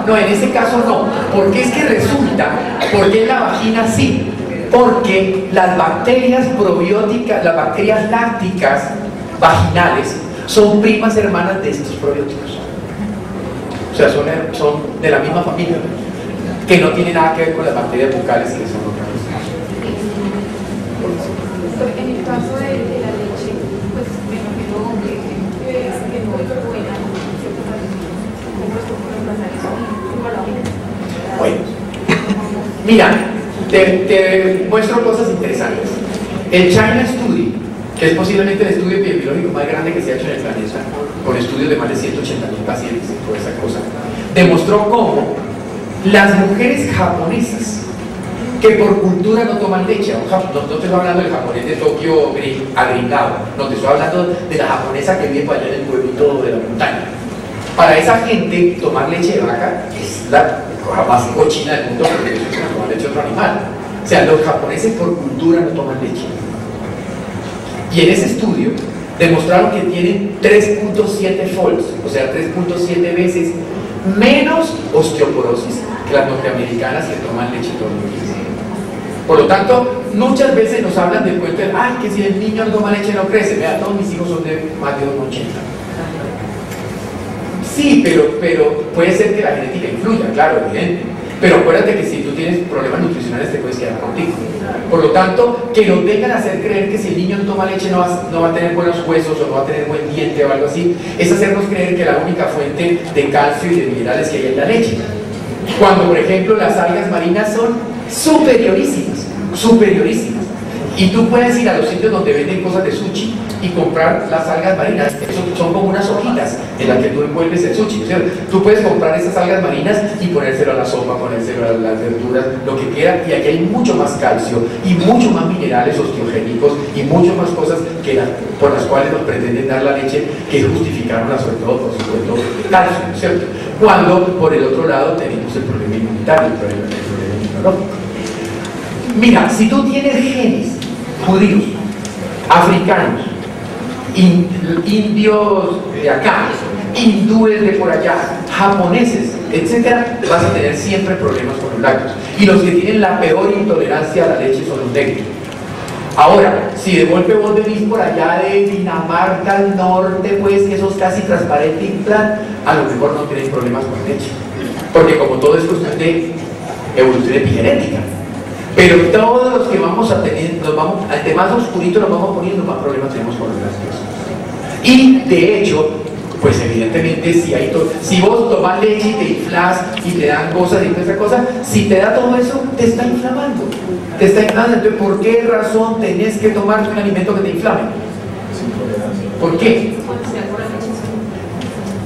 No, en ese caso no, porque es que resulta, porque en la vagina sí, porque las bacterias probióticas, las bacterias lácticas vaginales son primas hermanas de estos probióticos, o sea, son de la misma familia, que no tiene nada que ver con las bacterias bucales que son otras. En el caso de la leche, pues me imagino que no es buena, Bueno, mira, te muestro cosas interesantes. El China Study, que es posiblemente el estudio epidemiológico más grande que se ha hecho en el planeta, con estudios de más de 180.000 pacientes y toda esa cosa, demostró cómo las mujeres japonesas que por cultura no toman leche, no te estoy hablando del japonés de Tokio agringado, no te estoy hablando de la japonesa que vive para allá en el pueblito de la montaña. Para esa gente, tomar leche de vaca es la cosa más cochina del mundo, porque eso es tomar leche de otro animal. O sea, los japoneses por cultura no toman leche. Y en ese estudio demostraron que tienen 3.7 folds, o sea, 3.7 veces menos osteoporosis que las norteamericanas que toman leche todos los días. Por lo tanto, muchas veces nos hablan del cuento de, ay, que si el niño no toma leche no crece. Mira, todos mis hijos son de más de 1,80. Sí, pero puede ser que la genética influya, claro, evidente. Pero acuérdate que si tú tienes problemas nutricionales te puedes quedar contigo. Por lo tanto, que nos vengan a hacer creer que si el niño no toma leche no va a tener buenos huesos o no va a tener buen diente o algo así, es hacernos creer que la única fuente de calcio y de minerales que hay es la leche. Cuando, por ejemplo, las algas marinas son superiorísimas. Y tú puedes ir a los sitios donde venden cosas de sushi y comprar las algas marinas. Son como unas hojitas en las que tú envuelves el sushi. O sea, tú puedes comprar esas algas marinas y ponérselo a la sopa, ponérselo a las verduras, lo que quiera, y aquí hay mucho más calcio y mucho más minerales osteogénicos y mucho más cosas que por las cuales nos pretenden dar la leche, que justificaron sobre todo, por supuesto, calcio, ¿cierto? Cuando por el otro lado tenemos el problema inmunitario, el problema inmunológico. Mira, si tú tienes genes judíos, africanos, indios de acá, hindúes de por allá, japoneses, etcétera, vas a tener siempre problemas con los lácteos. Y los que tienen la peor intolerancia a la leche son los negros. Ahora, si de golpe vos venís por allá de Dinamarca al norte, pues que sos casi transparente y plan, a lo mejor no tenés problemas con leche. Porque como todo es cuestión de evolución epigenética. Pero todos los que vamos a tener, ante más oscurito nos vamos poniendo, más problemas tenemos con los lácteos. Y de hecho, pues evidentemente si vos tomás leche y te inflas y te dan cosas y toda esa cosa, si te da todo eso, te está inflamando. Te está inflamando. Entonces, ¿por qué razón tenés que tomar un alimento que te inflame? ¿Por qué?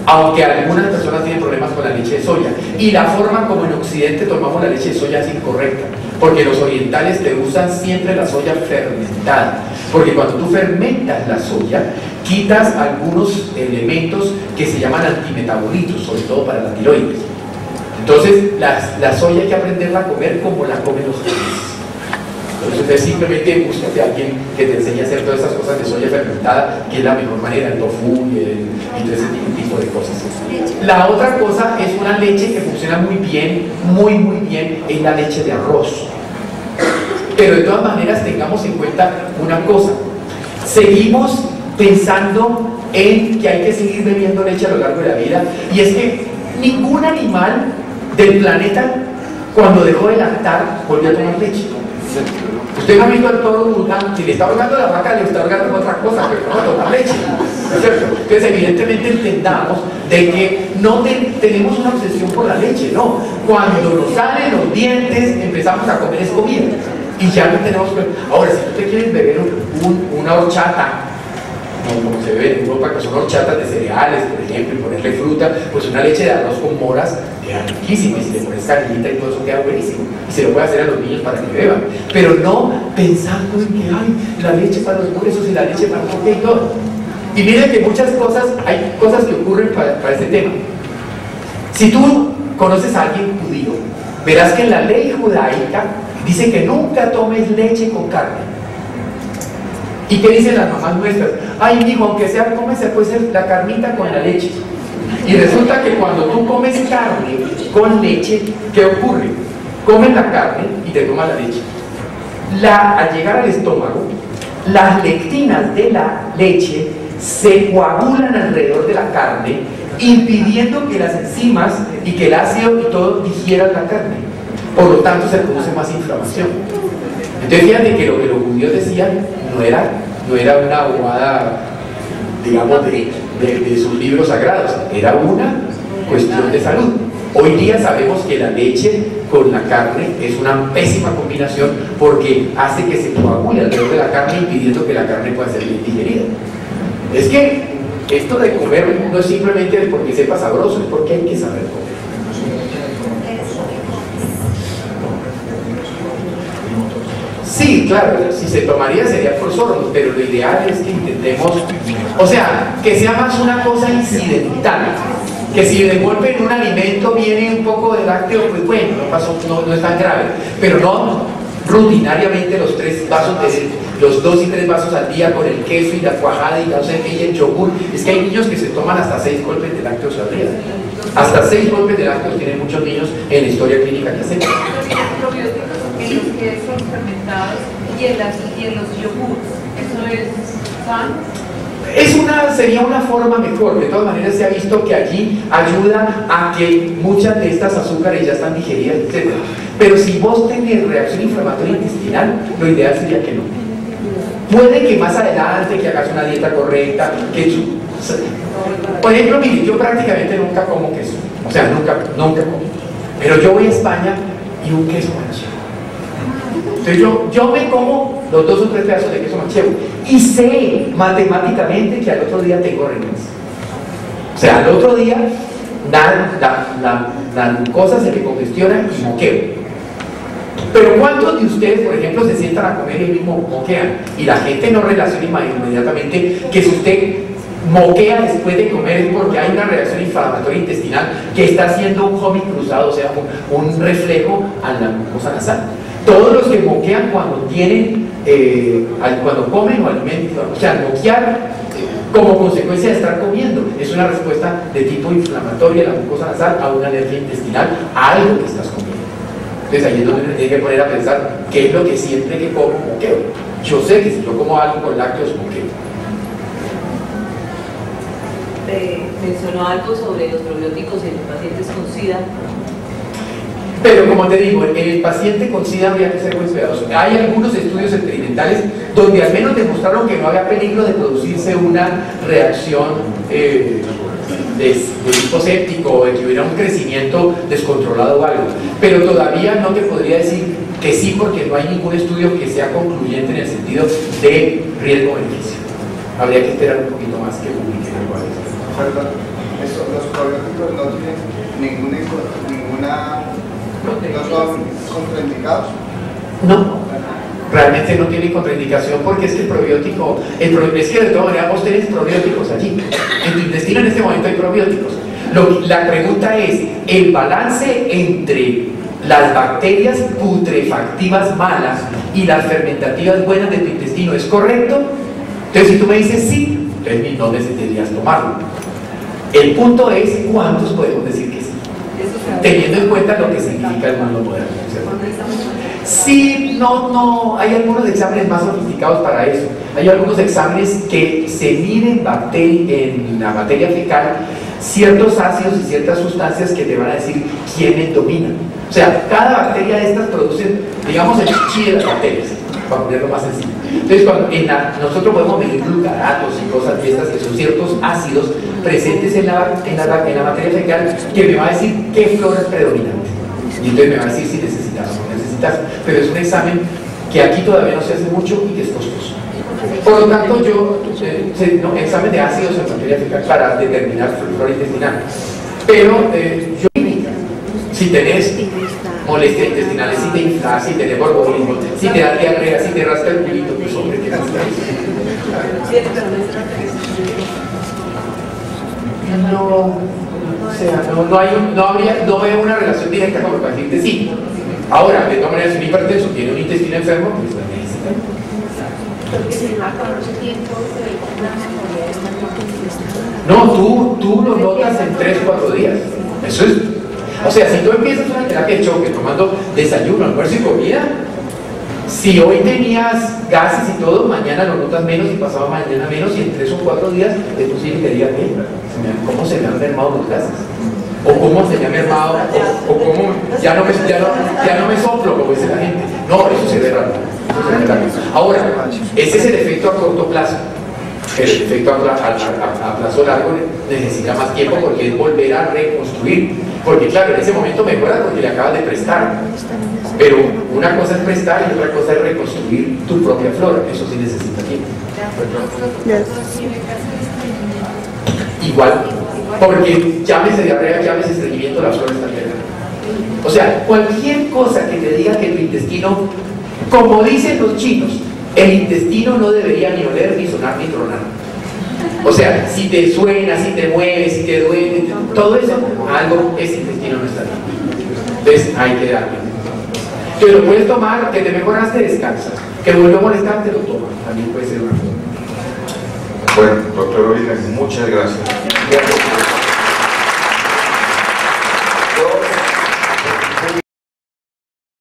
Aunque algunas personas tienen problemas con la leche de soya. Y la forma como en Occidente tomamos la leche de soya es incorrecta. Porque los orientales te usan siempre la soya fermentada. Porque cuando tú fermentas la soya, quitas algunos elementos que se llaman antimetabolitos, sobre todo para la tiroides. Entonces, la soya hay que aprenderla a comer como la comen los japoneses. Entonces, simplemente búscate a alguien que te enseñe a hacer todas esas cosas de soya fermentada, que es la mejor manera, el tofu y todo ese tipo de cosas. La otra cosa es una leche que funciona muy bien, muy bien, es la leche de arroz. Pero de todas maneras tengamos en cuenta una cosa. Seguimos pensando en que hay que seguir bebiendo leche a lo largo de la vida, y es que ningún animal del planeta cuando dejó de lactar volvió a tomar leche. Usted no ha visto al toro Burgán, si le está ahogando la vaca, le está ahogando otra cosa, pero no va a tomar leche, ¿no es cierto? Entonces evidentemente entendamos de que no tenemos una obsesión por la leche, no. Cuando nos salen los dientes empezamos a comer es comida y ya no tenemos. Ahora, si tú te quieres beber una horchata, como se ve en Europa, que son horchatas de cereales, por ejemplo, y ponerle fruta, pues una leche de arroz con moras queda riquísima, y si le pones canelita y todo eso queda buenísimo, y se lo puede hacer a los niños para que beban, pero no pensando en que hay la leche para los huesos y la leche para el y todo. Y miren que muchas cosas, hay cosas que ocurren para este tema. Si tú conoces a alguien judío, verás que en la ley judaica dice que nunca tomes leche con carne. ¿Y qué dicen las mamás nuestras? Ay, hijo, aunque sea, cómese pues la carnita con la leche. Y resulta que cuando tú comes carne con leche, ¿qué ocurre? Comes la carne y te tomas la leche. Al llegar al estómago, las lectinas de la leche se coagulan alrededor de la carne, impidiendo que las enzimas y que el ácido y todo digieran la carne. Por lo tanto, se produce más inflamación. Entonces, fíjate que lo que los judíos decían no era una abogada, digamos, de sus libros sagrados, era una cuestión de salud. Hoy día sabemos que la leche con la carne es una pésima combinación porque hace que se coagule alrededor de la carne, impidiendo que la carne pueda ser bien digerida. Es que esto de comer no es simplemente porque sepa sabroso, es porque hay que saber comer. Sí, claro, si se tomaría sería por sordos, pero lo ideal es que intentemos, o sea, que sea más una cosa incidental, que si de golpe en un alimento viene un poco de lácteo, pues bueno, no es tan grave, pero no rutinariamente los 2 y 3 vasos al día con el queso y la cuajada y el yogur. Es que hay niños que se toman hasta 6 golpes de lácteos al día. Hasta 6 golpes de lácteos tienen muchos niños en la historia clínica que hacemos. En los quesos fermentados y en los yogures, ¿eso es sano? Sería una forma mejor. De todas maneras se ha visto que allí ayuda a que muchas de estas azúcares ya están digeridas, etc. Pero si vos tenés reacción inflamatoria intestinal, lo ideal sería que no. Puede que más adelante que hagas una dieta correcta, por ejemplo, mire, yo prácticamente nunca como queso, o sea, nunca como, pero yo voy a España y un queso manchego. Entonces yo me como los 2 o 3 pedazos de queso manchego y sé matemáticamente que al otro día tengo riñones. O sea, al otro día la glucosa se me congestiona y moqueo. Pero ¿cuántos de ustedes, por ejemplo, se sientan a comer y mismo moquean? Y la gente no relaciona inmediatamente que si usted moquea después de comer es porque hay una reacción inflamatoria intestinal que está haciendo un homing cruzado, o sea, un reflejo a la mucosa nasal. Todos los que moquean cuando tienen, cuando comen o alimentan, o sea, moquear como consecuencia de estar comiendo, es una respuesta de tipo inflamatoria de la mucosa nasal a una alergia intestinal, a algo que estás comiendo. Entonces ahí es donde me tiene que poner a pensar qué es lo que siempre que como moqueo. Yo sé que si yo como algo con lácteos moqueo. Mencionó algo sobre los probióticos en los pacientes con SIDA. Pero como te digo, en el paciente con SIDA habría que ser muy cuidadoso. Hay algunos estudios experimentales donde al menos demostraron que no había peligro de producirse una reacción de tipo séptico o de que hubiera un crecimiento descontrolado o algo. Pero todavía no te podría decir que sí, porque no hay ningún estudio que sea concluyente en el sentido de riesgo-beneficio. Habría que esperar un poquito más que publiquen algo de eso. Perdón, los probióticos no tienen ninguna ¿no son contraindicados? No, realmente no tiene contraindicación porque es que el probiótico, es que de todas maneras vos tenés probióticos allí. En tu intestino en este momento hay probióticos. La pregunta es, ¿el balance entre las bacterias putrefactivas malas y las fermentativas buenas de tu intestino es correcto? Entonces si tú me dices sí, entonces no necesitarías tomarlo. El punto es cuántos podemos decir que sí, teniendo en cuenta lo que significa el mundo moderno. Sí, no, hay algunos exámenes más sofisticados para eso. Hay algunos exámenes que se miden en la materia fecal ciertos ácidos y ciertas sustancias que te van a decir quiénes dominan. O sea, cada bacteria de estas produce, digamos, el chichi de las bacterias, para ponerlo más sencillo. Entonces, cuando nosotros podemos medir glutaratos y cosas de estas que son ciertos ácidos presentes en la materia fecal que me va a decir qué flora es predominante. Y entonces me va a decir si necesitas o no necesitas. Pero es un examen que aquí todavía no se hace mucho y que es costoso. Por lo tanto, examen de ácidos en materia fecal para determinar flora intestinal. Pero si tenés molestias intestinales, si te inflas, si tenés borborismo, si te da diarrea, si te rasca el culito, pues hombre, ¿qué necesitas? No veo una relación directa con el paciente, sí. Ahora, de todas maneras, si un hipertenso tiene un intestino enfermo, pues la necesita. No, tú lo notas en 3 o 4 días. Eso es. O sea, si tú empiezas una terapia de choque tomando desayuno, almuerzo y comida, si hoy tenías gases y todo, mañana lo notas menos y pasado mañana menos, y en 3 o 4 días es posible que digas, ¿cómo se me han mermado los gases? O cómo se me ha mermado, o cómo ya no me soplo, como dice la gente. No, eso se ve raro. Ahora, ese es el efecto a corto plazo. El efecto a plazo largo necesita más tiempo porque es volver a reconstruir. Porque claro, en ese momento mejora porque le acabas de prestar. Pero una cosa es prestar y otra cosa es reconstruir tu propia flora. Eso sí necesita tiempo. Igual, porque llámese diarrea, llámese estreñimiento, la flora está bien. O sea, cualquier cosa que te diga que tu intestino, como dicen los chinos, el intestino no debería ni oler, ni sonar, ni tronar. O sea, si te suena, si te mueves, si te duele, todo eso, algo, ese intestino no está bien. Entonces hay que darle. Que lo puedes tomar, que te mejoraste, descansas. Que vuelve a molestarte, lo tomas. También puede ser una forma. Bueno, doctor Oliver, muchas gracias.